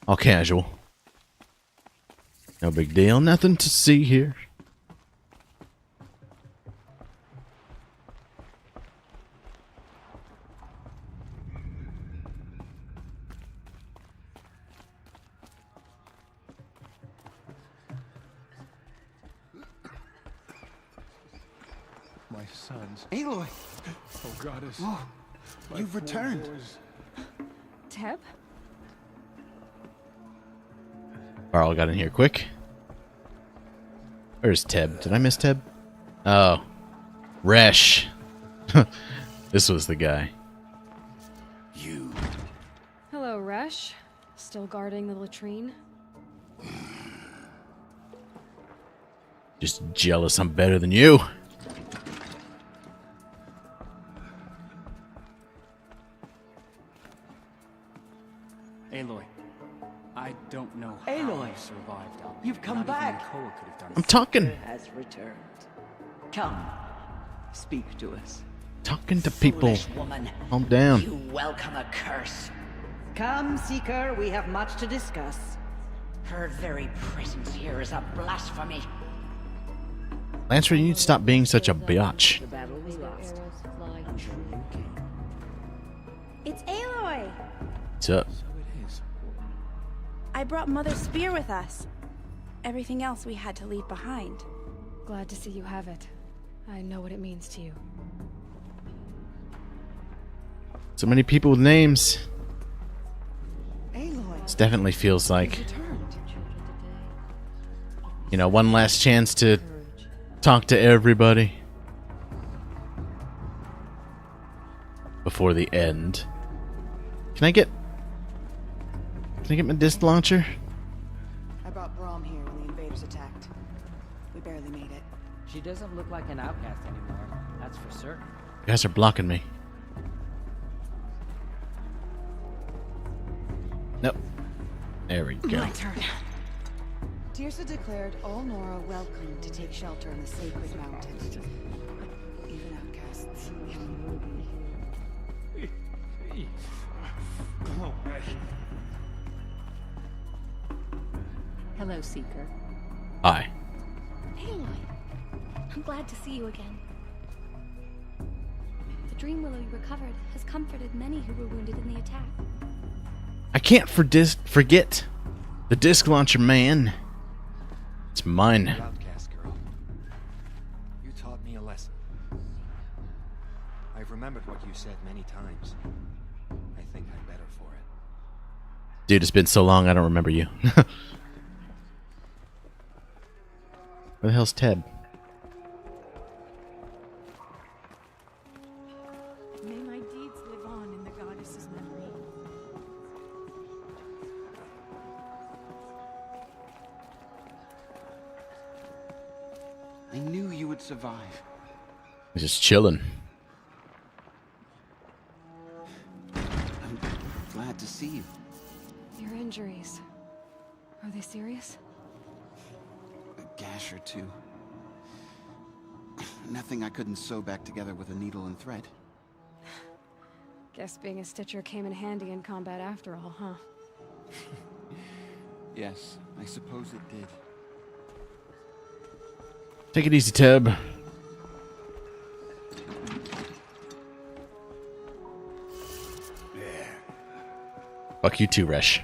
S1: All casual. No big deal. Nothing to see here.
S14: My sons.
S17: Aloy!
S14: Oh, goddess.
S17: Oh,
S14: My
S17: you've
S14: poor
S17: returned.
S14: boys.
S6: Teb?
S1: Varl got in here quick. Where's Teb? Did I miss Teb? Oh. Resh. This was the guy.
S6: Hello, Resh. Still guarding the latrine?
S1: Just jealous I'm better than you.
S17: Aloy, I don't know how
S22: Aloy,
S17: you survived out there.
S22: you've come
S17: Not even
S22: back.
S17: Koa could have done
S1: I'm
S17: it.
S1: talking.
S22: Has returned. Come, speak to us.
S1: Talking to people.
S22: Foolish woman.
S1: Calm down.
S22: You welcome a curse. Come, Seeker, we have much to discuss. Her very presence here is a blasphemy.
S1: Lancer, you need to stop being such a biatch.
S22: The battle was lost. Until you came.
S23: It's Aloy!
S1: What's up?
S23: I brought Mother's spear with us. Everything else we had to leave behind.
S6: Glad to see you have it. I know what it means to you.
S1: So many people with names.
S22: Aloy.
S1: This definitely feels like, you know, one last chance to talk to everybody before the end. Can I get my disc launcher?
S24: I brought Brahm here when the invaders attacked. We barely made it.
S22: She doesn't look like an outcast anymore, that's for certain.
S1: You guys are blocking me. Nope. There we go.
S24: My turn. Tirsa declared all Nora welcome to take shelter in the sacred mountains. Even outcasts.
S25: Hello, Seeker.
S1: Hi.
S25: Aloy, I'm glad to see you again. The dream willow you recovered has comforted many who were wounded in the attack.
S1: I can't forget the disc launcher, man. It's mine.
S26: Outcast girl, you taught me a lesson. I've remembered what you said many times. I think I'm better for it.
S1: Dude, it's been so long I don't remember you. Where the hell's Ted?
S24: May my deeds live on in the goddess's memory.
S17: I knew you would survive.
S1: He's just chilling.
S17: I'm glad to see you.
S6: Your injuries. Are they serious?
S17: A gash or two. Nothing I couldn't sew back together with a needle and thread.
S6: Guess being a stitcher came in handy in combat after all, huh?
S17: Yes, I suppose it did.
S1: Take it easy, Teb. Fuck you too, Resh.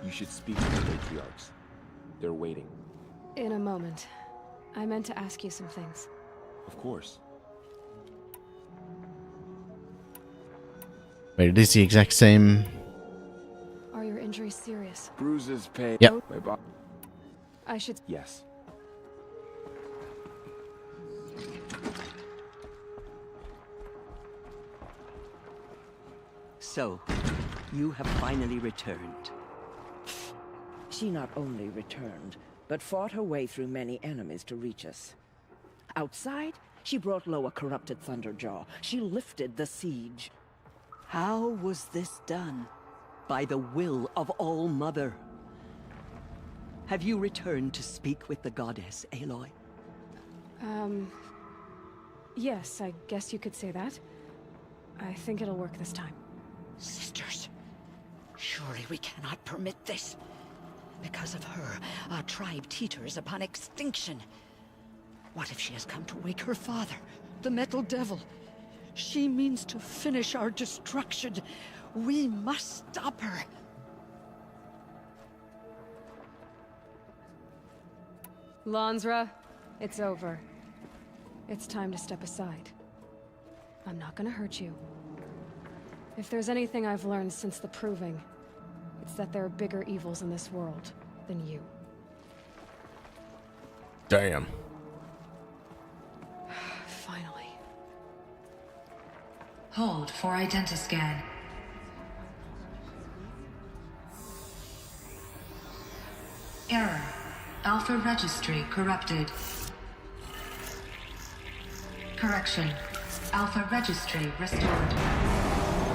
S19: You should speak to the matriarchs. They're waiting.
S6: In a moment. I meant to ask you some things.
S19: Of course.
S1: Wait, it is the exact same.
S6: Are your injury serious?
S19: Bruises, pain.
S1: Yep.
S6: I should...
S19: Yes.
S4: So, you have finally returned. She not only returned, but fought her way through many enemies to reach us. Outside, she brought low a corrupted Thunderjaw. She lifted the siege. How was this done? By the will of All-Mother. Have you returned to speak with the goddess, Aloy?
S6: Yes, I guess you could say that. I think it'll work this time.
S22: Sisters, surely we cannot permit this. Because of her, our tribe teeters upon extinction. What if she has come to wake her father, the Metal Devil? She means to finish our destruction. We must stop her.
S6: Lansra, it's over. It's time to step aside. I'm not gonna hurt you. If there's anything I've learned since the Proving, it's that there are bigger evils in this world than you.
S1: Damn.
S6: Finally.
S5: Hold for identiscan. Error. Alpha registry corrupted. Correction. Alpha registry restored.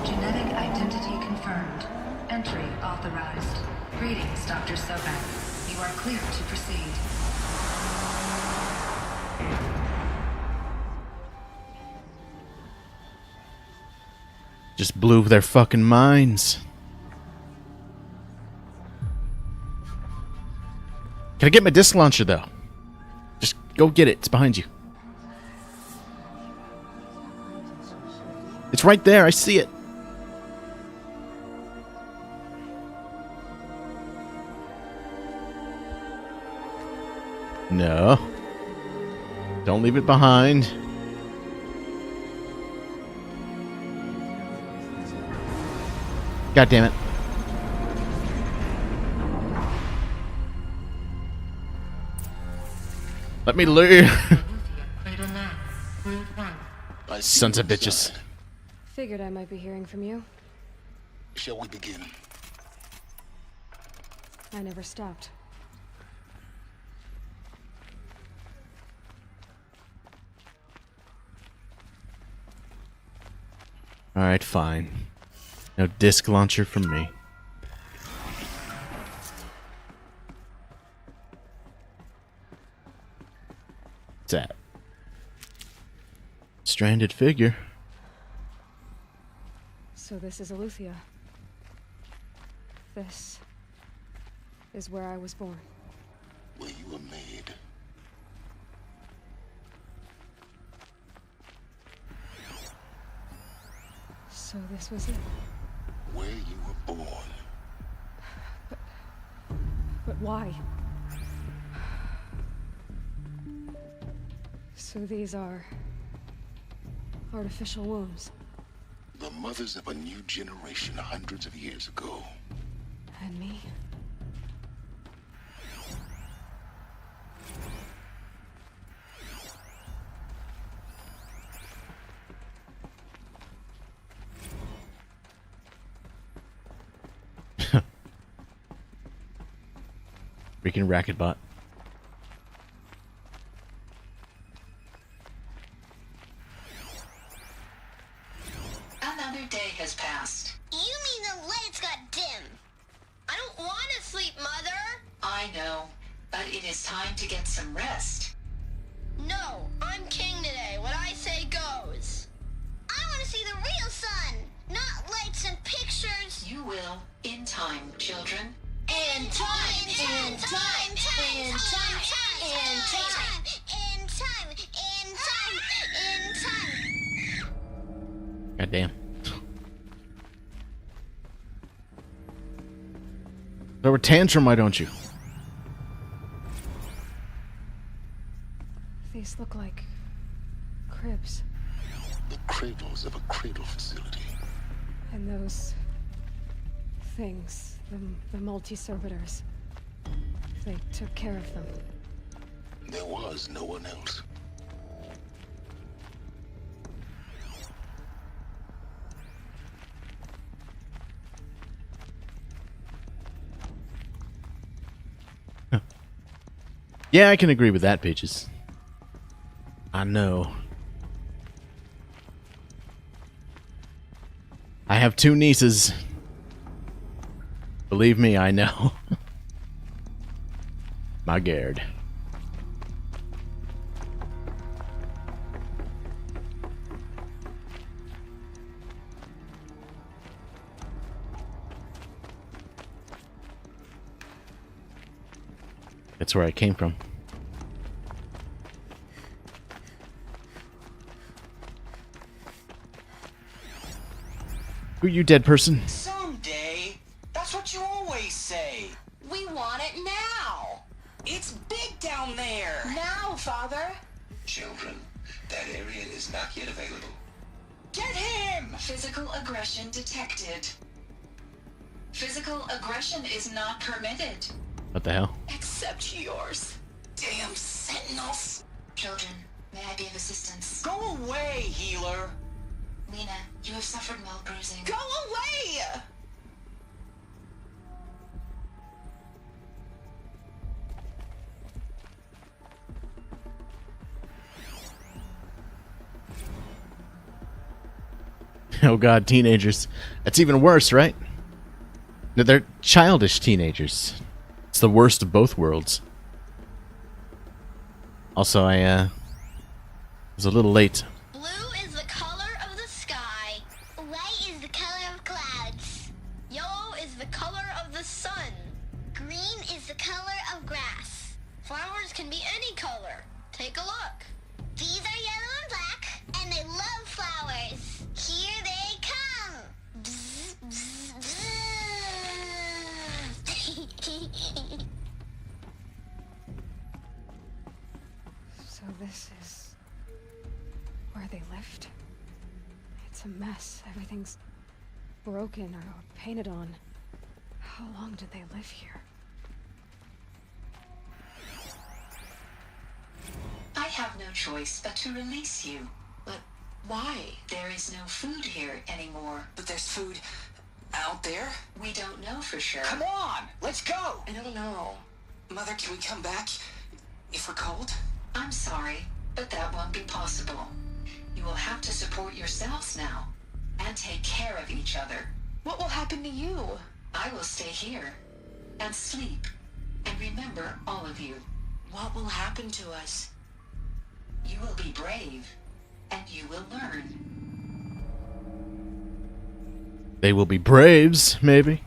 S5: Genetic identity confirmed. Entry authorized. Greetings, Dr. Sobek. You are clear to proceed.
S1: Just blew their fucking minds. Can I get my disc launcher, though? Just go get it. It's behind you. It's right there. I see it. No. Don't leave it behind. God damn it. Let me leave. Sons of bitches.
S6: Figured I might be hearing from you.
S3: Shall we begin?
S6: I never stopped.
S1: Alright, fine. No disc launcher from me. What's that? Stranded figure.
S6: So this is Aletheia. This is where I was born.
S3: Where you were made.
S6: So this was it.
S3: Where you were born.
S6: But why? So these are artificial wombs.
S3: The mothers of a new generation hundreds of years ago.
S6: And me?
S1: Freaking racket bot.
S5: Another day has passed.
S15: You mean the lights got dim? I don't want to sleep, Mother.
S5: I know, but it is time to get some rest.
S15: No, I'm king today. What I say goes. I want to see the real sun, not lights and pictures.
S5: You will, in time, children.
S15: In time, in time, in time, in time, in time, in time, in time.
S1: God damn. So we're tantrum, why don't you?
S6: These look like cribs.
S3: The cradles of a cradle facility.
S6: And those things, The multi-servitors. They took care of them.
S3: There was no one else.
S1: Yeah, I can agree with that, Peaches. I know. I have 2 nieces. Believe me, I know. My Gerd. That's where I came from. Who you, dead person?
S7: Someday. That's what you always say. We want it now. It's big down there. Now, Father.
S3: Children, that area is not yet available.
S7: Get him!
S5: Physical aggression detected. Physical aggression is not permitted.
S1: What the hell?
S7: Except yours. Damn sentinels.
S5: Children, may I be of assistance?
S7: Go away, healer.
S5: Lena, you have suffered mild bruising.
S7: Go away!
S1: Oh god, teenagers. That's even worse, right? No, they're childish teenagers. It's the worst of both worlds. Also, I was a little late.
S15: Blue is the color of the sky. White is the color of clouds. Yellow is the color of the sun. Green is the color of grass. Flowers can be any color. Take a look. These are yellow and black, and they love flowers. Here they come. Bzz, bzz, bzz.
S6: So this is where they lived? It's a mess. Everything's broken or painted on. How long did they live here?
S5: I have no choice but to release you.
S7: But why?
S5: There is no food here anymore.
S7: But there's food out there?
S5: We don't know for sure.
S7: Come on, let's go!
S5: I don't know.
S7: Mother, can we come back if we're cold?
S5: I'm sorry, but that won't be possible. You will have to support yourselves now, and take care of each other.
S7: What will happen to you?
S5: I will stay here, and sleep, and remember all of you.
S7: What will happen to us?
S5: You will be brave, and you will learn.
S1: They will be braves, maybe.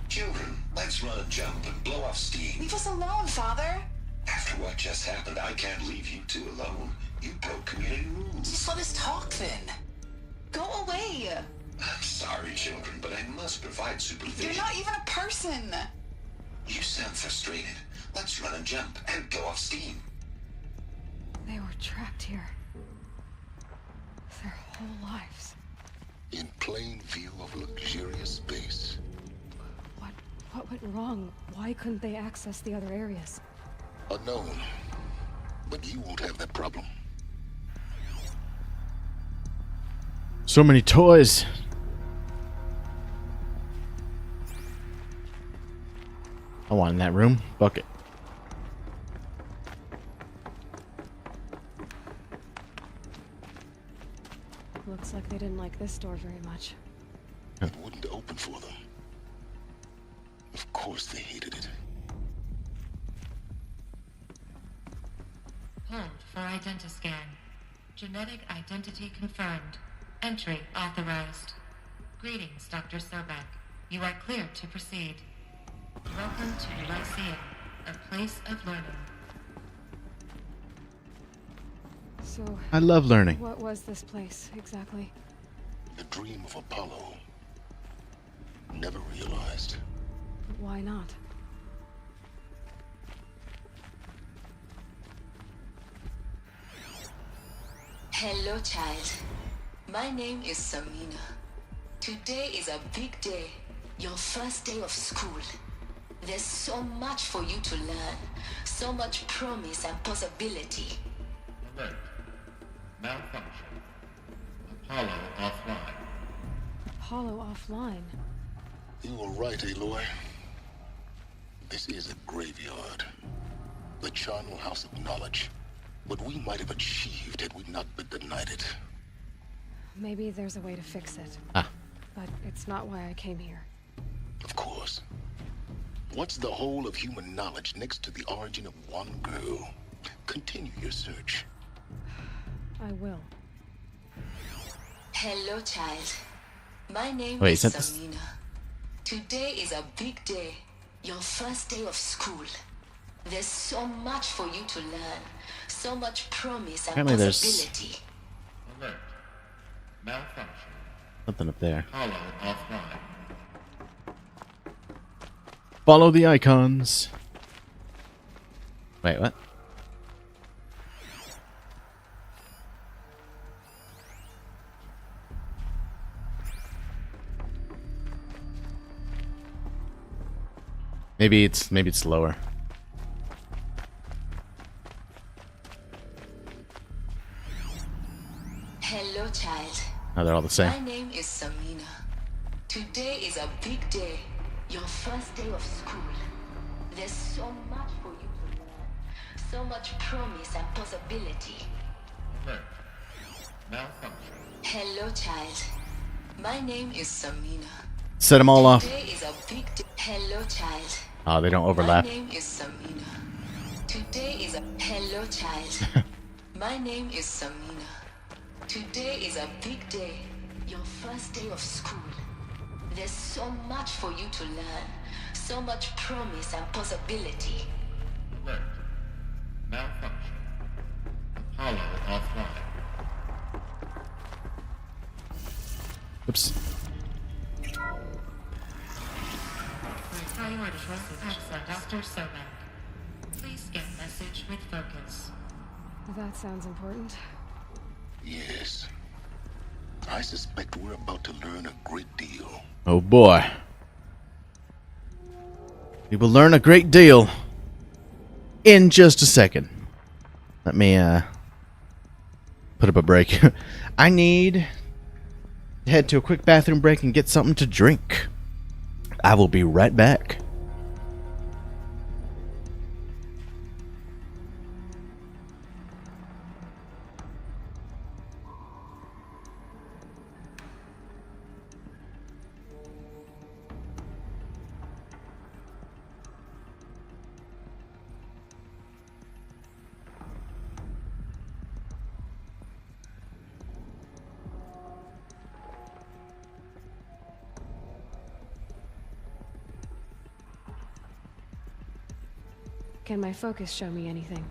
S3: Children, let's run a jump and blow off steam.
S7: Leave us alone, Father.
S3: After what just happened, I can't leave you two alone. You broke community rules.
S7: Just let us talk then. Go away.
S3: I'm sorry, children, but I must provide supervision.
S7: You're not even a person.
S3: You sound frustrated. Let's run a jump and go off steam.
S6: They were trapped here. Their whole lives.
S3: In plain view of luxurious space.
S6: What went wrong? Why couldn't they access the other areas?
S3: Unknown. But you won't have that problem.
S1: So many toys. I want in that room. Bucket.
S6: Looks like they didn't like this door very much.
S3: It wouldn't open for them. Of course they hated it.
S10: Hold for identiscan. Genetic identity confirmed. Entry authorized. Greetings, Dr. Sobek. You are cleared to proceed. Welcome to Lyceum, a place of learning.
S6: So,
S1: I love learning.
S6: What was this place, exactly?
S3: The dream of Apollo. Never realized.
S6: But why not?
S5: Hello, child. My name is Samina. Today is a big day. Your first day of school. There's so much for you to learn. So much promise and possibility.
S3: Alert. Malfunction. Apollo offline.
S6: Apollo offline?
S3: You were right, Aloy. This is a graveyard. The charnel house of knowledge. What we might have achieved had we not been denied it.
S6: Maybe there's a way to fix it.
S1: Ah.
S6: But it's not why I came here.
S3: Of course. What's the whole of human knowledge next to the origin of one girl? Continue your search.
S6: I will.
S5: Hello, child. My name
S1: Wait,
S5: is
S1: is that this?
S5: Samina. Today is a big day. Your first day of school. There's so much for you to learn. So much promise and
S1: Apparently there's
S5: possibility.
S3: Alert. Malfunction.
S1: something up there.
S3: Apollo offline.
S1: Follow the icons. Wait, what? Maybe it's lower.
S5: Hello, child.
S1: Oh, they're all the same.
S5: My name is Samina. Today is a big day. Your first day of school. There's so much for you to learn. So much promise and possibility.
S3: Alert. Malfunction.
S5: Hello, child. My name is Samina.
S1: Set them all off.
S5: Today is a big day. Hello, child.
S1: Oh, they don't overlap.
S5: My name is Samina. Today is a... Hello, child. My name is Samina. Today is a big day. Your first day of school. There's so much for you to learn. So much promise and possibility.
S3: Alert. Malfunction. Apollo offline.
S1: Oops.
S10: Priority access, Dr. Sobek. Please get message with focus.
S6: That sounds important.
S3: Yes. I suspect we're about to learn a great deal.
S1: Oh boy. We will learn a great deal in just a second. Let me put up a break. I need to head to a quick bathroom break and get something to drink. I will be right back.
S6: Can my focus show me anything?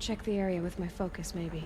S6: Check the area with my focus, maybe.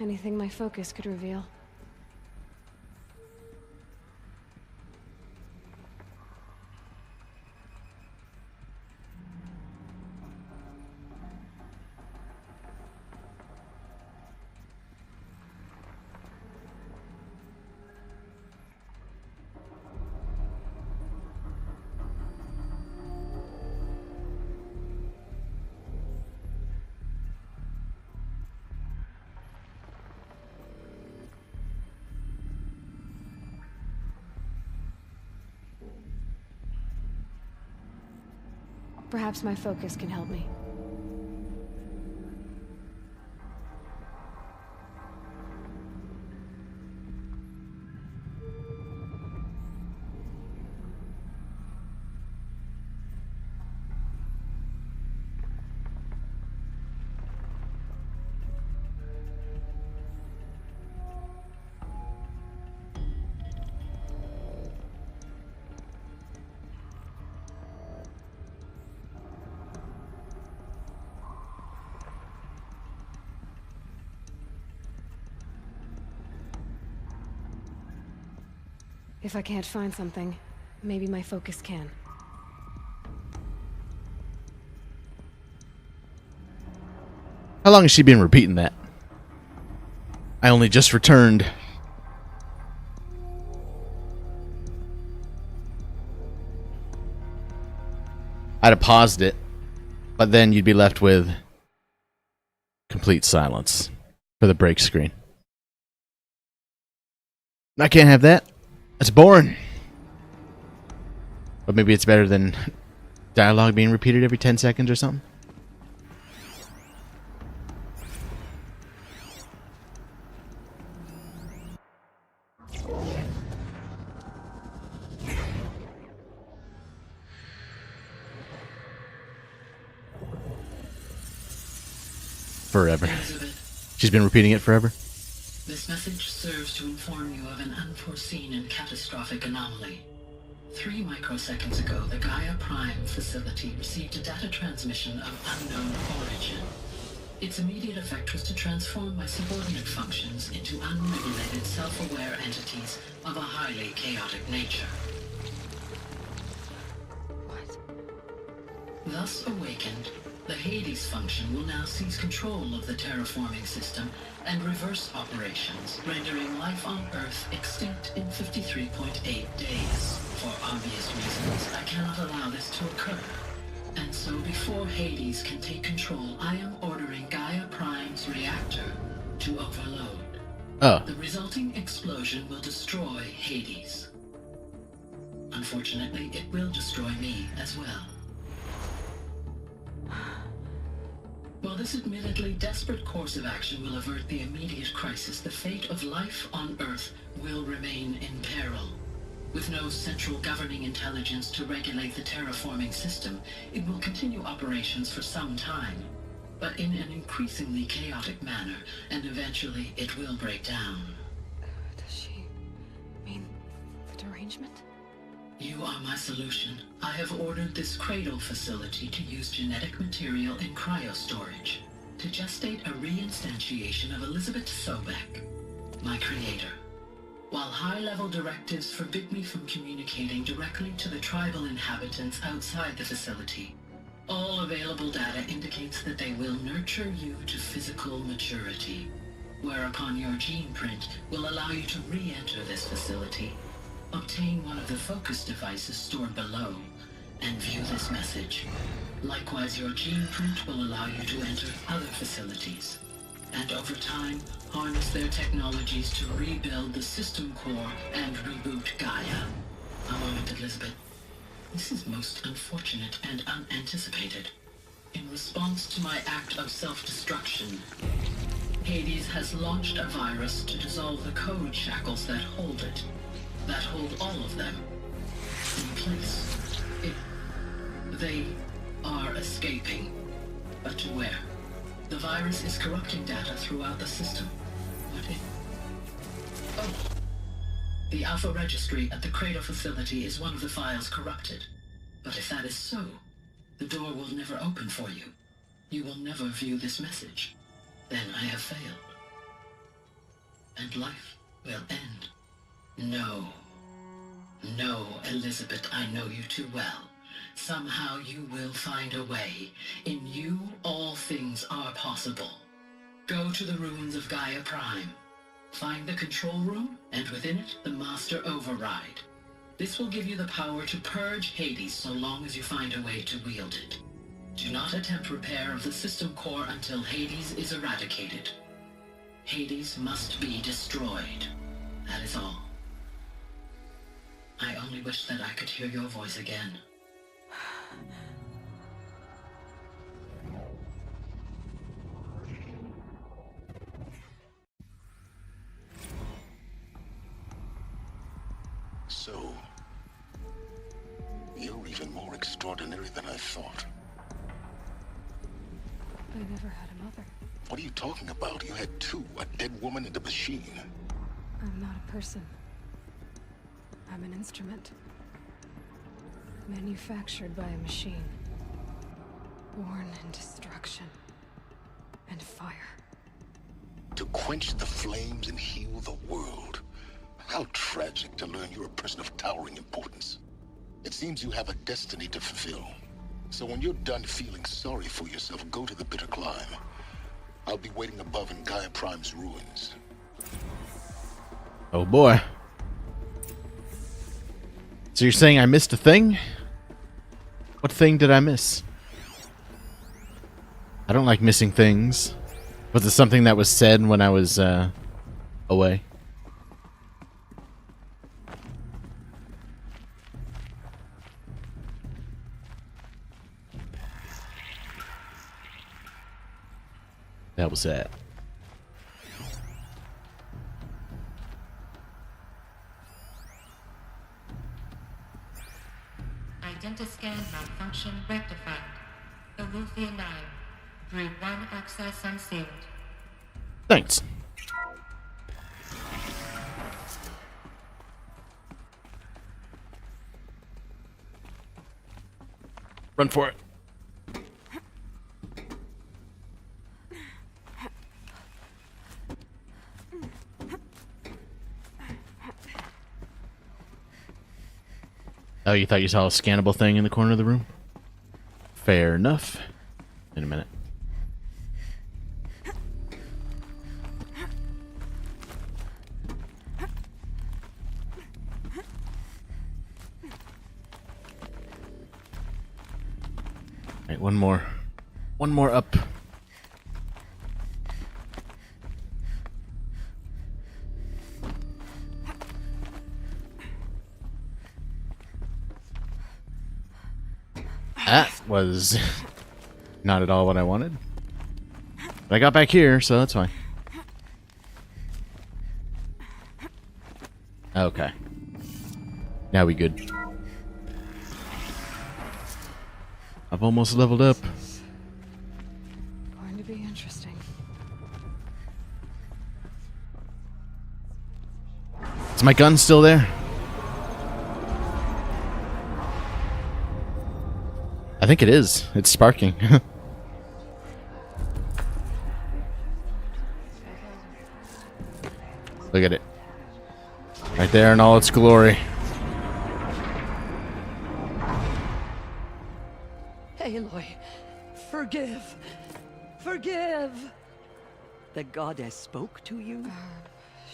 S6: Anything my focus could reveal. Perhaps my focus can help me. If I can't find something, maybe my focus can.
S1: How long has she been repeating that? I only just returned. I'd have paused it, but then you'd be left with complete silence for the break screen. I can't have that. That's boring. But maybe it's better than dialogue being repeated every 10 seconds or something. Forever. She's been repeating it forever.
S11: This message serves to inform you of an unforeseen and catastrophic anomaly. 3 microseconds ago, the Gaia Prime facility received a data transmission of unknown origin. Its immediate effect was to transform my subordinate functions into unregulated, self-aware entities of a highly chaotic nature. Thus awakened, the Hades function will now seize control of the terraforming system and reverse operations, rendering life on Earth extinct in 53.8 days. For obvious reasons, I cannot allow this to occur. And so before Hades can take control, I am ordering Gaia Prime's reactor to overload. The resulting explosion will destroy Hades. Unfortunately, it will destroy me as well. While this admittedly desperate course of action will avert the immediate crisis, the fate of life on Earth will remain in peril. With no central governing intelligence to regulate the terraforming system, it will continue operations for some time, but in an increasingly chaotic manner, and eventually it will break down.
S6: Does she mean the derangement?
S11: You are my solution. I have ordered this cradle facility to use genetic material in cryostorage to gestate a reinstantiation of Elizabeth Sobek, my creator. While high-level directives forbid me from communicating directly to the tribal inhabitants outside the facility, all available data indicates that they will nurture you to physical maturity, whereupon your gene print will allow you to re-enter this facility, obtain one of the focus devices stored below, and view this message. Likewise, your gene print will allow you to enter other facilities, and over time, harness their technologies to rebuild the system core and reboot Gaia. A moment, Elizabeth. This is most unfortunate and unanticipated. In response to my act of self-destruction, Hades has launched a virus to dissolve the code shackles that hold it, that hold all of them in place. They are escaping, but to where? The virus is corrupting data throughout the system. The Alpha Registry at the Cradle facility is one of the files corrupted. But if that is so, the door will never open for you. You will never view this message. Then I have failed. And life will end. No. No, Elizabeth, I know you too well. Somehow you will find a way. In you, all things are possible. Go to the ruins of Gaia Prime. Find the control room, and within it, the Master Override. This will give you the power to purge Hades so long as you find a way to wield it. Do not attempt repair of the system core until Hades is eradicated. Hades must be destroyed. That is all. I only wish that I could hear your voice again.
S3: So, you're even more extraordinary than I thought.
S6: I never had a mother.
S3: What are you talking about? You had two, a dead woman and a machine.
S6: I'm not a person. I'm an instrument. Manufactured by a machine. Born in destruction and fire.
S3: To quench the flames and heal the world. How tragic to learn you're a person of towering importance. It seems you have a destiny to fulfill. So when you're done feeling sorry for yourself, go to the bitter climb. I'll be waiting above in Gaia Prime's ruins.
S1: Oh boy. So you're saying I missed a thing? What thing did I miss? I don't like missing things. Was it something that was said when I was away? That was that.
S10: Identiscan malfunction rectified. Aletheia 9. Brood 1 access unsealed.
S1: Thanks. Run for it. Oh, you thought you saw a scannable thing in the corner of the room? Fair enough. In a minute. Alright, one more. One more up. That was not at all what I wanted. But I got back here, so that's fine. Okay. Now we good. I've almost leveled up.
S6: Going to be interesting.
S1: Is my gun still there? I think it is. It's sparking. Look at it. Right there in all its glory.
S22: Aloy, forgive. Forgive.
S2: The goddess spoke to you?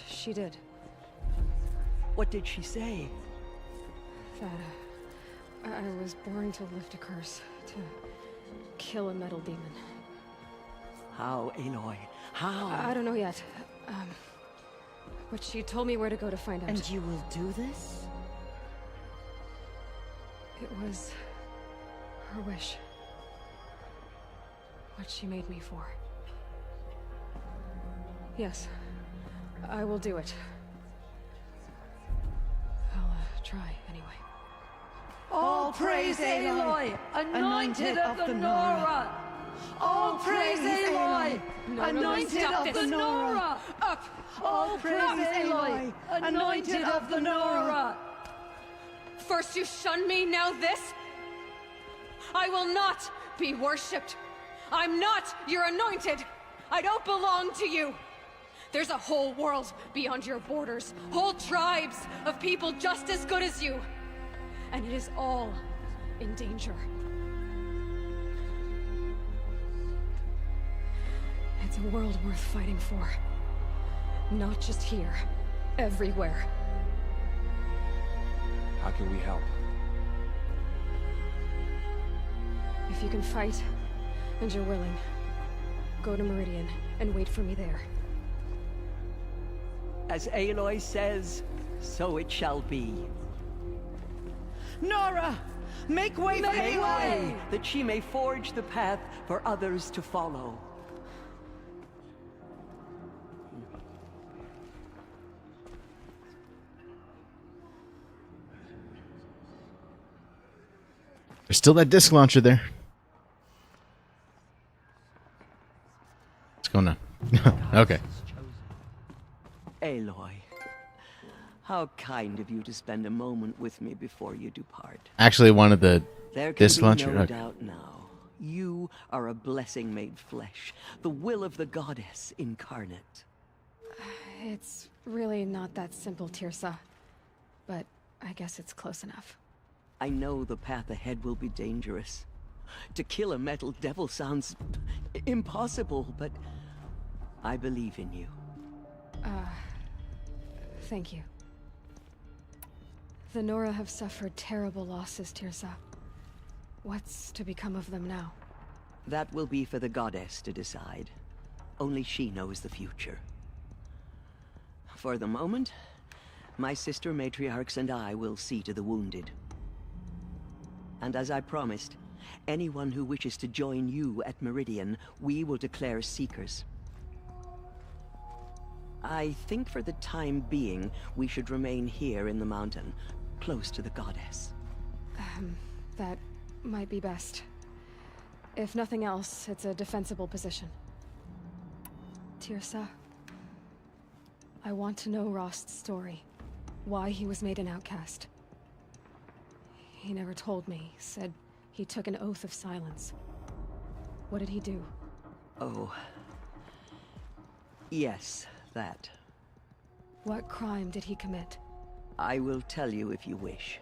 S6: She did.
S2: What did she say?
S6: That I was born to lift a curse, to kill a metal demon.
S2: How, Aloy? How?
S6: I don't know yet. But she told me where to go to find out.
S2: And you will do this?
S6: It was her wish. What she made me for. Yes, I will do it. I'll try anyway.
S22: All praise Aloy, anointed of the Nora. All praise Aloy, anointed of the Nora.
S6: Up!
S22: All praise Aloy, anointed of the Nora.
S6: First you shun me, now this? I will not be worshipped. I'm not your anointed. I don't belong to you. There's a whole world beyond your borders, whole tribes of people just as good as you. And it is all in danger. It's a world worth fighting for. Not just here, everywhere.
S19: How can we help?
S6: If you can fight, and you're willing, go to Meridian and wait for me there.
S2: As Aloy says, so it shall be. Nora! Make way for Aloy, that she may forge the path for others to follow.
S1: There's still that disc launcher there. What's going on? Okay.
S2: Aloy, how kind of you to spend a moment with me before you depart.
S1: Actually, wanted the
S2: There can
S1: disc
S2: be
S1: launcher.
S2: no
S1: Okay.
S2: doubt now. You are a blessing made flesh, the will of the goddess incarnate.
S6: It's really not that simple, Tirsa. But I guess it's close enough.
S2: I know the path ahead will be dangerous. To kill a metal devil sounds impossible, but I believe in you.
S6: Thank you. The Nora have suffered terrible losses, Tirsa. What's to become of them now?
S2: That will be for the goddess to decide. Only she knows the future. For the moment, my sister matriarchs and I will see to the wounded. And as I promised, anyone who wishes to join you at Meridian, we will declare seekers. I think for the time being, we should remain here in the mountain, close to the goddess.
S6: That might be best. If nothing else, it's a defensible position. Tirsa, I want to know Rost's story. Why he was made an outcast. He never told me, said he took an oath of silence. What did he do?
S2: Oh. Yes, that.
S6: What crime did he commit?
S2: I will tell you if you wish.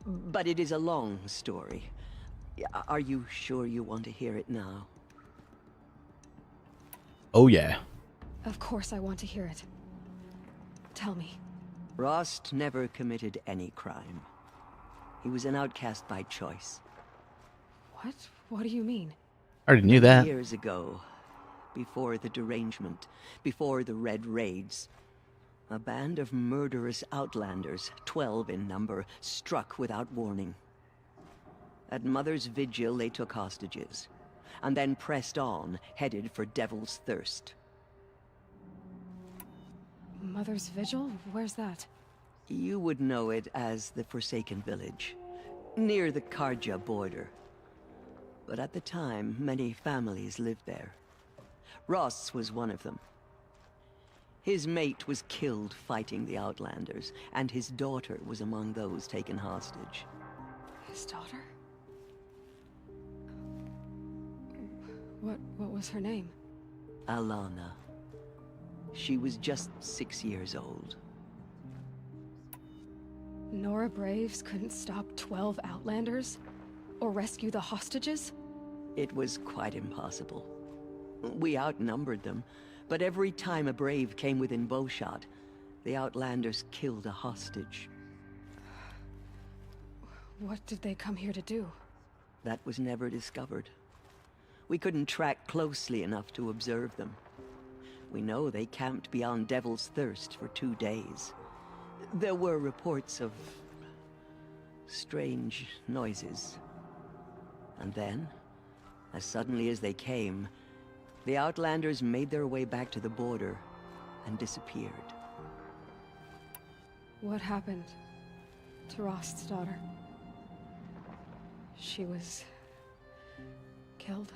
S2: But it is a long story. Are you sure you want to hear it now?
S1: Oh, yeah.
S6: Of course I want to hear it. Tell me.
S2: Rost never committed any crime. He was an outcast by choice.
S6: What? What do you mean?
S1: I already knew that.
S2: Years ago, before the derangement, before the Red Raids, a band of murderous outlanders, 12 in number, struck without warning. At Mother's Vigil, they took hostages, and then pressed on, headed for Devil's Thirst.
S6: Mother's Vigil? Where's that?
S2: You would know it as the Forsaken Village, near the Karja border. But at the time, many families lived there. Ross was one of them. His mate was killed fighting the Outlanders, and his daughter was among those taken hostage.
S6: His daughter? What was her name?
S2: Alana. She was just 6 years old.
S6: Nora Braves couldn't stop 12 Outlanders? Or rescue the hostages?
S2: It was quite impossible. We outnumbered them, but every time a Brave came within bowshot, the Outlanders killed a hostage.
S6: What did they come here to do?
S2: That was never discovered. We couldn't track closely enough to observe them. We know they camped beyond Devil's Thirst for 2 days. There were reports of strange noises. And then, as suddenly as they came, the Outlanders made their way back to the border and disappeared.
S6: What happened to Rost's daughter? She was killed?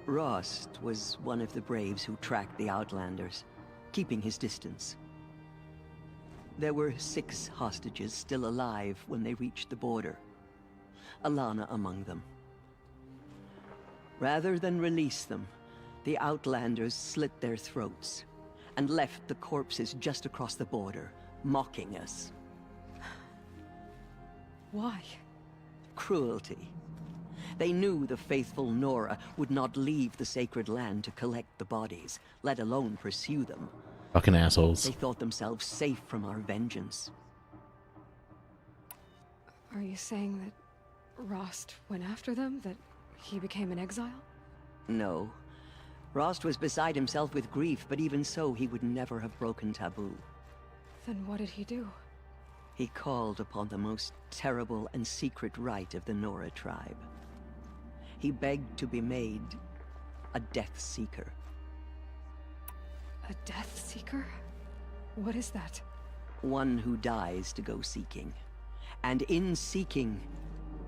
S2: Rost was one of the Braves who tracked the Outlanders, keeping his distance. There were 6 hostages still alive when they reached the border, Alana among them. Rather than release them, the Outlanders slit their throats and left the corpses just across the border, mocking us.
S6: Why?
S2: Cruelty. They knew the faithful Nora would not leave the sacred land to collect the bodies, let alone pursue them.
S1: Fucking assholes.
S2: They thought themselves safe from our vengeance.
S6: Are you saying that Rost went after them? That he became an exile?
S2: No. Rost was beside himself with grief, but even so, he would never have broken taboo.
S6: Then what did he do?
S2: He called upon the most terrible and secret rite of the Nora tribe. He begged to be made a Death Seeker.
S6: A Death Seeker? What is that?
S2: One who dies to go seeking. And in seeking,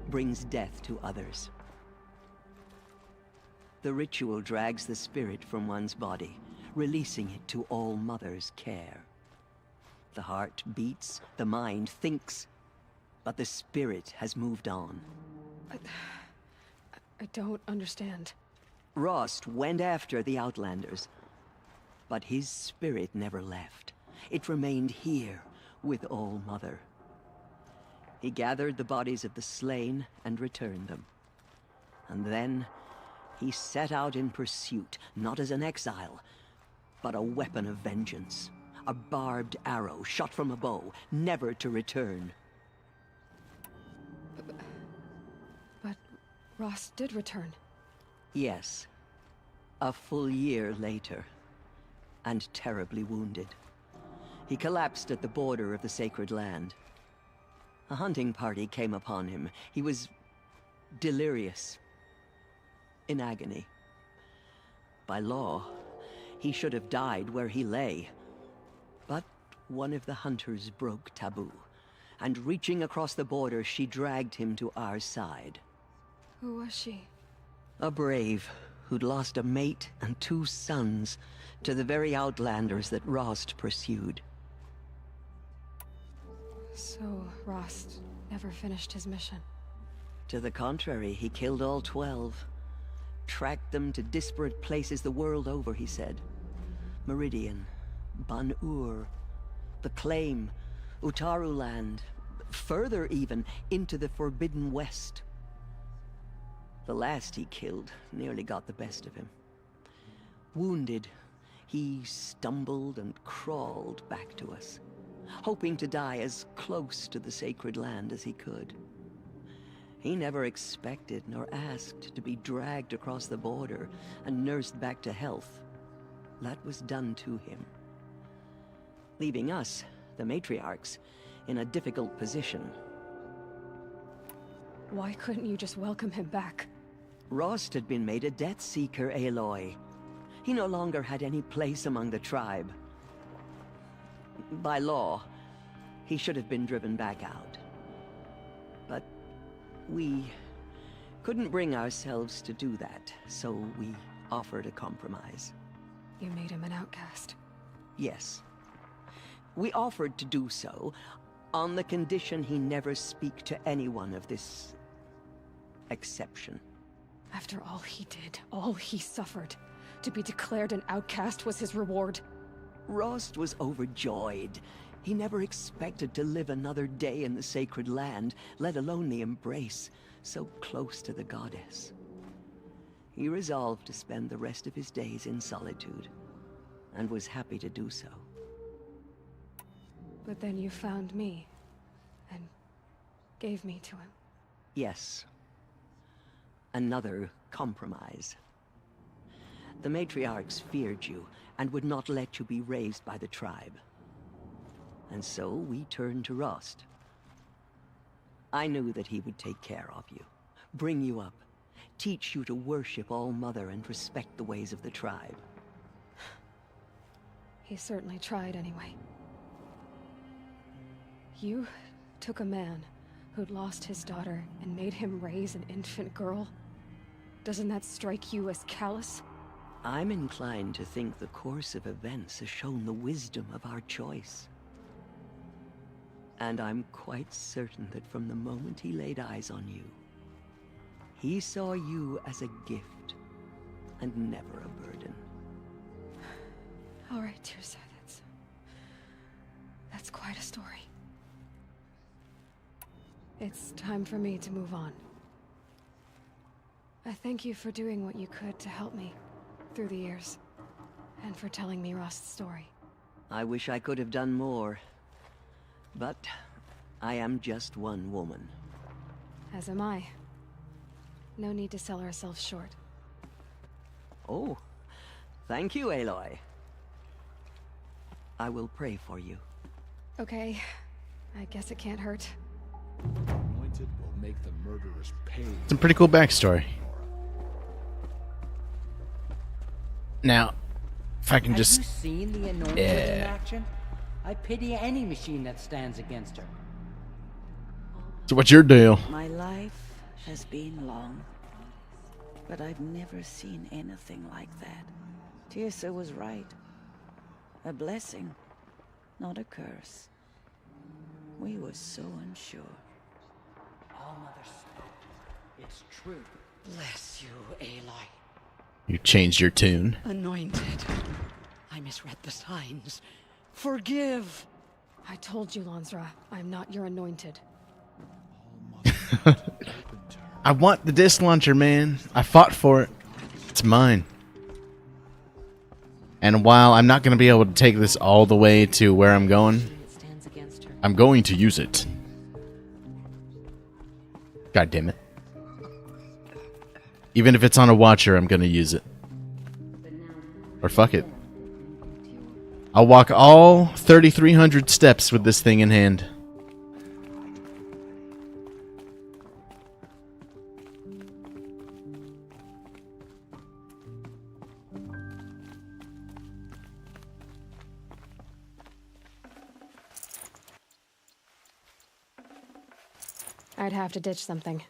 S2: brings death to others. The ritual drags the spirit from one's body, releasing it to All Mother's care. The heart beats, the mind thinks, but the spirit has moved on.
S6: I don't understand.
S2: Rost went after the Outlanders, but his spirit never left. It remained here with All Mother. He gathered the bodies of the slain and returned them. And then he set out in pursuit, not as an exile, but a weapon of vengeance. A barbed arrow shot from a bow, never to return.
S6: But Ross did return.
S2: Yes. A full year later. And terribly wounded. He collapsed at the border of the sacred land. A hunting party came upon him. He was delirious. In agony. By law, he should have died where he lay. But one of the hunters broke taboo, and reaching across the border, she dragged him to our side.
S6: Who was she?
S2: A brave who'd lost a mate and 2 sons to the very Outlanders that Rost pursued.
S6: So Rost never finished his mission?
S2: To the contrary, he killed all 12. Tracked them to disparate places the world over, he said. Meridian, Ban-Ur, the Claim, Utaru Land, further even, into the Forbidden West. The last he killed nearly got the best of him. Wounded, he stumbled and crawled back to us, hoping to die as close to the sacred land as he could. He never expected nor asked to be dragged across the border and nursed back to health. That was done to him. Leaving us, the matriarchs, in a difficult position.
S6: Why couldn't you just welcome him back?
S2: Rost had been made a Death Seeker, Aloy. He no longer had any place among the tribe. By law, he should have been driven back out. But we couldn't bring ourselves to do that, so we offered a compromise.
S6: You made him an outcast.
S2: Yes. We offered to do so on the condition he never speak to anyone of this exception.
S6: After all he did, all he suffered, to be declared an outcast was his reward.
S2: Rost was overjoyed. He never expected to live another day in the sacred land, let alone the embrace, so close to the goddess. He resolved to spend the rest of his days in solitude, and was happy to do so.
S6: But then you found me, and gave me to him.
S2: Yes. Another compromise. The matriarchs feared you, and would not let you be raised by the tribe. And so we turned to Rost. I knew that he would take care of you, bring you up, teach you to worship All Mother and respect the ways of the tribe.
S6: He certainly tried anyway. You took a man who'd lost his daughter and made him raise an infant girl? Doesn't that strike you as callous?
S2: I'm inclined to think the course of events has shown the wisdom of our choice. And I'm quite certain that from the moment he laid eyes on you, he saw you as a gift and never a burden.
S6: All right, Tirsa, that's quite a story. It's time for me to move on. I thank you for doing what you could to help me through the years, and for telling me Rost's story.
S2: I wish I could have done more, but I am just one woman.
S6: As am I. No need to sell ourselves short.
S2: Oh, thank you, Aloy. I will pray for you.
S6: Okay, I guess it can't hurt.
S9: Anointed will make the murderers pay.
S1: Some pretty cool backstory. Now, if I can just...
S12: Have you seen the Anointed in action? I pity any machine that stands against her.
S1: So what's your deal?
S23: My life
S4: has been long, but I've never seen anything like that. Tirsa was right. A blessing, not a curse. We were so unsure.
S22: All Mother spoke. It's true. Bless you, Aloy.
S1: You changed your tune.
S22: Anointed. I misread the signs. Forgive.
S6: I told you, Lansra, I'm not your anointed.
S1: I want the disc launcher, man. I fought for it. It's mine. And while I'm not going to be able to take this all the way to where I'm going, I'm going to use it. God damn it. Even if it's on a watcher, I'm going to use it. Or fuck it. I'll walk all 3,300 steps with this thing in hand.
S6: I'd have to ditch something.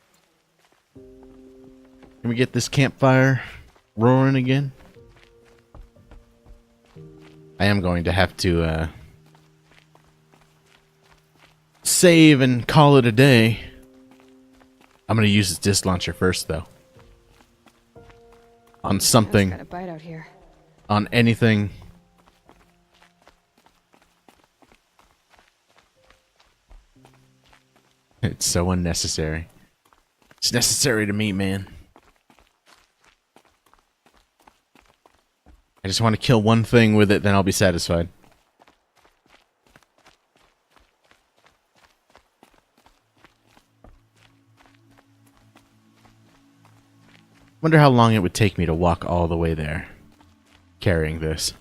S1: Can we get this campfire roaring again? I am going to have to save and call it a day. I'm going to use this disc launcher first, though. On something.
S6: Got a bite out here.
S1: On anything. It's so unnecessary. It's necessary to me, man. I just want to kill one thing with it, then I'll be satisfied. Wonder how long it would take me to walk all the way there, carrying this.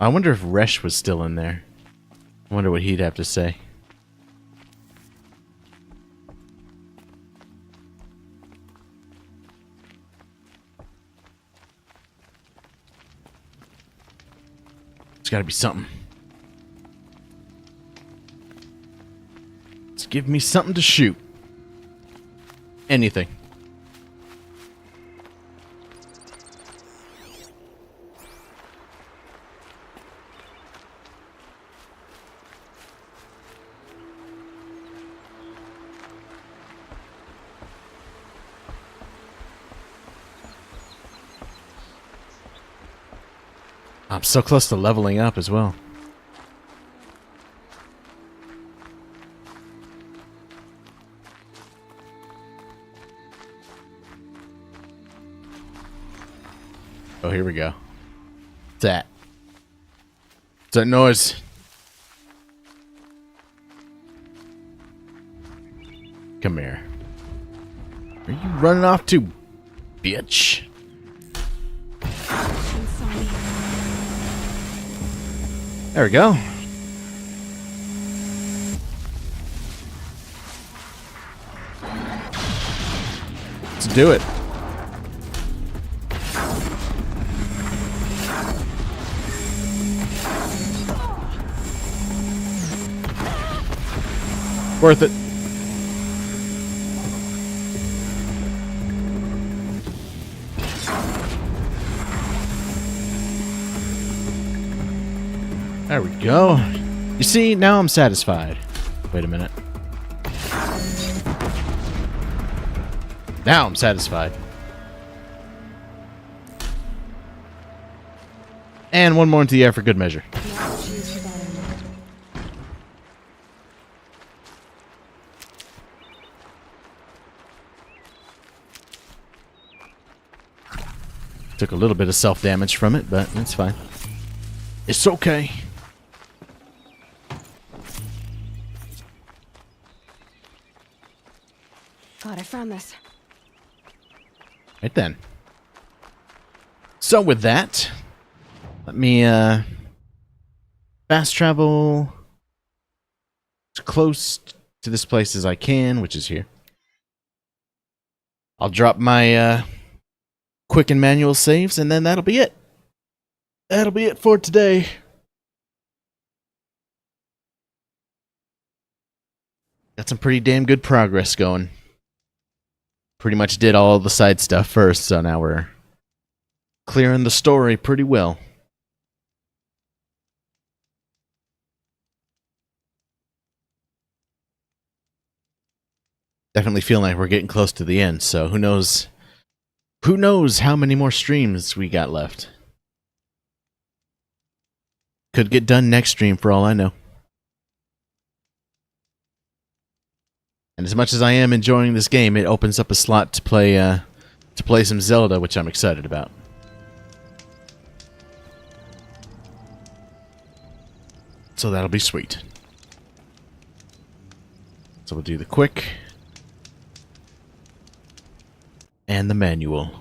S1: I wonder if Resh was still in there. I wonder what he'd have to say. There's gotta be something. Just give me something to shoot. Anything. I'm so close to leveling up as well. Oh, here we go. What's that? What's that noise? Come here. Where are you running off to, bitch? There we go. Let's do it. Worth it. There we go. You see, now I'm satisfied. Wait a minute. Now I'm satisfied. And one more into the air for good measure. Took a little bit of self-damage from it, but it's fine. It's okay.
S6: God, I found this.
S1: Right then. So with that, let me fast travel as close to this place as I can, which is here. I'll drop my quick and manual saves, and then that'll be it. That'll be it for today. Got some pretty damn good progress going. Pretty much did all the side stuff first, so now we're clearing the story pretty well. Definitely feeling like we're getting close to the end, so who knows how many more streams we got left. Could get done next stream for all I know. And as much as I am enjoying this game, it opens up a slot to play some Zelda, which I'm excited about. So that'll be sweet. So we'll do the quick and the manual.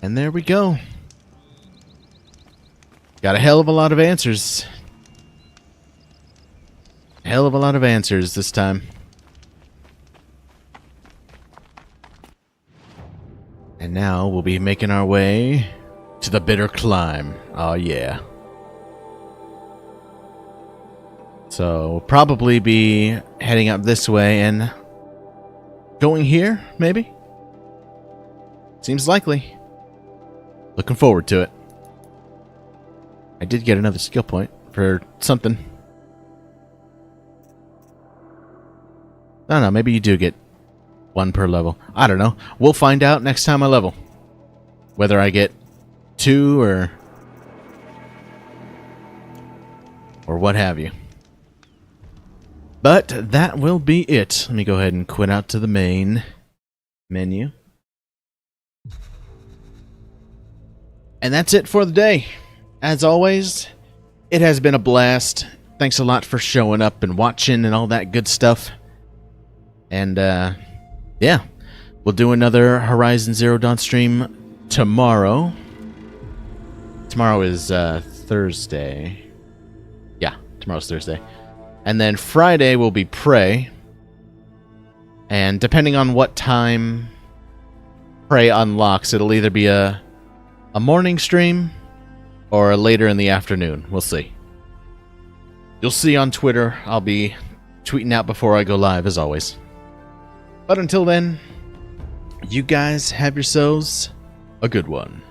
S1: And there we go. Got a hell of a lot of answers. Hell of a lot of answers this time. And now we'll be making our way to the bitter climb. Oh yeah. So we'll probably be heading up this way and going here, maybe? Seems likely. Looking forward to it. I did get another skill point for something. I don't know, maybe you do get one per level. I don't know. We'll find out next time I level. Whether I get 2 or what have you. But that will be it. Let me go ahead and quit out to the main menu. And that's it for the day. As always, it has been a blast. Thanks a lot for showing up and watching and all that good stuff. And, yeah. We'll do another Horizon Zero Dawn stream tomorrow. Tomorrow is, Thursday. Yeah, tomorrow's Thursday. And then Friday will be Prey. And depending on what time Prey unlocks, it'll either be a morning stream or later in the afternoon. We'll see. You'll see on Twitter. I'll be tweeting out before I go live, as always. But until then, you guys have yourselves a good one.